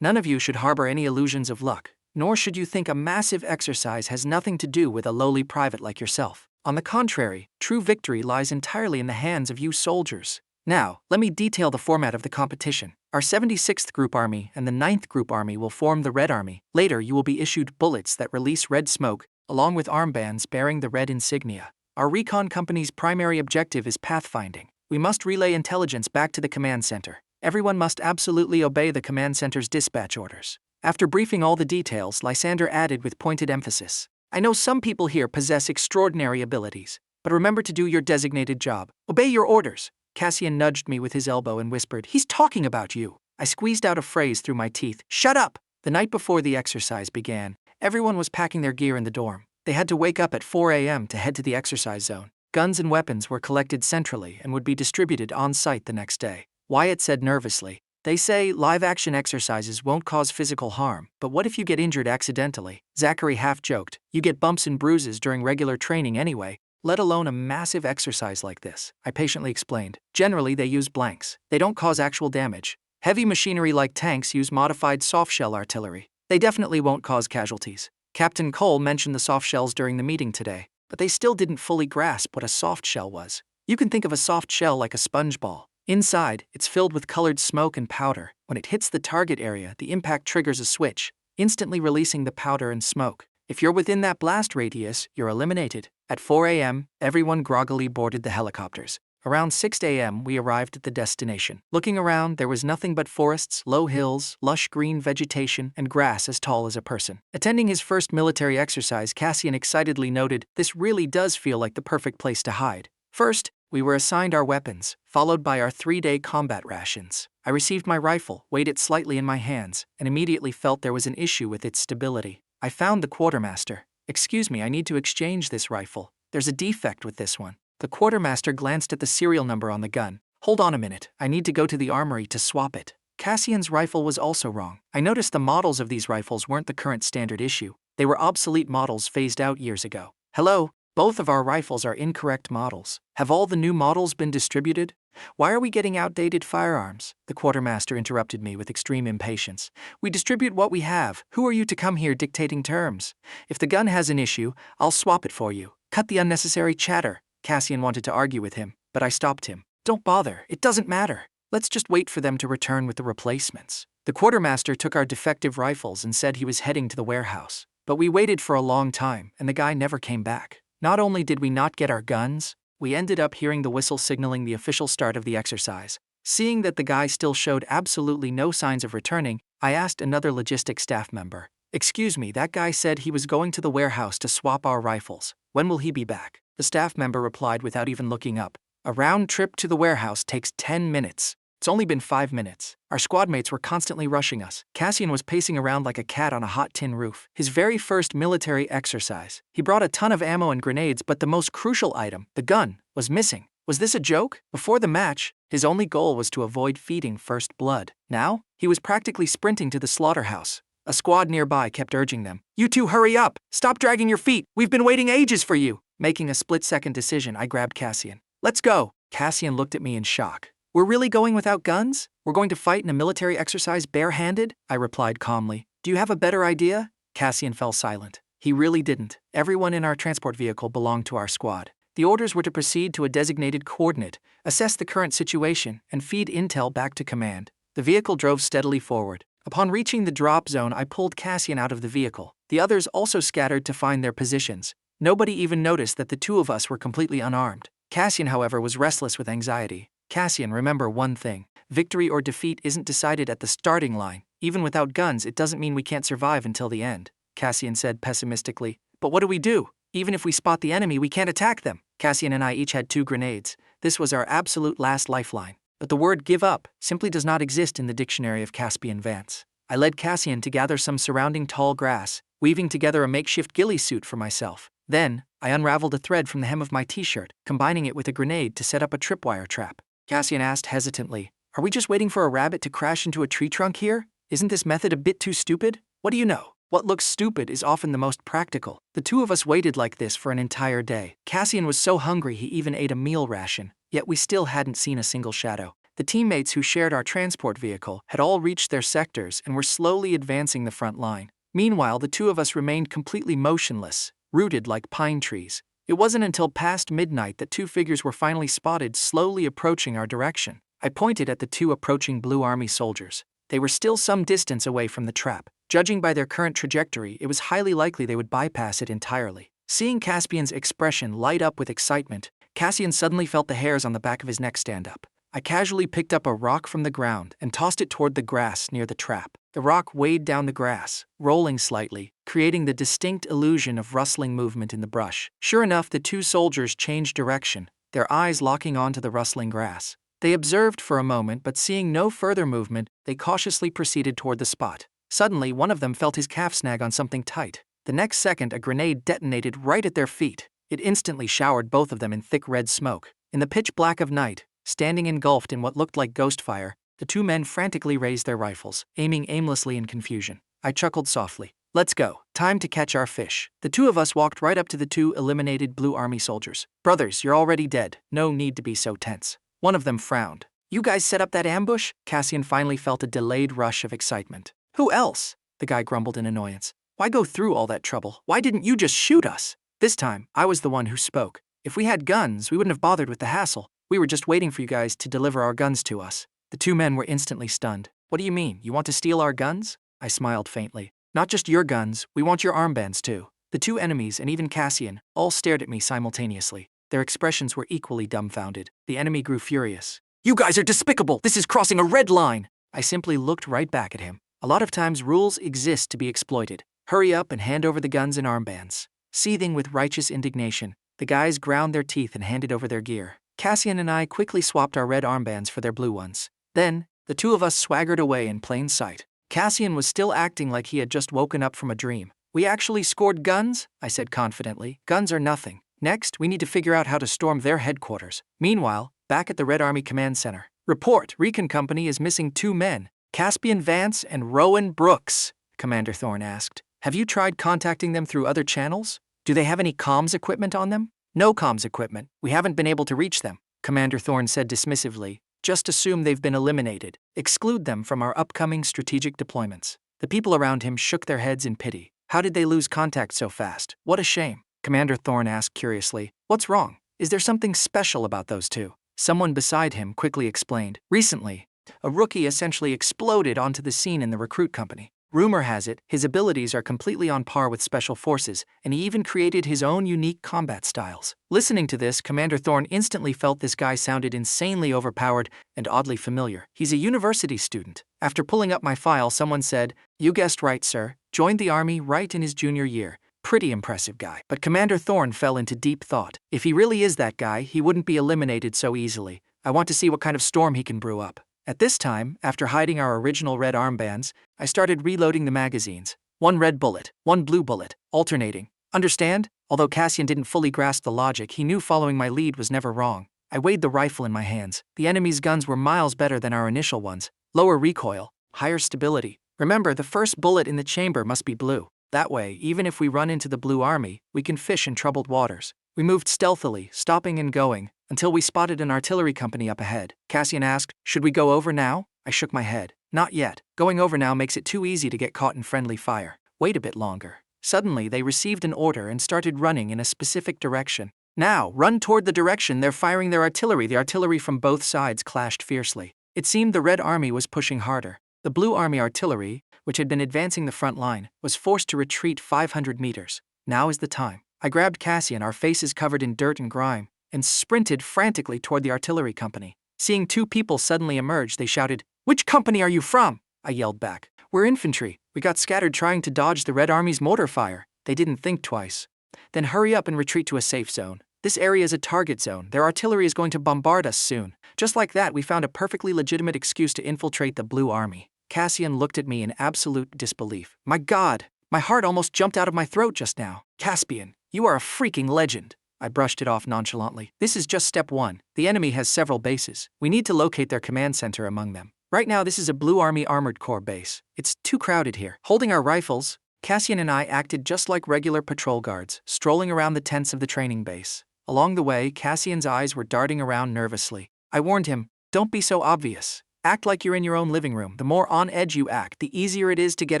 "None of you should harbor any illusions of luck, nor should you think a massive exercise has nothing to do with a lowly private like yourself. On the contrary, true victory lies entirely in the hands of you soldiers. Now, let me detail the format of the competition. Our 76th Group Army and the 9th Group Army will form the Red Army. Later, you will be issued bullets that release red smoke, along with armbands bearing the red insignia. Our recon company's primary objective is pathfinding. We must relay intelligence back to the command center. Everyone must absolutely obey the command center's dispatch orders." After briefing all the details, Lysander added with pointed emphasis, "I know some people here possess extraordinary abilities, but remember to do your designated job. Obey your orders." Cassian nudged me with his elbow and whispered, "He's talking about you." I squeezed out a phrase through my teeth, "Shut up!" The night before the exercise began, everyone was packing their gear in the dorm. They had to wake up at 4 a.m. to head to the exercise zone. Guns and weapons were collected centrally and would be distributed on-site the next day. Wyatt said nervously, "They say live-action exercises won't cause physical harm, but what if you get injured accidentally?" Zachary half-joked, "You get bumps and bruises during regular training anyway, let alone a massive exercise like this," I patiently explained. "Generally, they use blanks. They don't cause actual damage. Heavy machinery like tanks use modified soft-shell artillery. They definitely won't cause casualties." Captain Cole mentioned the soft shells during the meeting today, but they still didn't fully grasp what a soft shell was. You can think of a soft shell like a sponge ball. Inside, it's filled with colored smoke and powder. When it hits the target area, the impact triggers a switch, instantly releasing the powder and smoke. If you're within that blast radius, you're eliminated. At 4 a.m., everyone groggily boarded the helicopters. Around 6 a.m., we arrived at the destination. Looking around, there was nothing but forests, low hills, lush green vegetation, and grass as tall as a person. Attending his first military exercise, Caspian excitedly noted, "This really does feel like the perfect place to hide." First, we were assigned our weapons, followed by our 3-day combat rations. I received my rifle, weighed it slightly in my hands, and immediately felt there was an issue with its stability. I found the quartermaster. "Excuse me, I need to exchange this rifle. There's a defect with this one." The quartermaster glanced at the serial number on the gun. "Hold on a minute, I need to go to the armory to swap it." Cassian's rifle was also wrong. I noticed the models of these rifles weren't the current standard issue. They were obsolete models phased out years ago. "Hello, both of our rifles are incorrect models. Have all the new models been distributed? Why are we getting outdated firearms?" The quartermaster interrupted me with extreme impatience. "We distribute what we have. Who are you to come here dictating terms? If the gun has an issue, I'll swap it for you. Cut the unnecessary chatter." Caspian wanted to argue with him, but I stopped him. "Don't bother, it doesn't matter. Let's just wait for them to return with the replacements." The quartermaster took our defective rifles and said he was heading to the warehouse. But we waited for a long time, and the guy never came back. Not only did we not get our guns, we ended up hearing the whistle signaling the official start of the exercise. Seeing that the guy still showed absolutely no signs of returning, I asked another logistics staff member, "Excuse me, that guy said he was going to the warehouse to swap our rifles. When will he be back?" The staff member replied without even looking up, "A round trip to the warehouse takes 10 minutes. It's only been 5 minutes." Our squad mates were constantly rushing us. Caspian was pacing around like a cat on a hot tin roof. His very first military exercise. He brought a ton of ammo and grenades, but the most crucial item, the gun, was missing. Was this a joke? Before the match, his only goal was to avoid feeding first blood. Now, he was practically sprinting to the slaughterhouse. A squad nearby kept urging them, "You two hurry up! Stop dragging your feet! We've been waiting ages for you!" Making a split-second decision, I grabbed Caspian. "Let's go!" Caspian looked at me in shock. "We're really going without guns? We're going to fight in a military exercise barehanded?" I replied calmly. "Do you have a better idea?" Caspian fell silent. He really didn't. Everyone in our transport vehicle belonged to our squad. The orders were to proceed to a designated coordinate, assess the current situation, and feed intel back to command. The vehicle drove steadily forward. Upon reaching the drop zone, I pulled Caspian out of the vehicle. The others also scattered to find their positions. Nobody even noticed that the two of us were completely unarmed. Caspian, however, was restless with anxiety. "Caspian, remember one thing. Victory or defeat isn't decided at the starting line. Even without guns, it doesn't mean we can't survive until the end," Caspian said pessimistically. "But what do we do? Even if we spot the enemy, we can't attack them." Caspian and I each had 2 grenades. This was our absolute last lifeline. But the word "give up" simply does not exist in the dictionary of Caspian Vance. I led Caspian to gather some surrounding tall grass, weaving together a makeshift ghillie suit for myself. Then, I unraveled a thread from the hem of my t-shirt, combining it with a grenade to set up a tripwire trap. Caspian asked hesitantly, "Are we just waiting for a rabbit to crash into a tree trunk here? Isn't this method a bit too stupid?" "What do you know? What looks stupid is often the most practical." The two of us waited like this for an entire day. Caspian was so hungry he even ate a meal ration, yet we still hadn't seen a single shadow. The teammates who shared our transport vehicle had all reached their sectors and were slowly advancing the front line. Meanwhile, the two of us remained completely motionless, rooted like pine trees. It wasn't until past midnight that 2 figures were finally spotted slowly approaching our direction. I pointed at the 2 approaching Blue Army soldiers. They were still some distance away from the trap. Judging by their current trajectory, it was highly likely they would bypass it entirely. Seeing Caspian's expression light up with excitement, Caspian suddenly felt the hairs on the back of his neck stand up. I casually picked up a rock from the ground and tossed it toward the grass near the trap. The rock weighed down the grass, rolling slightly, creating the distinct illusion of rustling movement in the brush. Sure enough, the 2 soldiers changed direction, their eyes locking onto the rustling grass. They observed for a moment, but seeing no further movement, they cautiously proceeded toward the spot. Suddenly, one of them felt his calf snag on something tight. The next second, a grenade detonated right at their feet. It instantly showered both of them in thick red smoke. In the pitch black of night, standing engulfed in what looked like ghost fire, the 2 men frantically raised their rifles, aiming aimlessly in confusion. I chuckled softly. "Let's go. Time to catch our fish." The 2 of us walked right up to the 2 eliminated Blue Army soldiers. "Brothers, you're already dead. No need to be so tense." One of them frowned. "You guys set up that ambush?" Caspian finally felt a delayed rush of excitement. "Who else?" the guy grumbled in annoyance. "Why go through all that trouble? Why didn't you just shoot us?" This time, I was the one who spoke. "If we had guns, we wouldn't have bothered with the hassle. We were just waiting for you guys to deliver our guns to us." The 2 men were instantly stunned. "What do you mean? You want to steal our guns?" I smiled faintly. "Not just your guns, we want your armbands too." The two enemies and even Caspian all stared at me simultaneously. Their expressions were equally dumbfounded. The enemy grew furious. "You guys are despicable! This is crossing a red line!" I simply looked right back at him. A lot of times rules exist to be exploited. Hurry up and hand over the guns and armbands. Seething with righteous indignation, the guys ground their teeth and handed over their gear. Caspian and I quickly swapped our red armbands for their blue ones. Then, the two of us swaggered away in plain sight. Caspian was still acting like he had just woken up from a dream. "We actually scored guns?" I said confidently. "Guns are nothing. Next, we need to figure out how to storm their headquarters." Meanwhile, back at the Red Army Command Center. "Report, Recon Company is missing 2 men. Caspian Vance and Rowan Brooks," Commander Thorne asked. "Have you tried contacting them through other channels? Do they have any comms equipment on them?" "No comms equipment. We haven't been able to reach them," Commander Thorne said dismissively. "Just assume they've been eliminated. Exclude them from our upcoming strategic deployments." The people around him shook their heads in pity. "How did they lose contact so fast? What a shame." Commander Thorne asked curiously. "What's wrong? Is there something special about those two?" Someone beside him quickly explained. "Recently, a rookie essentially exploded onto the scene in the recruit company. Rumor has it, his abilities are completely on par with special forces, and he even created his own unique combat styles." Listening to this, Commander Thorne instantly felt this guy sounded insanely overpowered and oddly familiar. "He's a university student." After pulling up my file, someone said, "You guessed right, sir. Joined the army right in his junior year. Pretty impressive guy." But Commander Thorne fell into deep thought. If he really is that guy, he wouldn't be eliminated so easily. I want to see what kind of storm he can brew up. At this time, after hiding our original red armbands, I started reloading the magazines. 1 red bullet, 1 blue bullet, alternating. Understand? Although Caspian didn't fully grasp the logic, he knew following my lead was never wrong. I weighed the rifle in my hands. The enemy's guns were miles better than our initial ones. Lower recoil, higher stability. Remember, the first bullet in the chamber must be blue. That way, even if we run into the Blue Army, we can fish in troubled waters. We moved stealthily, stopping and going, until we spotted an artillery company up ahead. Caspian asked, "Should we go over now?" I shook my head. "Not yet. Going over now makes it too easy to get caught in friendly fire. Wait a bit longer." Suddenly, they received an order and started running in a specific direction. "Now, run toward the direction they're firing their artillery." The artillery from both sides clashed fiercely. It seemed the Red Army was pushing harder. The Blue Army artillery, which had been advancing the front line, was forced to retreat 500 meters. Now is the time. I grabbed Caspian, our faces covered in dirt and grime, and sprinted frantically toward the artillery company. Seeing 2 people suddenly emerge, they shouted, "Which company are you from?" I yelled back. "We're infantry. We got scattered trying to dodge the Red Army's mortar fire." They didn't think twice. "Then hurry up and retreat to a safe zone. This area is a target zone. Their artillery is going to bombard us soon." Just like that, we found a perfectly legitimate excuse to infiltrate the Blue Army. Caspian looked at me in absolute disbelief. "My God, my heart almost jumped out of my throat just now." "Caspian, you are a freaking legend." I brushed it off nonchalantly. "This is just step 1. The enemy has several bases. We need to locate their command center among them. Right now, this is a Blue Army Armored Corps base. It's too crowded here." Holding our rifles, Caspian and I acted just like regular patrol guards, strolling around the tents of the training base. Along the way, Caspian's eyes were darting around nervously. I warned him, "Don't be so obvious. Act like you're in your own living room. The more on edge you act, the easier it is to get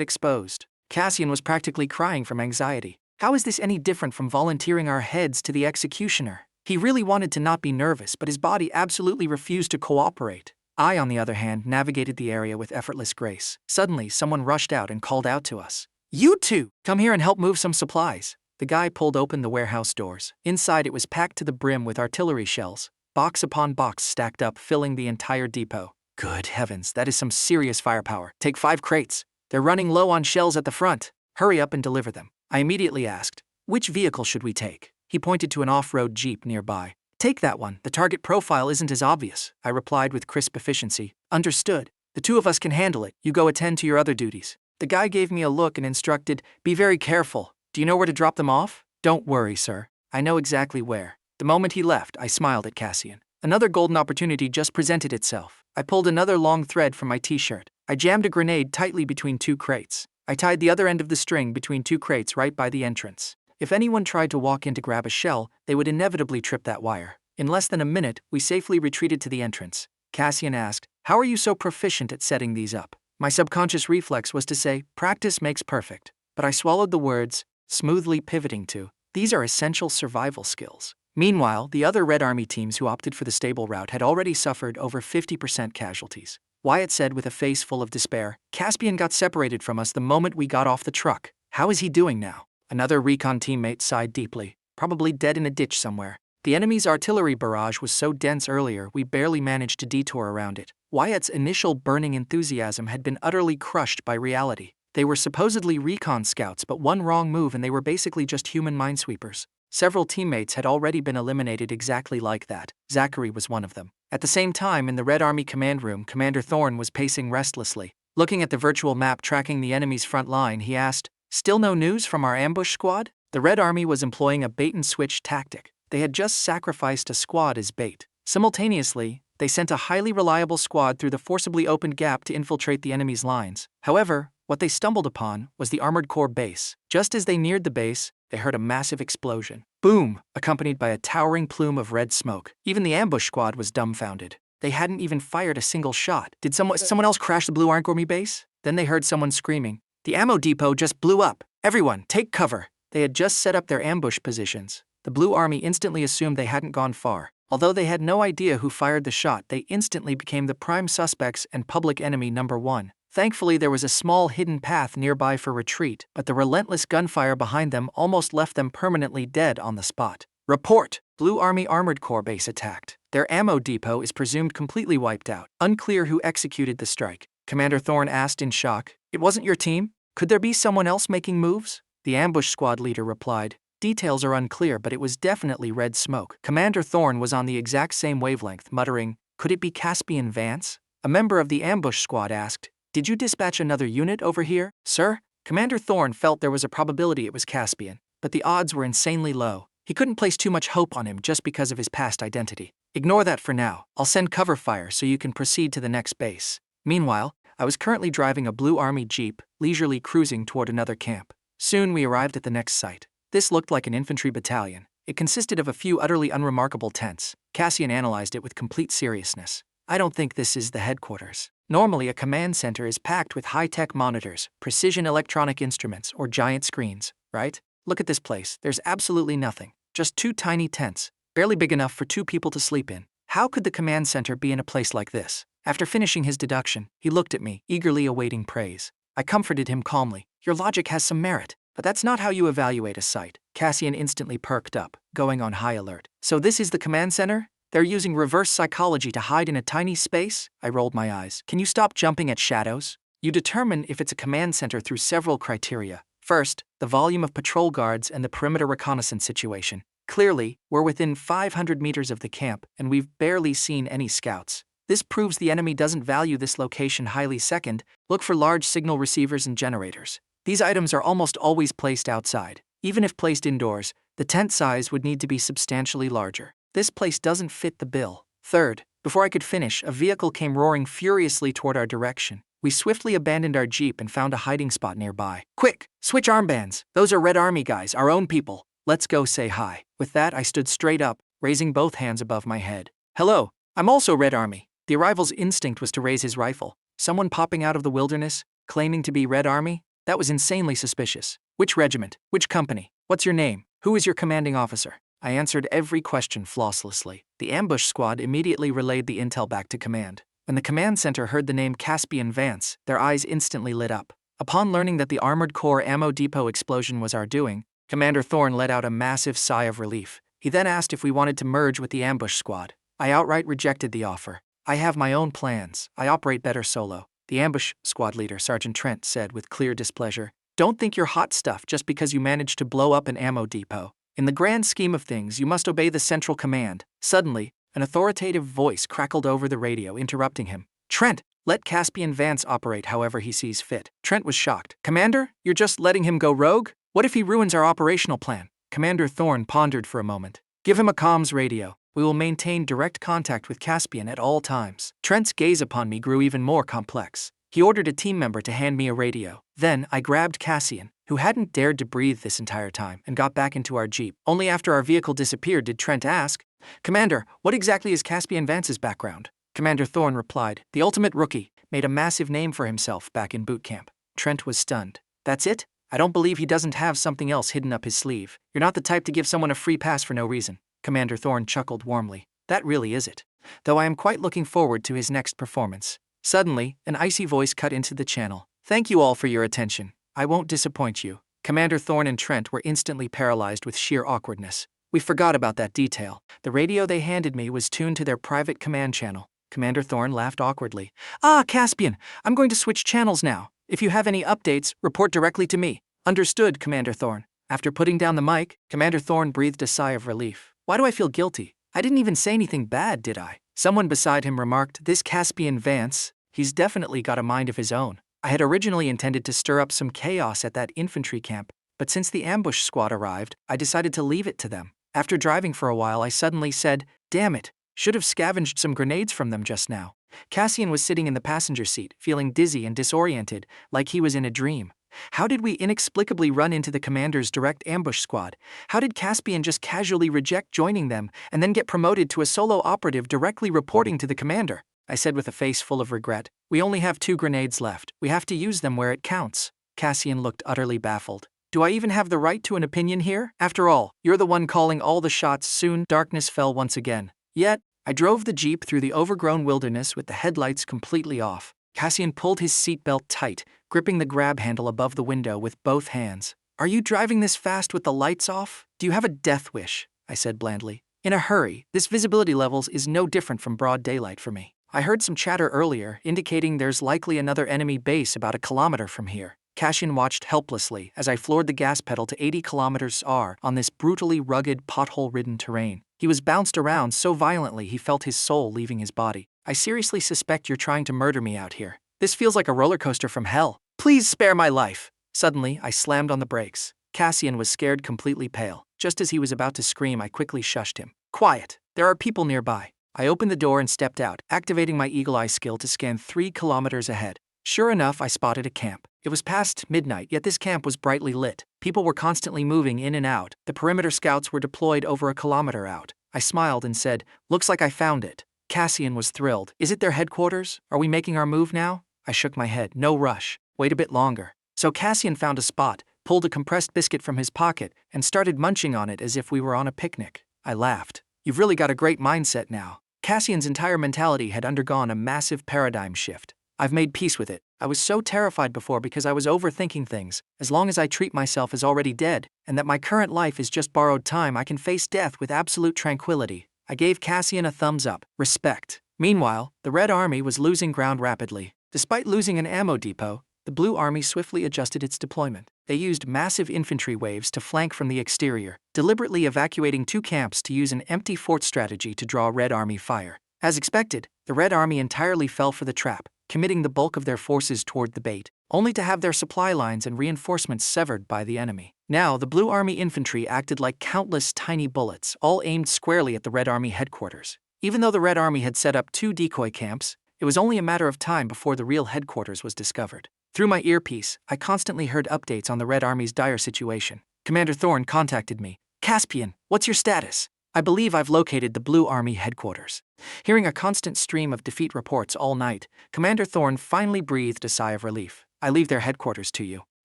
exposed." Caspian was practically crying from anxiety. How is this any different from volunteering our heads to the executioner? He really wanted to not be nervous, but his body absolutely refused to cooperate. I, on the other hand, navigated the area with effortless grace. Suddenly, someone rushed out and called out to us. "You two, come here and help move some supplies." The guy pulled open the warehouse doors. Inside, it was packed to the brim with artillery shells, box upon box stacked up, filling the entire depot. Good heavens, that is some serious firepower. "Take 5 crates. They're running low on shells at the front. Hurry up and deliver them." I immediately asked, "Which vehicle should we take?" He pointed to an off-road jeep nearby. "Take that one. The target profile isn't as obvious," I replied with crisp efficiency. "Understood. The 2 of us can handle it. You go attend to your other duties." The guy gave me a look and instructed, "Be very careful. Do you know where to drop them off?" "Don't worry, sir. I know exactly where." The moment he left, I smiled at Caspian. Another golden opportunity just presented itself. I pulled another long thread from my t-shirt. I jammed a grenade tightly between 2 crates. I tied the other end of the string between 2 crates right by the entrance. If anyone tried to walk in to grab a shell, they would inevitably trip that wire. In less than a minute, we safely retreated to the entrance. Caspian asked, "How are you so proficient at setting these up?" My subconscious reflex was to say, "Practice makes perfect." But I swallowed the words, smoothly pivoting to, "These are essential survival skills." Meanwhile, the other Red Army teams who opted for the stable route had already suffered over 50% casualties. Wyatt said with a face full of despair, "Caspian got separated from us the moment we got off the truck. How is he doing now?" Another recon teammate sighed deeply, probably dead in a ditch somewhere. The enemy's artillery barrage was so dense earlier we barely managed to detour around it. Wyatt's initial burning enthusiasm had been utterly crushed by reality. They were supposedly recon scouts, but one wrong move and they were basically just human minesweepers. Several teammates had already been eliminated exactly like that. Zachary was one of them. At the same time, in the Red Army command room, Commander Thorne was pacing restlessly. Looking at the virtual map tracking the enemy's front line, he asked, "Still no news from our ambush squad?" The Red Army was employing a bait-and-switch tactic. They had just sacrificed a squad as bait. Simultaneously, they sent a highly reliable squad through the forcibly opened gap to infiltrate the enemy's lines. However, what they stumbled upon was the Armored Corps base. Just as they neared the base, they heard a massive explosion. Boom! Accompanied by a towering plume of red smoke. Even the ambush squad was dumbfounded. They hadn't even fired a single shot. Did someone else crash the Blue Army base? Then they heard someone screaming, "The ammo depot just blew up! Everyone, take cover!" They had just set up their ambush positions. The Blue Army instantly assumed they hadn't gone far. Although they had no idea who fired the shot, they instantly became the prime suspects and public enemy number one. Thankfully, there was a small hidden path nearby for retreat, but the relentless gunfire behind them almost left them permanently dead on the spot. Report! Blue Army Armored Corps base attacked. Their ammo depot is presumed completely wiped out. Unclear who executed the strike. Commander Thorne asked in shock. "It wasn't your team? Could there be someone else making moves?" The ambush squad leader replied. "Details are unclear, but it was definitely red smoke." Commander Thorne was on the exact same wavelength, muttering, "Could it be Caspian Vance?" A member of the ambush squad asked, "Did you dispatch another unit over here, sir?" Commander Thorne felt there was a probability it was Caspian, but the odds were insanely low. He couldn't place too much hope on him just because of his past identity. "Ignore that for now. I'll send cover fire so you can proceed to the next base." Meanwhile, I was currently driving a Blue Army Jeep, leisurely cruising toward another camp. Soon we arrived at the next site. This looked like an infantry battalion. It consisted of a few utterly unremarkable tents. Cassian analyzed it with complete seriousness. "I don't think this is the headquarters. Normally, a command center is packed with high-tech monitors, precision electronic instruments, or giant screens, right? Look at this place. There's absolutely nothing. Just two tiny tents, barely big enough for two people to sleep in. How could the command center be in a place like this?" After finishing his deduction, he looked at me, eagerly awaiting praise. I comforted him calmly. "Your logic has some merit, but that's not how you evaluate a site." Cassian instantly perked up, going on high alert. "So this is the command center? They're using reverse psychology to hide in a tiny space?" I rolled my eyes. "Can you stop jumping at shadows? You determine if it's a command center through several criteria. First, the volume of patrol guards and the perimeter reconnaissance situation. Clearly, we're within 500 meters of the camp, and we've barely seen any scouts. This proves the enemy doesn't value this location highly. Second, look for large signal receivers and generators. These items are almost always placed outside. Even if placed indoors, the tent size would need to be substantially larger. This place doesn't fit the bill." Third, before I could finish, a vehicle came roaring furiously toward our direction. We swiftly abandoned our Jeep and found a hiding spot nearby. "Quick, switch armbands. Those are Red Army guys, our own people. Let's go say hi." With that, I stood straight up, raising both hands above my head. "Hello, I'm also Red Army." The arrival's instinct was to raise his rifle. Someone popping out of the wilderness, claiming to be Red Army? That was insanely suspicious. "Which regiment? Which company? What's your name? Who is your commanding officer?" I answered every question flawlessly. The ambush squad immediately relayed the intel back to command. When the command center heard the name Caspian Vance, their eyes instantly lit up. Upon learning that the Armored Corps ammo depot explosion was our doing, Commander Thorne let out a massive sigh of relief. He then asked if we wanted to merge with the ambush squad. I outright rejected the offer. "I have my own plans. I operate better solo." The ambush squad leader, Sergeant Trent, said with clear displeasure, "Don't think you're hot stuff just because you managed to blow up an ammo depot. In the grand scheme of things, you must obey the central command." Suddenly, an authoritative voice crackled over the radio, interrupting him. "Trent, let Caspian Vance operate however he sees fit." Trent was shocked. "Commander, you're just letting him go rogue? What if he ruins our operational plan?" Commander Thorne pondered for a moment. "Give him a comms radio. We will maintain direct contact with Caspian at all times." Trent's gaze upon me grew even more complex. He ordered a team member to hand me a radio. Then I grabbed Cassian, who hadn't dared to breathe this entire time, and got back into our Jeep. Only after our vehicle disappeared did Trent ask, "Commander, what exactly is Caspian Vance's background?" Commander Thorne replied, "The ultimate rookie, made a massive name for himself back in boot camp." Trent was stunned. "That's it? I don't believe he doesn't have something else hidden up his sleeve. You're not the type to give someone a free pass for no reason." Commander Thorne chuckled warmly. "That really is it. Though I am quite looking forward to his next performance." Suddenly, an icy voice cut into the channel. "Thank you all for your attention. I won't disappoint you. Commander Thorne and Trent were instantly paralyzed with sheer awkwardness. We forgot about that detail. The radio they handed me was tuned to their private command channel. Commander Thorne laughed awkwardly. Ah, Caspian, I'm going to switch channels now. If you have any updates, report directly to me. Understood, Commander Thorne. After putting down the mic, Commander Thorne breathed a sigh of relief. Why do I feel guilty? I didn't even say anything bad, did I? Someone beside him remarked, this Caspian Vance, he's definitely got a mind of his own. I had originally intended to stir up some chaos at that infantry camp, but since the ambush squad arrived, I decided to leave it to them. After driving for a while, I suddenly said, damn it, should have scavenged some grenades from them just now. Cassian was sitting in the passenger seat, feeling dizzy and disoriented, like he was in a dream. How did we inexplicably run into the commander's direct ambush squad? How did Caspian just casually reject joining them and then get promoted to a solo operative directly reporting to the commander? I said with a face full of regret. We only have 2 grenades left. We have to use them where it counts. Cassian looked utterly baffled. Do I even have the right to an opinion here? After all, you're the one calling all the shots. Soon, darkness fell once again. Yet, I drove the jeep through the overgrown wilderness with the headlights completely off. Cassian pulled his seatbelt tight, gripping the grab handle above the window with both hands. Are you driving this fast with the lights off? Do you have a death wish? I said blandly. In a hurry, this visibility levels is no different from broad daylight for me. I heard some chatter earlier, indicating there's likely another enemy base about a kilometer from here. Cassian watched helplessly as I floored the gas pedal to 80 km/h on this brutally rugged, pothole-ridden terrain. He was bounced around so violently he felt his soul leaving his body. I seriously suspect you're trying to murder me out here. This feels like a roller coaster from hell. Please spare my life. Suddenly, I slammed on the brakes. Cassian was scared completely pale. Just as he was about to scream, I quickly shushed him. Quiet. There are people nearby. I opened the door and stepped out, activating my eagle eye skill to scan 3 kilometers ahead. Sure enough, I spotted a camp. It was past midnight, yet this camp was brightly lit. People were constantly moving in and out. The perimeter scouts were deployed over a kilometer out. I smiled and said, looks like I found it. Cassian was thrilled. Is it their headquarters? Are we making our move now? I shook my head. No rush. Wait a bit longer. So Cassian found a spot, pulled a compressed biscuit from his pocket, and started munching on it as if we were on a picnic. I laughed. You've really got a great mindset now. Cassian's entire mentality had undergone a massive paradigm shift. I've made peace with it. I was so terrified before because I was overthinking things. As long as I treat myself as already dead, and that my current life is just borrowed time, I can face death with absolute tranquility. I gave Cassian a thumbs up. Respect. Meanwhile, the Red Army was losing ground rapidly. Despite losing an ammo depot, the Blue Army swiftly adjusted its deployment. They used massive infantry waves to flank from the exterior, deliberately evacuating 2 camps to use an empty fort strategy to draw Red Army fire. As expected, the Red Army entirely fell for the trap, committing the bulk of their forces toward the bait, only to have their supply lines and reinforcements severed by the enemy. Now, the Blue Army infantry acted like countless tiny bullets, all aimed squarely at the Red Army headquarters. Even though the Red Army had set up 2 decoy camps, it was only a matter of time before the real headquarters was discovered. Through my earpiece, I constantly heard updates on the Red Army's dire situation. Commander Thorne contacted me. Caspian, what's your status? I believe I've located the Blue Army headquarters. Hearing a constant stream of defeat reports all night, Commander Thorne finally breathed a sigh of relief. I leave their headquarters to you.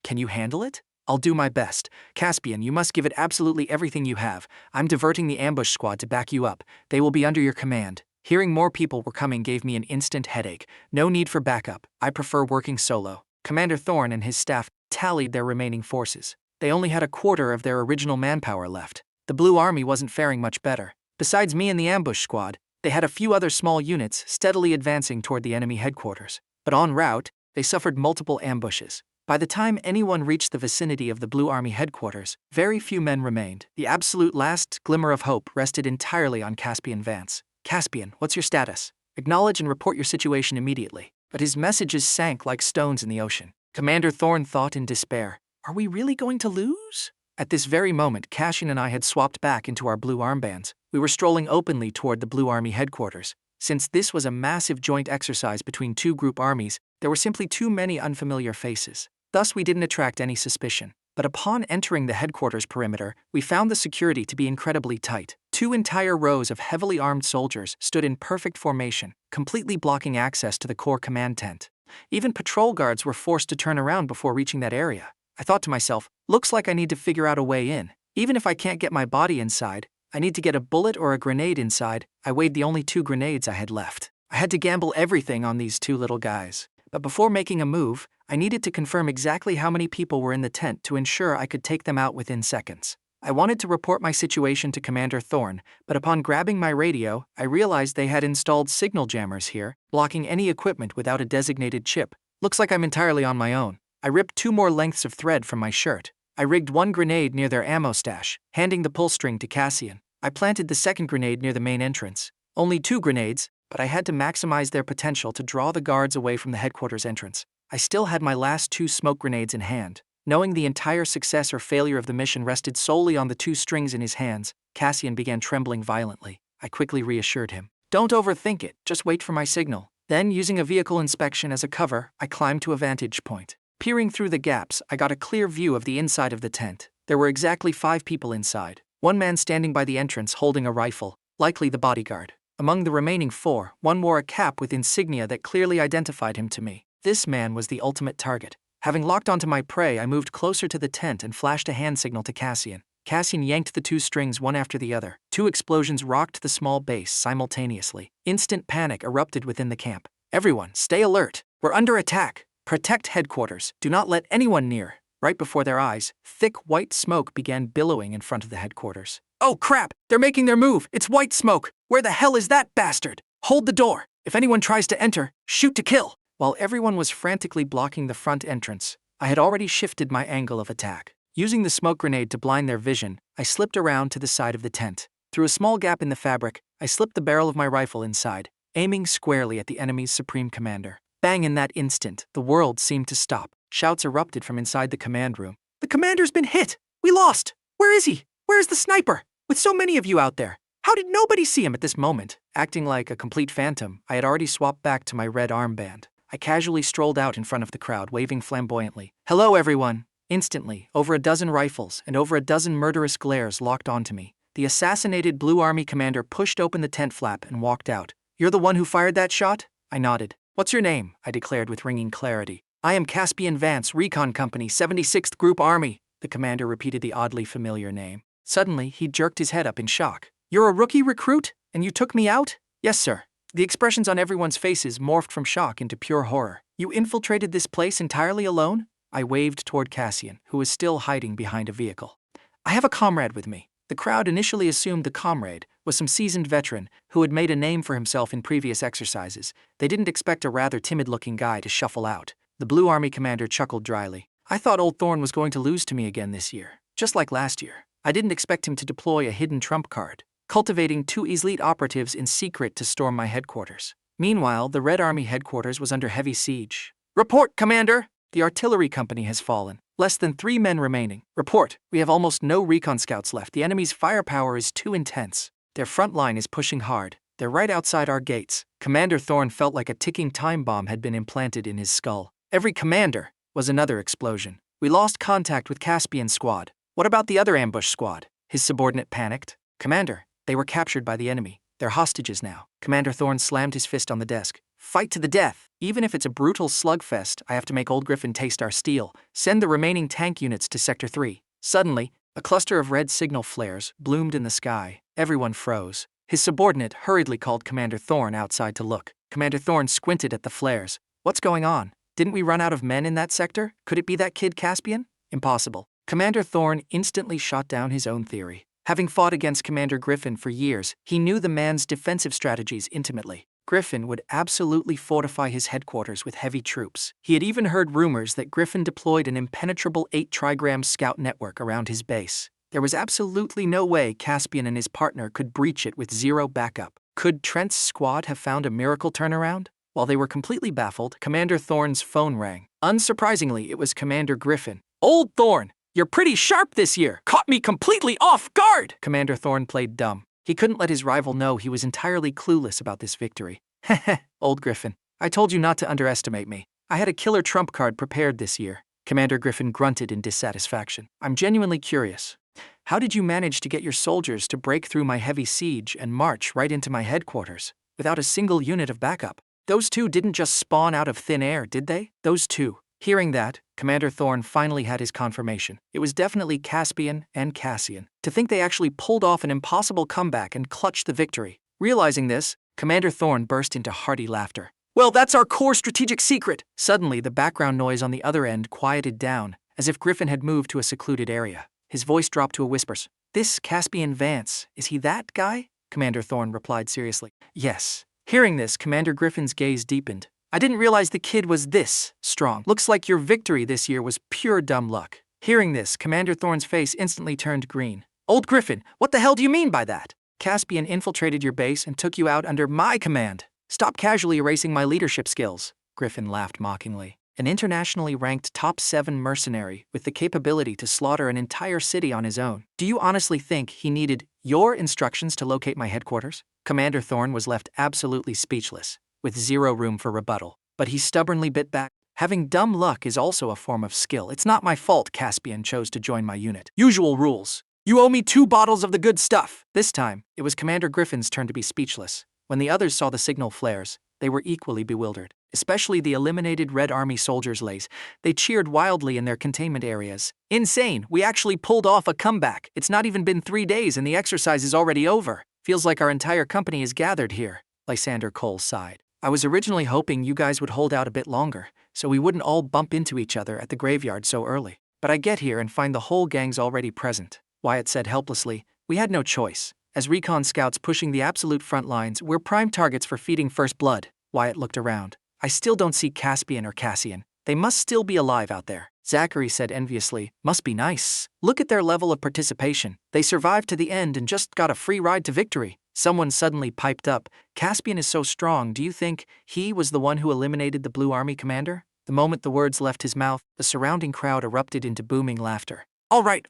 Can you handle it? I'll do my best. Caspian, you must give it absolutely everything you have. I'm diverting the ambush squad to back you up. They will be under your command. Hearing more people were coming gave me an instant headache. No need for backup. I prefer working solo. Commander Thorne and his staff tallied their remaining forces. They only had a quarter of their original manpower left. The Blue Army wasn't faring much better. Besides me and the ambush squad, they had a few other small units steadily advancing toward the enemy headquarters. But en route, they suffered multiple ambushes. By the time anyone reached the vicinity of the Blue Army headquarters, very few men remained. The absolute last glimmer of hope rested entirely on Caspian Vance. Caspian, what's your status? Acknowledge and report your situation immediately. But his messages sank like stones in the ocean. Commander Thorne thought in despair, are we really going to lose? At this very moment, Cassian and I had swapped back into our blue armbands. We were strolling openly toward the Blue Army headquarters. Since this was a massive joint exercise between 2 group armies, there were simply too many unfamiliar faces. Thus, we didn't attract any suspicion. But upon entering the headquarters perimeter, we found the security to be incredibly tight. 2 entire rows of heavily armed soldiers stood in perfect formation, completely blocking access to the core command tent. Even patrol guards were forced to turn around before reaching that area. I thought to myself, looks like I need to figure out a way in. Even if I can't get my body inside, I need to get a bullet or a grenade inside. I weighed the only 2 grenades I had left. I had to gamble everything on these 2 little guys. But before making a move, I needed to confirm exactly how many people were in the tent to ensure I could take them out within seconds. I wanted to report my situation to Commander Thorne, but upon grabbing my radio, I realized they had installed signal jammers here, blocking any equipment without a designated chip. Looks like I'm entirely on my own. I ripped 2 more lengths of thread from my shirt. I rigged 1 grenade near their ammo stash, handing the pull string to Cassian. I planted the second grenade near the main entrance. Only 2 grenades, but I had to maximize their potential to draw the guards away from the headquarters entrance. I still had my last 2 smoke grenades in hand. Knowing the entire success or failure of the mission rested solely on the 2 strings in his hands, Cassian began trembling violently. I quickly reassured him. Don't overthink it, just wait for my signal. Then, using a vehicle inspection as a cover, I climbed to a vantage point. Peering through the gaps, I got a clear view of the inside of the tent. There were exactly 5 people inside. 1 man standing by the entrance holding a rifle, likely the bodyguard. Among the remaining 4, 1 wore a cap with insignia that clearly identified him to me. This man was the ultimate target. Having locked onto my prey, I moved closer to the tent and flashed a hand signal to Cassian. Cassian yanked the 2 strings one after the other. 2 explosions rocked the small base simultaneously. Instant panic erupted within the camp. Everyone, stay alert. We're under attack. Protect headquarters. Do not let anyone near. Right before their eyes, thick white smoke began billowing in front of the headquarters. Oh crap! They're making their move! It's white smoke! Where the hell is that bastard? Hold the door! If anyone tries to enter, shoot to kill! While everyone was frantically blocking the front entrance, I had already shifted my angle of attack. Using the smoke grenade to blind their vision, I slipped around to the side of the tent. Through a small gap in the fabric, I slipped the barrel of my rifle inside, aiming squarely at the enemy's supreme commander. Bang! In that instant, the world seemed to stop. Shouts erupted from inside the command room. The commander's been hit! We lost! Where is he? Where's the sniper? With so many of you out there, how did nobody see him at this moment? Acting like a complete phantom, I had already swapped back to my red armband. I casually strolled out in front of the crowd, waving flamboyantly. Hello, everyone! Instantly, over a dozen rifles and over a dozen murderous glares locked onto me. The assassinated Blue Army commander pushed open the tent flap and walked out. You're the one who fired that shot? I nodded. What's your name? I declared with ringing clarity. I am Caspian Vance, Recon Company, 76th Group Army. The commander repeated the oddly familiar name. Suddenly, he jerked his head up in shock. You're a rookie recruit? And you took me out? Yes, sir. The expressions on everyone's faces morphed from shock into pure horror. You infiltrated this place entirely alone? I waved toward Cassian, who was still hiding behind a vehicle. I have a comrade with me. The crowd initially assumed the comrade was some seasoned veteran who had made a name for himself in previous exercises. They didn't expect a rather timid-looking guy to shuffle out. The Blue Army commander chuckled dryly. I thought old Thorne was going to lose to me again this year, just like last year. I didn't expect him to deploy a hidden trump card, cultivating 2 elite operatives in secret to storm my headquarters. Meanwhile, the Red Army headquarters was under heavy siege. Report, Commander! The artillery company has fallen. Less than 3 men remaining. Report, we have almost no recon scouts left. The enemy's firepower is too intense. Their front line is pushing hard. They're right outside our gates. Commander Thorne felt like a ticking time bomb had been implanted in his skull. Every commander was another explosion. We lost contact with Caspian's squad. What about the other ambush squad? His subordinate panicked. Commander, they were captured by the enemy. They're hostages now. Commander Thorne slammed his fist on the desk. Fight to the death. Even if it's a brutal slugfest, I have to make Old Griffin taste our steel. Send the remaining tank units to Sector 3. Suddenly, a cluster of red signal flares bloomed in the sky. Everyone froze. His subordinate hurriedly called Commander Thorne outside to look. Commander Thorne squinted at the flares. What's going on? Didn't we run out of men in that sector? Could it be that kid Caspian? Impossible. Commander Thorne instantly shot down his own theory. Having fought against Commander Griffin for years, he knew the man's defensive strategies intimately. Griffin would absolutely fortify his headquarters with heavy troops. He had even heard rumors that Griffin deployed an impenetrable 8-trigram scout network around his base. There was absolutely no way Caspian and his partner could breach it with 0 backup. Could Trent's squad have found a miracle turnaround? While they were completely baffled, Commander Thorne's phone rang. Unsurprisingly, it was Commander Griffin. Old Thorne, you're pretty sharp this year. Caught me completely off guard! Commander Thorne played dumb. He couldn't let his rival know he was entirely clueless about this victory. Heh, Old Griffin. I told you not to underestimate me. I had a killer trump card prepared this year. Commander Griffin grunted in dissatisfaction. I'm genuinely curious. How did you manage to get your soldiers to break through my heavy siege and march right into my headquarters without a single unit of backup? Those 2 didn't just spawn out of thin air, did they? Those 2. Hearing that, Commander Thorne finally had his confirmation. It was definitely Caspian and Cassian. To think they actually pulled off an impossible comeback and clutched the victory. Realizing this, Commander Thorne burst into hearty laughter. Well, that's our core strategic secret. Suddenly, the background noise on the other end quieted down, as if Griffin had moved to a secluded area. His voice dropped to a whisper. This Caspian Vance, is he that guy? Commander Thorne replied seriously. Yes. Hearing this, Commander Griffin's gaze deepened. I didn't realize the kid was this strong. Looks like your victory this year was pure dumb luck. Hearing this, Commander Thorne's face instantly turned green. Old Griffin, what the hell do you mean by that? Caspian infiltrated your base and took you out under my command. Stop casually erasing my leadership skills. Griffin laughed mockingly. An internationally ranked top 7 mercenary with the capability to slaughter an entire city on his own. Do you honestly think he needed your instructions to locate my headquarters? Commander Thorne was left absolutely speechless, with zero room for rebuttal. But he stubbornly bit back. Having dumb luck is also a form of skill. It's not my fault Caspian chose to join my unit. Usual rules. You owe me 2 bottles of the good stuff. This time, it was Commander Griffin's turn to be speechless. When the others saw the signal flares, they were equally bewildered. Especially the eliminated Red Army soldiers' lays. They cheered wildly in their containment areas. Insane, we actually pulled off a comeback. It's not even been 3 days and the exercise is already over. Feels like our entire company is gathered here. Lysander Cole sighed. I was originally hoping you guys would hold out a bit longer, so we wouldn't all bump into each other at the graveyard so early. But I get here and find the whole gang's already present. Wyatt said helplessly. We had no choice. As recon scouts pushing the absolute front lines, we're prime targets for feeding first blood. Wyatt looked around. I still don't see Caspian or Cassian. They must still be alive out there. Zachary said enviously. Must be nice. Look at their level of participation. They survived to the end and just got a free ride to victory. Someone suddenly piped up. Caspian is so strong, do you think he was the one who eliminated the Blue Army commander? The moment the words left his mouth, the surrounding crowd erupted into booming laughter. All right,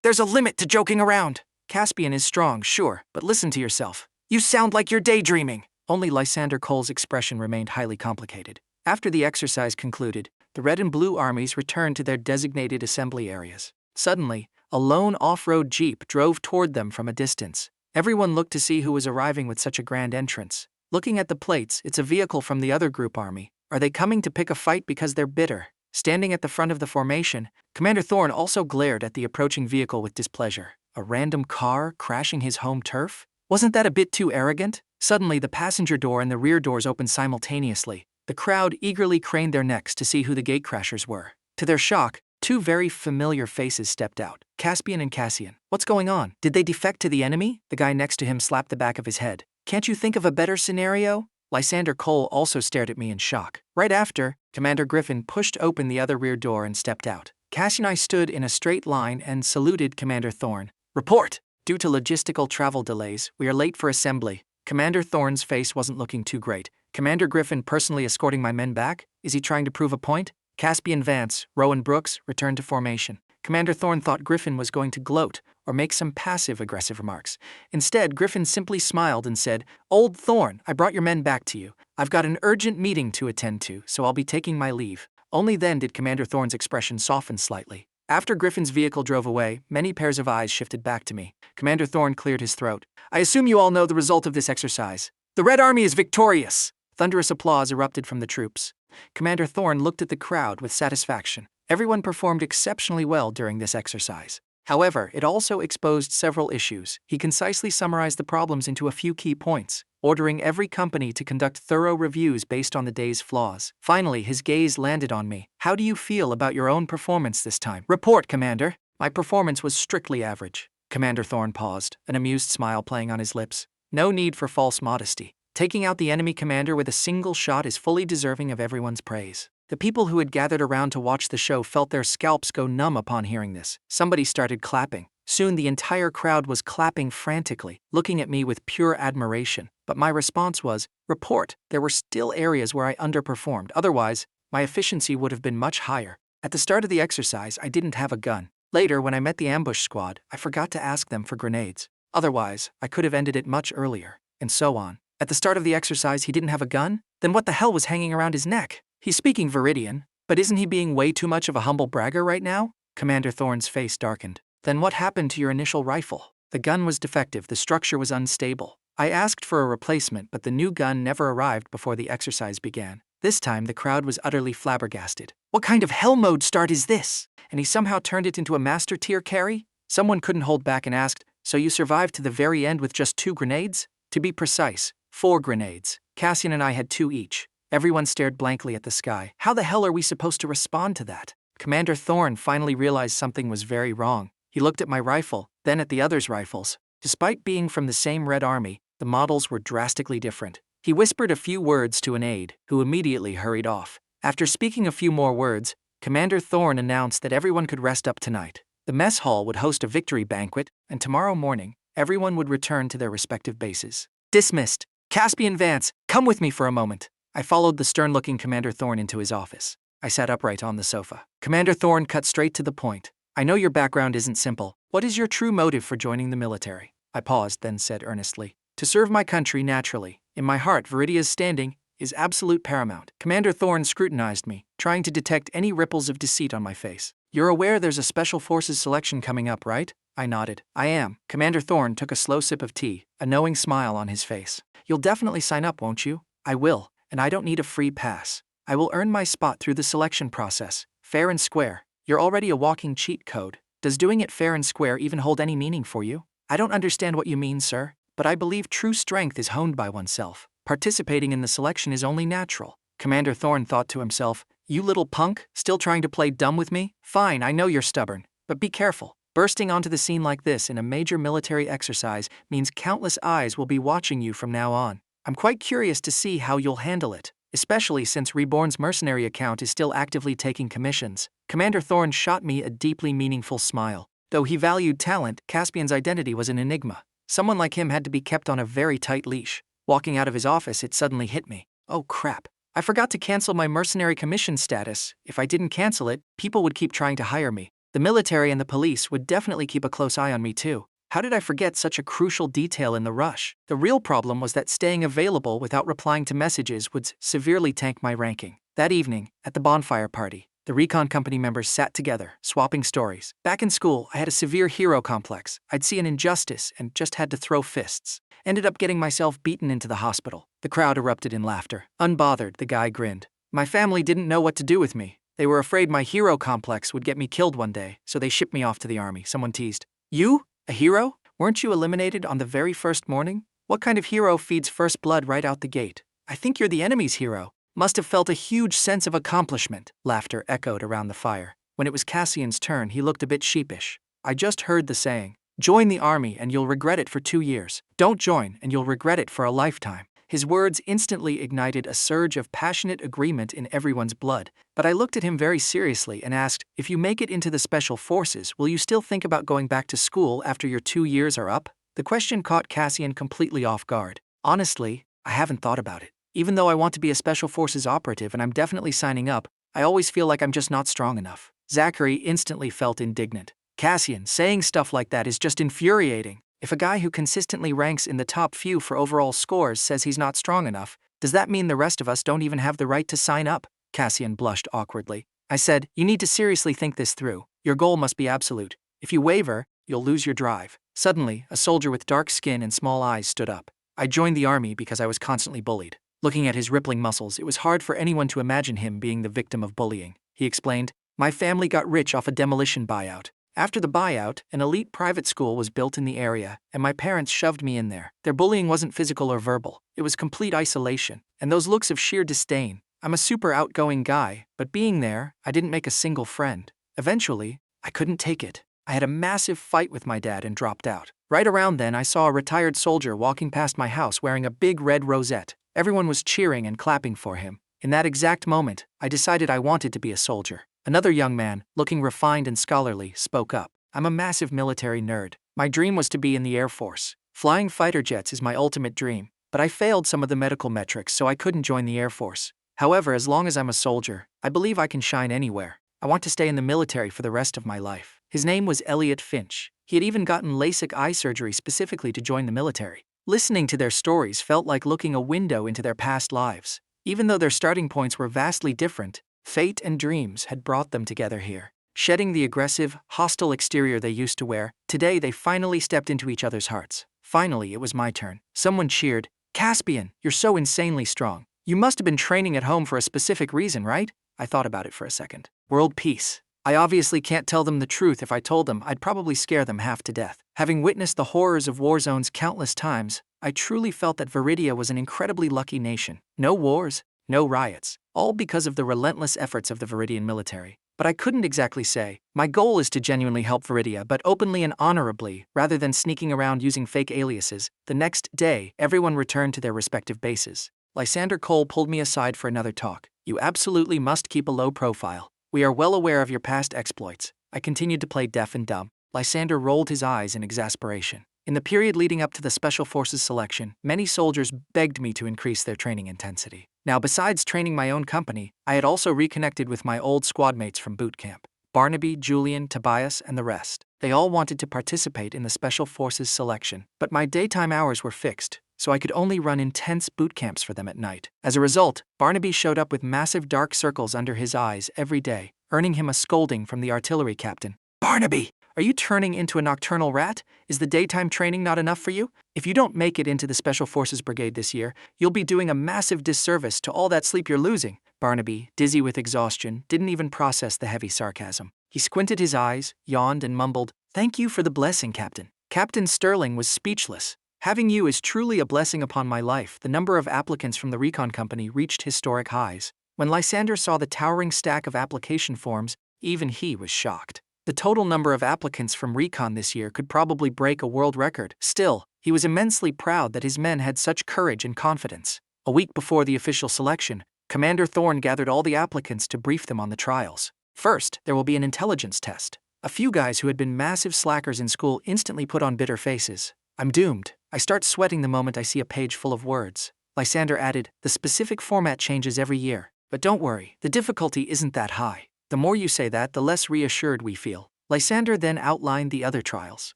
there's a limit to joking around. Caspian is strong, sure, but listen to yourself. You sound like you're daydreaming. Only Lysander Cole's expression remained highly complicated. After the exercise concluded, the Red and Blue armies returned to their designated assembly areas. Suddenly, a lone off-road jeep drove toward them from a distance. Everyone looked to see who was arriving with such a grand entrance. Looking at the plates, it's a vehicle from the other group army. Are they coming to pick a fight because they're bitter? Standing at the front of the formation, Commander Thorne also glared at the approaching vehicle with displeasure. A random car crashing his home turf? Wasn't that a bit too arrogant? Suddenly, the passenger door and the rear doors opened simultaneously. The crowd eagerly craned their necks to see who the gatecrashers were. To their shock, 2 very familiar faces stepped out. Caspian and Cassian. What's going on? Did they defect to the enemy? The guy next to him slapped the back of his head. Can't you think of a better scenario? Lysander Cole also stared at me in shock. Right after, Commander Griffin pushed open the other rear door and stepped out. Cassian and I stood in a straight line and saluted Commander Thorne. Report! Due to logistical travel delays, we are late for assembly. Commander Thorne's face wasn't looking too great. Commander Griffin personally escorting my men back? Is he trying to prove a point? Caspian Vance, Rowan Brooks, returned to formation. Commander Thorne thought Griffin was going to gloat or make some passive-aggressive remarks. Instead, Griffin simply smiled and said, Old Thorne, I brought your men back to you. I've got an urgent meeting to attend to, so I'll be taking my leave. Only then did Commander Thorne's expression soften slightly. After Griffin's vehicle drove away, many pairs of eyes shifted back to me. Commander Thorne cleared his throat. I assume you all know the result of this exercise. The Red Army is victorious! Thunderous applause erupted from the troops. Commander Thorne looked at the crowd with satisfaction. Everyone performed exceptionally well during this exercise. However, it also exposed several issues. He concisely summarized the problems into a few key points, ordering every company to conduct thorough reviews based on the day's flaws. Finally, his gaze landed on me. How do you feel about your own performance this time? Report, Commander. My performance was strictly average. Commander Thorne paused, an amused smile playing on his lips. No need for false modesty. Taking out the enemy commander with a single shot is fully deserving of everyone's praise. The people who had gathered around to watch the show felt their scalps go numb upon hearing this. Somebody started clapping. Soon the entire crowd was clapping frantically, looking at me with pure admiration. But my response was, report, there were still areas where I underperformed. Otherwise, my efficiency would have been much higher. At the start of the exercise, I didn't have a gun. Later, when I met the ambush squad, I forgot to ask them for grenades. Otherwise, I could have ended it much earlier, and so on. At the start of the exercise, he didn't have a gun? Then what the hell was hanging around his neck? He's speaking Viridian, but isn't he being way too much of a humble bragger right now? Commander Thorne's face darkened. Then what happened to your initial rifle? The gun was defective, the structure was unstable. I asked for a replacement, but the new gun never arrived before the exercise began. This time, the crowd was utterly flabbergasted. What kind of hell mode start is this? And he somehow turned it into a master tier carry? Someone couldn't hold back and asked, so you survived to the very end with just 2 grenades? To be precise, 4 grenades. Cassian and I had 2 each. Everyone stared blankly at the sky. How the hell are we supposed to respond to that? Commander Thorne finally realized something was very wrong. He looked at my rifle, then at the others' rifles. Despite being from the same Red Army, the models were drastically different. He whispered a few words to an aide, who immediately hurried off. After speaking a few more words, Commander Thorne announced that everyone could rest up tonight. The mess hall would host a victory banquet, and tomorrow morning, everyone would return to their respective bases. Dismissed. Caspian Vance, come with me for a moment. I followed the stern-looking Commander Thorne into his office. I sat upright on the sofa. Commander Thorne cut straight to the point. I know your background isn't simple. What is your true motive for joining the military? I paused, then said earnestly. To serve my country naturally. In my heart, Viridia's standing is absolute paramount. Commander Thorne scrutinized me, trying to detect any ripples of deceit on my face. You're aware there's a Special Forces selection coming up, right? I nodded. I am. Commander Thorne took a slow sip of tea, a knowing smile on his face. You'll definitely sign up, won't you? I will, and I don't need a free pass. I will earn my spot through the selection process, fair and square. You're already a walking cheat code. Does doing it fair and square even hold any meaning for you? I don't understand what you mean, sir, but I believe true strength is honed by oneself. Participating in the selection is only natural. Commander Thorne thought to himself, you little punk, still trying to play dumb with me? Fine, I know you're stubborn, but be careful. Bursting onto the scene like this in a major military exercise means countless eyes will be watching you from now on. I'm quite curious to see how you'll handle it, especially since Reborn's Mercenary account is still actively taking commissions. Commander Thorne shot me a deeply meaningful smile. Though he valued talent, Caspian's identity was an enigma. Someone like him had to be kept on a very tight leash. Walking out of his office, it suddenly hit me. Oh crap. I forgot to cancel my mercenary commission status. If I didn't cancel it, people would keep trying to hire me. The military and the police would definitely keep a close eye on me too. How did I forget such a crucial detail in the rush? The real problem was that staying available without replying to messages would severely tank my ranking. That evening, at the bonfire party, the recon company members sat together, swapping stories. Back in school, I had a severe hero complex. I'd see an injustice and just had to throw fists. Ended up getting myself beaten into the hospital. The crowd erupted in laughter. Unbothered, the guy grinned. My family didn't know what to do with me. They were afraid my hero complex would get me killed one day, so they shipped me off to the army. Someone teased. You? A hero? Weren't you eliminated on the very first morning? What kind of hero feeds first blood right out the gate? I think you're the enemy's hero. Must have felt a huge sense of accomplishment. Laughter echoed around the fire. When it was Cassian's turn, he looked a bit sheepish. I just heard the saying, join the army and you'll regret it for 2 years. Don't join and you'll regret it for a lifetime. His words instantly ignited a surge of passionate agreement in everyone's blood, but I looked at him very seriously and asked, if you make it into the Special Forces, will you still think about going back to school after your 2 years are up? The question caught Cassian completely off guard. Honestly, I haven't thought about it. Even though I want to be a Special Forces operative and I'm definitely signing up, I always feel like I'm just not strong enough. Zachary instantly felt indignant. Cassian, saying stuff like that is just infuriating. If a guy who consistently ranks in the top few for overall scores says he's not strong enough, does that mean the rest of us don't even have the right to sign up? Cassian blushed awkwardly. I said, you need to seriously think this through. Your goal must be absolute. If you waver, you'll lose your drive. Suddenly, a soldier with dark skin and small eyes stood up. I joined the army because I was constantly bullied. Looking at his rippling muscles, it was hard for anyone to imagine him being the victim of bullying. He explained, my family got rich off a demolition buyout. After the buyout, an elite private school was built in the area, and my parents shoved me in there. Their bullying wasn't physical or verbal. It was complete isolation, and those looks of sheer disdain. I'm a super outgoing guy, but being there, I didn't make a single friend. Eventually, I couldn't take it. I had a massive fight with my dad and dropped out. Right around then, I saw a retired soldier walking past my house wearing a big red rosette. Everyone was cheering and clapping for him. In that exact moment, I decided I wanted to be a soldier. Another young man, looking refined and scholarly, spoke up. I'm a massive military nerd. My dream was to be in the Air Force. Flying fighter jets is my ultimate dream, but I failed some of the medical metrics, so I couldn't join the Air Force. However, as long as I'm a soldier, I believe I can shine anywhere. I want to stay in the military for the rest of my life. His name was Elliot Finch. He had even gotten LASIK eye surgery specifically to join the military. Listening to their stories felt like looking a window into their past lives. Even though their starting points were vastly different, fate and dreams had brought them together here. Shedding the aggressive, hostile exterior they used to wear, today they finally stepped into each other's hearts. Finally, it was my turn. Someone cheered, Caspian, you're so insanely strong. You must have been training at home for a specific reason, right? I thought about it for a second. World peace. I obviously can't tell them the truth. If I told them, I'd probably scare them half to death. Having witnessed the horrors of war zones countless times, I truly felt that Viridia was an incredibly lucky nation. No wars, no riots, all because of the relentless efforts of the Viridian military. But I couldn't exactly say. My goal is to genuinely help Viridia, but openly and honorably, rather than sneaking around using fake aliases. The next day, everyone returned to their respective bases. Lysander Cole pulled me aside for another talk. You absolutely must keep a low profile. We are well aware of your past exploits. I continued to play deaf and dumb. Lysander rolled his eyes in exasperation. In the period leading up to the Special Forces selection, many soldiers begged me to increase their training intensity. Now, besides training my own company, I had also reconnected with my old squad mates from boot camp. Barnaby, Julian, Tobias, and the rest. They all wanted to participate in the Special Forces selection, but my daytime hours were fixed, so I could only run intense boot camps for them at night. As a result, Barnaby showed up with massive dark circles under his eyes every day, earning him a scolding from the artillery captain. "Barnaby, are you turning into a nocturnal rat? Is the daytime training not enough for you? If you don't make it into the Special Forces Brigade this year, you'll be doing a massive disservice to all that sleep you're losing." Barnaby, dizzy with exhaustion, didn't even process the heavy sarcasm. He squinted his eyes, yawned, and mumbled, "Thank you for the blessing, Captain." Captain Sterling was speechless. "Having you is truly a blessing upon my life." The number of applicants from the recon company reached historic highs. When Lysander saw the towering stack of application forms, even he was shocked. The total number of applicants from recon this year could probably break a world record. Still, he was immensely proud that his men had such courage and confidence. A week before the official selection, Commander Thorne gathered all the applicants to brief them on the trials. First, there will be an intelligence test. A few guys who had been massive slackers in school instantly put on bitter faces. "I'm doomed. I start sweating the moment I see a page full of words." Lysander added, "The specific format changes every year. But don't worry, the difficulty isn't that high. The more you say that, the less reassured we feel." Lysander then outlined the other trials,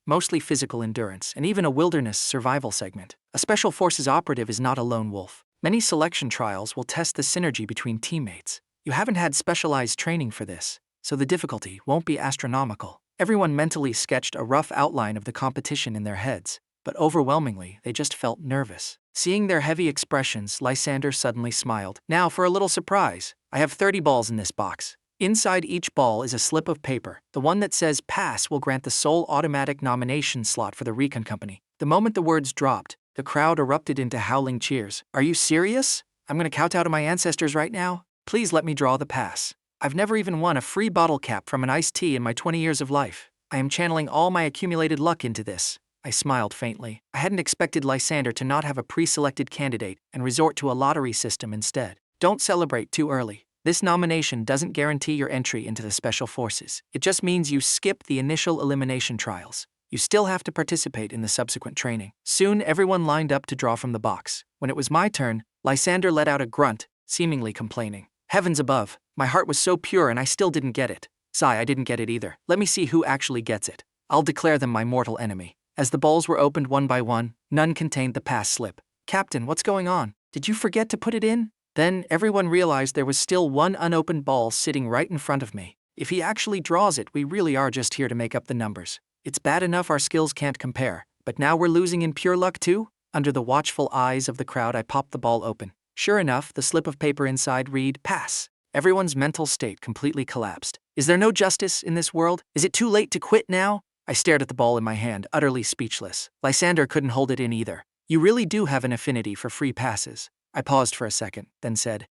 mostly physical endurance, and even a wilderness survival segment. A Special Forces operative is not a lone wolf. Many selection trials will test the synergy between teammates. You haven't had specialized training for this, so the difficulty won't be astronomical. Everyone mentally sketched a rough outline of the competition in their heads, but overwhelmingly, they just felt nervous. Seeing their heavy expressions, Lysander suddenly smiled. "Now for a little surprise. I have 30 balls in this box. Inside each ball is a slip of paper. The one that says pass will grant the sole automatic nomination slot for the recon company." The moment the words dropped, the crowd erupted into howling cheers. "Are you serious? I'm gonna kowtow to my ancestors right now? Please let me draw the pass. I've never even won a free bottle cap from an iced tea in my 20 years of life. I am channeling all my accumulated luck into this." I smiled faintly. I hadn't expected Lysander to not have a pre-selected candidate and resort to a lottery system instead. "Don't celebrate too early. This nomination doesn't guarantee your entry into the Special Forces. It just means you skip the initial elimination trials. You still have to participate in the subsequent training." Soon, everyone lined up to draw from the box. When it was my turn, Lysander let out a grunt, seemingly complaining. "Heavens above, my heart was so pure and I still didn't get it." "Sigh, I didn't get it either. Let me see who actually gets it. I'll declare them my mortal enemy." As the balls were opened one by one, none contained the pass slip. "Captain, what's going on? Did you forget to put it in?" Then everyone realized there was still one unopened ball sitting right in front of me. If he actually draws it, we really are just here to make up the numbers. It's bad enough our skills can't compare, but now we're losing in pure luck too? Under the watchful eyes of the crowd, I popped the ball open. Sure enough, the slip of paper inside read, "Pass." Everyone's mental state completely collapsed. Is there no justice in this world? Is it too late to quit now? I stared at the ball in my hand, utterly speechless. Lysander couldn't hold it in either. "You really do have an affinity for free passes." I paused for a second, then said,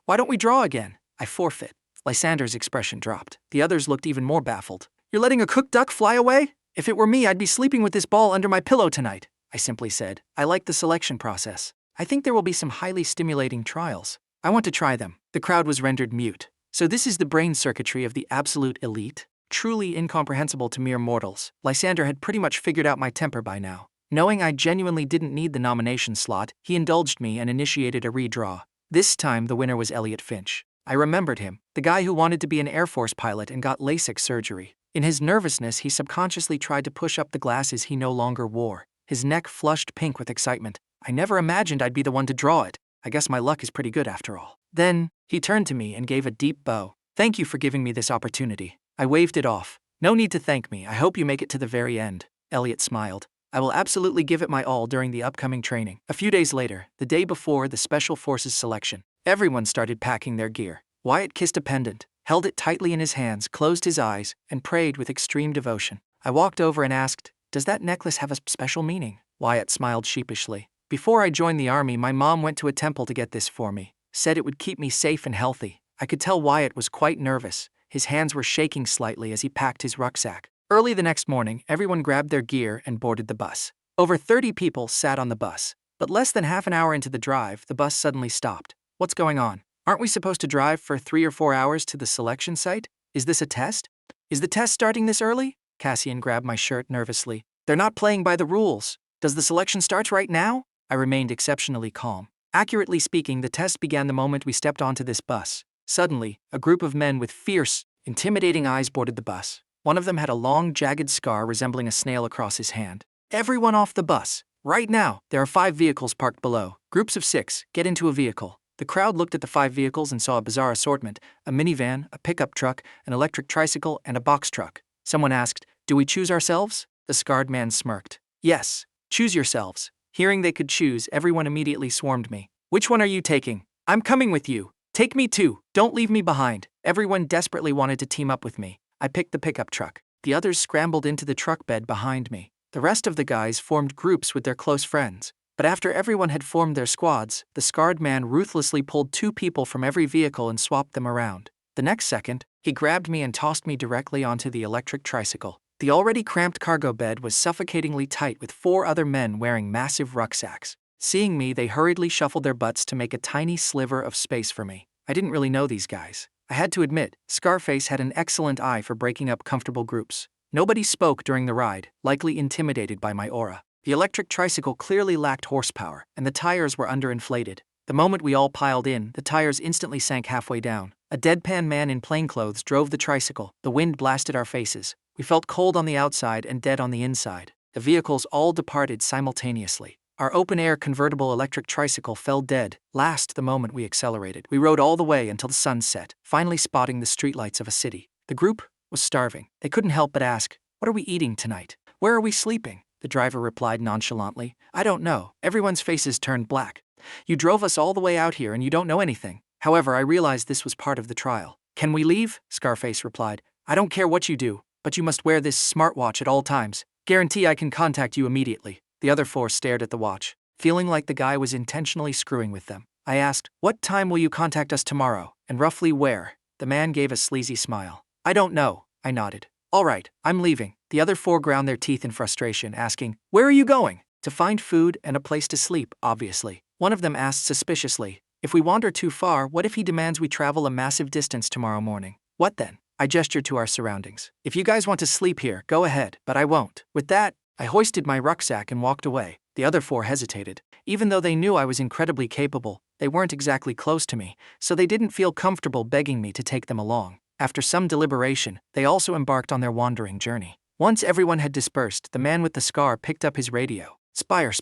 "Why don't we draw again? I forfeit." Lysander's expression dropped. The others looked even more baffled. "You're letting a cooked duck fly away? If it were me, I'd be sleeping with this ball under my pillow tonight," I simply said. "I like the selection process. I think there will be some highly stimulating trials. I want to try them." The crowd was rendered mute. So this is the brain circuitry of the absolute elite? Truly incomprehensible to mere mortals. Lysander had pretty much figured out my temper by now. Knowing I genuinely didn't need the nomination slot, he indulged me and initiated a redraw. This time the winner was Elliot Finch. I remembered him, the guy who wanted to be an Air Force pilot and got LASIK surgery. In his nervousness, he subconsciously tried to push up the glasses he no longer wore. His neck flushed pink with excitement. I never imagined I'd be the one to draw it. I guess my luck is pretty good after all. Then, he turned to me and gave a deep bow. "Thank you for giving me this opportunity." I waved it off. "No need to thank me. I hope you make it to the very end." Elliot smiled. "I will absolutely give it my all during the upcoming training." A few days later, the day before the Special Forces selection, everyone started packing their gear. Wyatt kissed a pendant, held it tightly in his hands, closed his eyes, and prayed with extreme devotion. I walked over and asked, "Does that necklace have a special meaning?" Wyatt smiled sheepishly. "Before I joined the army, my mom went to a temple to get this for me. said it would keep me safe and healthy. I could tell Wyatt was quite nervous. His hands were shaking slightly as he packed his rucksack. Early the next morning, everyone grabbed their gear and boarded the bus. Over 30 people sat on the bus. But less than half an hour into the drive, the bus suddenly stopped. What's going on? Aren't we supposed to drive for 3 or 4 hours to the selection site? Is this a test? Is the test starting this early? Cassian grabbed my shirt nervously. They're not playing by the rules. Does the selection start right now? I remained exceptionally calm. Accurately speaking, the test began the moment we stepped onto this bus. Suddenly, a group of men with fierce, intimidating eyes boarded the bus. One of them had a long, jagged scar resembling a snail across his hand. Everyone off the bus. Right now, there are 5 vehicles parked below. Groups of 6, get into a vehicle. The crowd looked at the 5 vehicles and saw a bizarre assortment: a minivan, a pickup truck, an electric tricycle, and a box truck. Someone asked, "Do we choose ourselves?" The scarred man smirked. "Yes, choose yourselves." Hearing they could choose, everyone immediately swarmed me. "Which one are you taking?" "I'm coming with you." "Take me too. Don't leave me behind." Everyone desperately wanted to team up with me. I picked the pickup truck. The others scrambled into the truck bed behind me. The rest of the guys formed groups with their close friends. But after everyone had formed their squads, the scarred man ruthlessly pulled 2 people from every vehicle and swapped them around. The next second, he grabbed me and tossed me directly onto the electric tricycle. The already cramped cargo bed was suffocatingly tight with 4 other men wearing massive rucksacks. Seeing me, they hurriedly shuffled their butts to make a tiny sliver of space for me. I didn't really know these guys. I had to admit, Scarface had an excellent eye for breaking up comfortable groups. Nobody spoke during the ride, likely intimidated by my aura. The electric tricycle clearly lacked horsepower, and the tires were underinflated. The moment we all piled in, the tires instantly sank halfway down. A deadpan man in plainclothes drove the tricycle. The wind blasted our faces. We felt cold on the outside and dead on the inside. The vehicles all departed simultaneously. Our open-air convertible electric tricycle fell dead last the moment we accelerated. We rode all the way until the sun set, finally spotting the streetlights of a city. The group was starving. They couldn't help but ask, "What are we eating tonight? Where are we sleeping?" The driver replied nonchalantly, "I don't know." Everyone's faces turned black. "You drove us all the way out here and you don't know anything." However, I realized this was part of the trial. "Can we leave?" Scarface replied. "I don't care what you do, but you must wear this smartwatch at all times. Guarantee I can contact you immediately." The other 4 stared at the watch, feeling like the guy was intentionally screwing with them. I asked, "What time will you contact us tomorrow, and roughly where?" The man gave a sleazy smile. "I don't know." I nodded. "All right, I'm leaving." The other 4 ground their teeth in frustration, asking, "Where are you going?" "To find food and a place to sleep, obviously." One of them asked suspiciously, "If we wander too far, what if he demands we travel a massive distance tomorrow morning? What then?" I gestured to our surroundings. "If you guys want to sleep here, go ahead, but I won't." With that, I hoisted my rucksack and walked away. The other 4 hesitated. Even though they knew I was incredibly capable, they weren't exactly close to me, so they didn't feel comfortable begging me to take them along. After some deliberation, they also embarked on their wandering journey. Once everyone had dispersed, the man with the scar picked up his radio. Spire.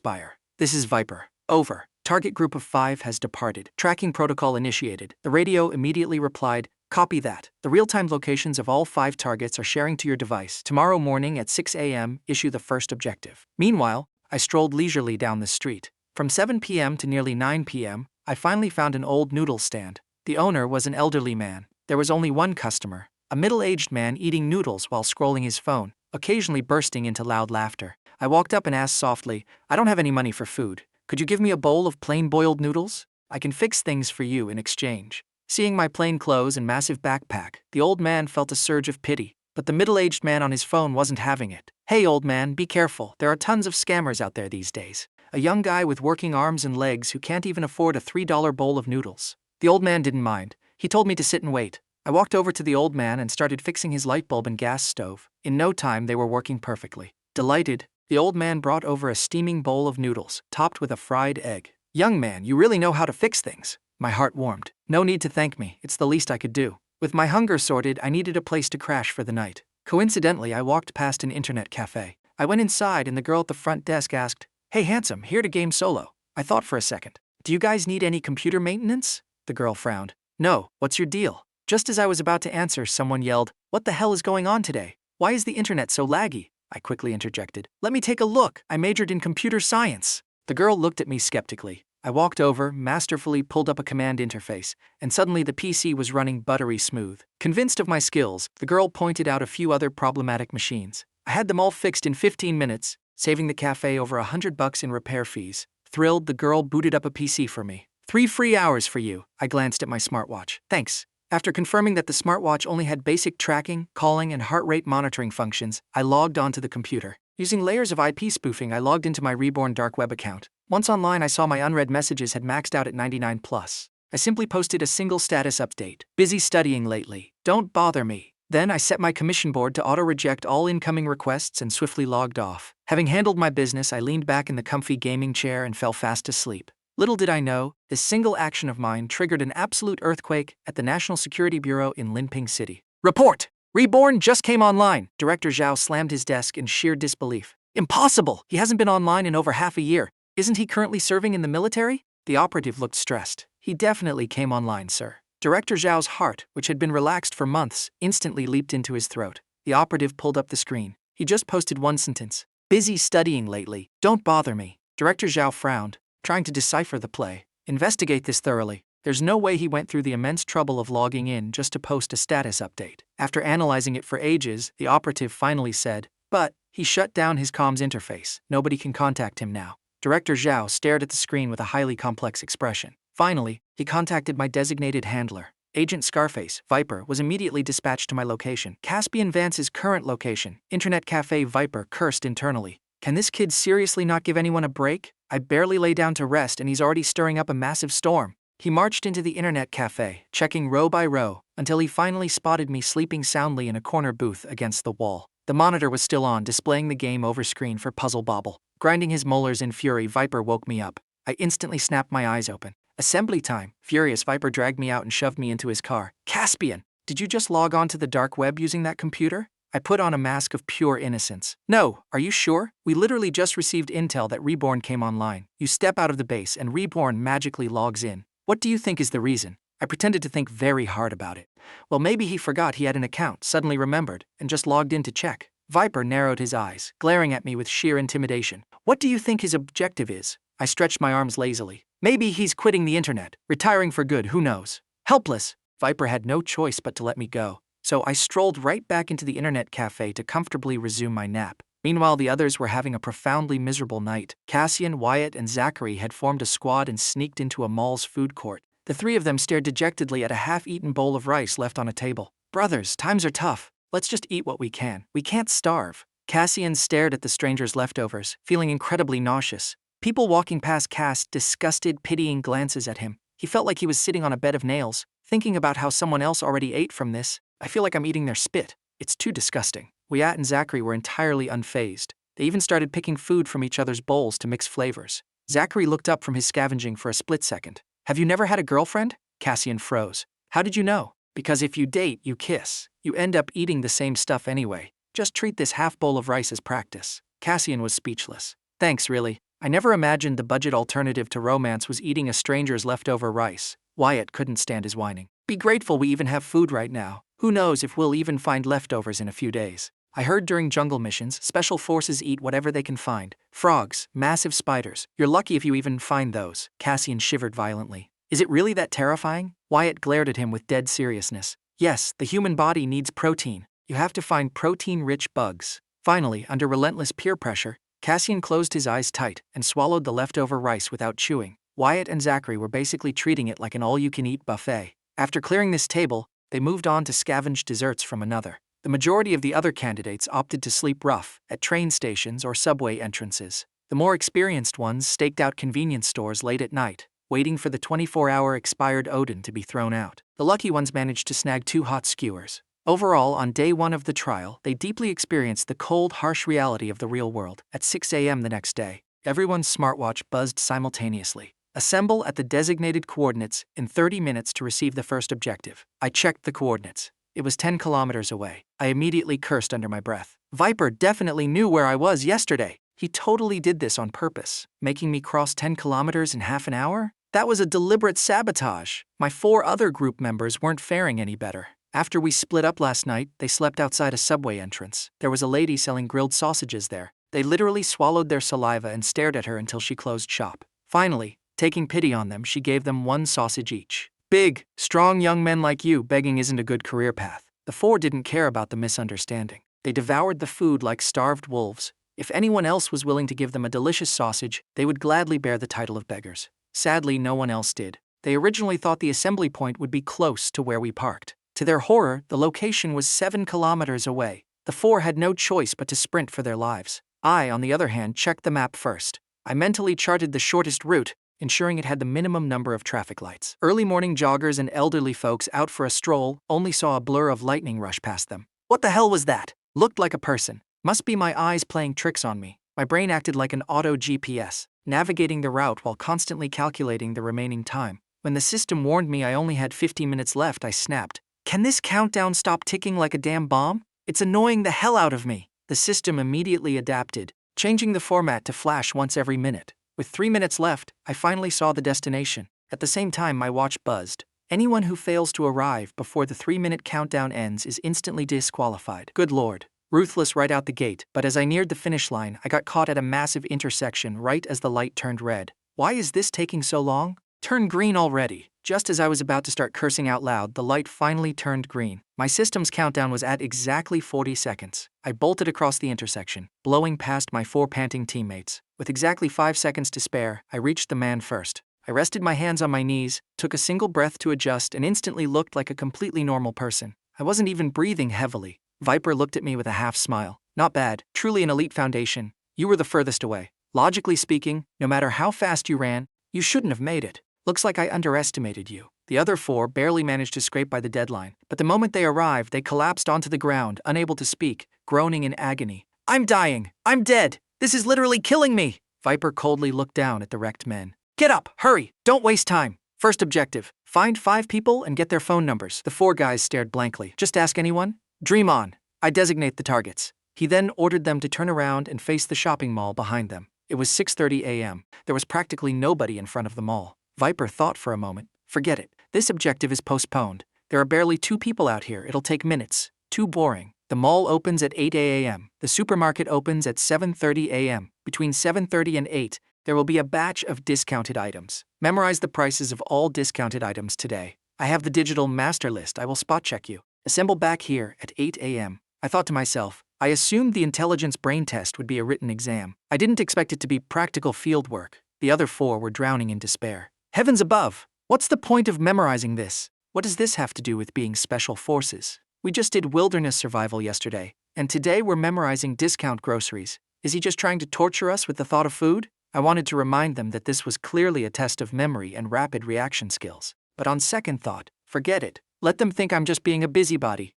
This is Viper. Over. Target group of 5 has departed. Tracking protocol initiated." The radio immediately replied, "Copy that. The real-time locations of all 5 targets are sharing to your device. Tomorrow morning at 6 a.m., issue the first objective." Meanwhile, I strolled leisurely down the street. From 7 p.m. to nearly 9 p.m., I finally found an old noodle stand. The owner was an elderly man. There was only one customer, a middle-aged man eating noodles while scrolling his phone, occasionally bursting into loud laughter. I walked up and asked softly, "I don't have any money for food. Could you give me a bowl of plain boiled noodles? I can fix things for you in exchange." Seeing my plain clothes and massive backpack, the old man felt a surge of pity, but the middle-aged man on his phone wasn't having it. "Hey old man, be careful. There are tons of scammers out there these days." A young guy with working arms and legs who can't even afford a $3 bowl of noodles. The old man didn't mind. He told me to sit and wait. I walked over to the old man and started fixing his light bulb and gas stove. In no time, they were working perfectly. Delighted, the old man brought over a steaming bowl of noodles, topped with a fried egg. "Young man, you really know how to fix things." My heart warmed. "No need to thank me, it's the least I could do." With my hunger sorted, I needed a place to crash for the night. Coincidentally, I walked past an internet cafe. I went inside and the girl at the front desk asked, "Hey handsome, here to game solo." I thought for a second. "Do you guys need any computer maintenance?" The girl frowned. "No, what's your deal?" Just as I was about to answer, someone yelled, "What the hell is going on today? Why is the internet so laggy?" I quickly interjected, "Let me take a look. I majored in computer science." The girl looked at me skeptically. I walked over, masterfully pulled up a command interface, and suddenly the PC was running buttery smooth. Convinced of my skills, the girl pointed out a few other problematic machines. I had them all fixed in 15 minutes, saving the cafe over $100 in repair fees. Thrilled, the girl booted up a PC for me. 3 free hours for you. I glanced at my smartwatch. Thanks. After confirming that the smartwatch only had basic tracking, calling, and heart rate monitoring functions, I logged onto the computer. Using layers of IP spoofing, I logged into my Reborn dark web account. Once online, I saw my unread messages had maxed out at 99 plus. I simply posted a single status update. Busy studying lately. Don't bother me. Then I set my commission board to auto-reject all incoming requests and swiftly logged off. Having handled my business, I leaned back in the comfy gaming chair and fell fast asleep. Little did I know, this single action of mine triggered an absolute earthquake at the National Security Bureau in Linping City. Report! Reborn just came online. Director Zhao slammed his desk in sheer disbelief. Impossible! He hasn't been online in over half a year. Isn't he currently serving in the military? The operative looked stressed. He definitely came online, sir. Director Zhao's heart, which had been relaxed for months, instantly leaped into his throat. The operative pulled up the screen. He just posted one sentence. Busy studying lately. Don't bother me. Director Zhao frowned, trying to decipher the play. Investigate this thoroughly. There's no way he went through the immense trouble of logging in just to post a status update. After analyzing it for ages, the operative finally said, but he shut down his comms interface. Nobody can contact him now. Director Zhao stared at the screen with a highly complex expression. Finally, he contacted my designated handler. Agent Scarface, Viper, was immediately dispatched to my location. Caspian Vance's current location. Internet Cafe Viper cursed internally. Can this kid seriously not give anyone a break? I barely lay down to rest and he's already stirring up a massive storm. He marched into the Internet Cafe, checking row by row, until he finally spotted me sleeping soundly in a corner booth against the wall. The monitor was still on, displaying the game over screen for Puzzle Bobble. Grinding his molars in fury, Viper woke me up. I instantly snapped my eyes open. Assembly time. Furious, Viper dragged me out and shoved me into his car. Caspian, did you just log on to the dark web using that computer? I put on a mask of pure innocence. No, are you sure? We literally just received intel that Reborn came online. You step out of the base and Reborn magically logs in. What do you think is the reason? I pretended to think very hard about it. Well, maybe he forgot he had an account, suddenly remembered, and just logged in to check. Viper narrowed his eyes, glaring at me with sheer intimidation. What do you think his objective is? I stretched my arms lazily. Maybe he's quitting the internet, retiring for good, who knows? Helpless, Viper had no choice but to let me go. So I strolled right back into the Internet Cafe to comfortably resume my nap. Meanwhile, the others were having a profoundly miserable night. Cassian, Wyatt, and Zachary had formed a squad and sneaked into a mall's food court. The three of them stared dejectedly at a half-eaten bowl of rice left on a table. Brothers, times are tough. Let's just eat what we can. We can't starve. Cassian stared at the strangers' leftovers, feeling incredibly nauseous. People walking past cast disgusted, pitying glances at him. He felt like he was sitting on a bed of nails, thinking about how someone else already ate from this. I feel like I'm eating their spit. It's too disgusting. Wyatt and Zachary were entirely unfazed. They even started picking food from each other's bowls to mix flavors. Zachary looked up from his scavenging for a split second. Have you never had a girlfriend? Cassian froze. How did you know? Because if you date, you kiss. You end up eating the same stuff anyway. Just treat this half bowl of rice as practice. Cassian was speechless. Thanks, really. I never imagined the budget alternative to romance was eating a stranger's leftover rice. Wyatt couldn't stand his whining. Be grateful we even have food right now. Who knows if we'll even find leftovers in a few days. I heard during jungle missions, special forces eat whatever they can find. Frogs, massive spiders. You're lucky if you even find those. Cassian shivered violently. Is it really that terrifying? Wyatt glared at him with dead seriousness. Yes, the human body needs protein. You have to find protein-rich bugs. Finally, under relentless peer pressure, Cassian closed his eyes tight and swallowed the leftover rice without chewing. Wyatt and Zachary were basically treating it like an all-you-can-eat buffet. After clearing this table, they moved on to scavenge desserts from another. The majority of the other candidates opted to sleep rough at train stations or subway entrances. The more experienced ones staked out convenience stores late at night, waiting for the 24-hour expired Odin to be thrown out. The lucky ones managed to snag 2 hot skewers. Overall, on day 1 of the trial, they deeply experienced the cold, harsh reality of the real world. At 6 a.m. the next day, everyone's smartwatch buzzed simultaneously. Assemble at the designated coordinates in 30 minutes to receive the first objective. I checked the coordinates. It was 10 kilometers away. I immediately cursed under my breath. Viper definitely knew where I was yesterday. He totally did this on purpose, making me cross 10 kilometers in half an hour? That was a deliberate sabotage. My 4 other group members weren't faring any better. After we split up last night, they slept outside a subway entrance. There was a lady selling grilled sausages there. They literally swallowed their saliva and stared at her until she closed shop. Finally, taking pity on them, she gave them 1 sausage each. Big, strong young men like you, begging isn't a good career path. The 4 didn't care about the misunderstanding. They devoured the food like starved wolves. If anyone else was willing to give them a delicious sausage, they would gladly bear the title of beggars. Sadly, no one else did. They originally thought the assembly point would be close to where we parked. To their horror, the location was 7 kilometers away. The four had no choice but to sprint for their lives. I, on the other hand, checked the map first. I mentally charted the shortest route, ensuring it had the minimum number of traffic lights. Early morning joggers and elderly folks out for a stroll only saw a blur of lightning rush past them. What the hell was that? Looked like a person. Must be my eyes playing tricks on me. My brain acted like an auto GPS, navigating the route while constantly calculating the remaining time. When the system warned me I only had 15 minutes left, I snapped. Can this countdown stop ticking like a damn bomb? It's annoying the hell out of me. The system immediately adapted, changing the format to flash once every minute. With 3 minutes left, I finally saw the destination. At the same time, my watch buzzed. Anyone who fails to arrive before the 3-minute countdown ends is instantly disqualified. Good lord. Ruthless right out the gate, but as I neared the finish line, I got caught at a massive intersection right as the light turned red. Why is this taking so long? Turn green already. Just as I was about to start cursing out loud, the light finally turned green. My system's countdown was at exactly 40 seconds. I bolted across the intersection, blowing past my 4 panting teammates. With exactly 5 seconds to spare, I reached the man first. I rested my hands on my knees, took a single breath to adjust, and instantly looked like a completely normal person. I wasn't even breathing heavily. Viper looked at me with a half smile. Not bad, truly an elite foundation. You were the furthest away. Logically speaking, no matter how fast you ran, you shouldn't have made it. Looks like I underestimated you. The other 4 barely managed to scrape by the deadline, but the moment they arrived, they collapsed onto the ground, unable to speak, groaning in agony. I'm dying! I'm dead! This is literally killing me! Viper coldly looked down at the wrecked men. Get up! Hurry! Don't waste time! First objective, find 5 people and get their phone numbers. The 4 guys stared blankly. Just ask anyone? Dream on. I designate the targets. He then ordered them to turn around and face the shopping mall behind them. It was 6:30 a.m. There was practically nobody in front of the mall. Viper thought for a moment. Forget it. This objective is postponed. There are barely 2 people out here. It'll take minutes. Too boring. The mall opens at 8 a.m. The supermarket opens at 7:30 a.m. Between 7:30 and 8, there will be a batch of discounted items. Memorize the prices of all discounted items today. I have the digital master list. I will spot check you. Assemble back here at 8 a.m. I thought to myself, I assumed the intelligence brain test would be a written exam. I didn't expect it to be practical field work. The other 4 were drowning in despair. Heavens above! What's the point of memorizing this? What does this have to do with being special forces? We just did wilderness survival yesterday, and today we're memorizing discount groceries. Is he just trying to torture us with the thought of food? I wanted to remind them that this was clearly a test of memory and rapid reaction skills. But on second thought, forget it. Let them think I'm just being a busybody.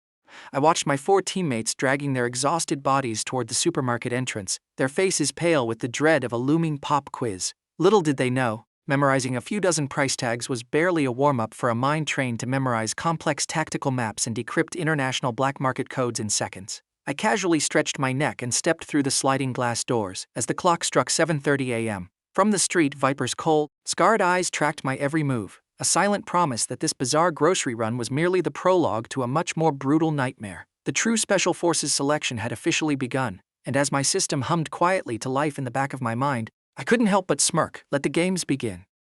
I watched my 4 teammates dragging their exhausted bodies toward the supermarket entrance, their faces pale with the dread of a looming pop quiz. Little did they know, memorizing a few dozen price tags was barely a warm-up for a mind trained to memorize complex tactical maps and decrypt international black market codes in seconds. I casually stretched my neck and stepped through the sliding glass doors as the clock struck 7:30 a.m. From the street, Viper's cold, scarred eyes tracked my every move, a silent promise that this bizarre grocery run was merely the prologue to a much more brutal nightmare. The true Special Forces selection had officially begun, and as my system hummed quietly to life in the back of my mind, I couldn't help but smirk. Let the games begin.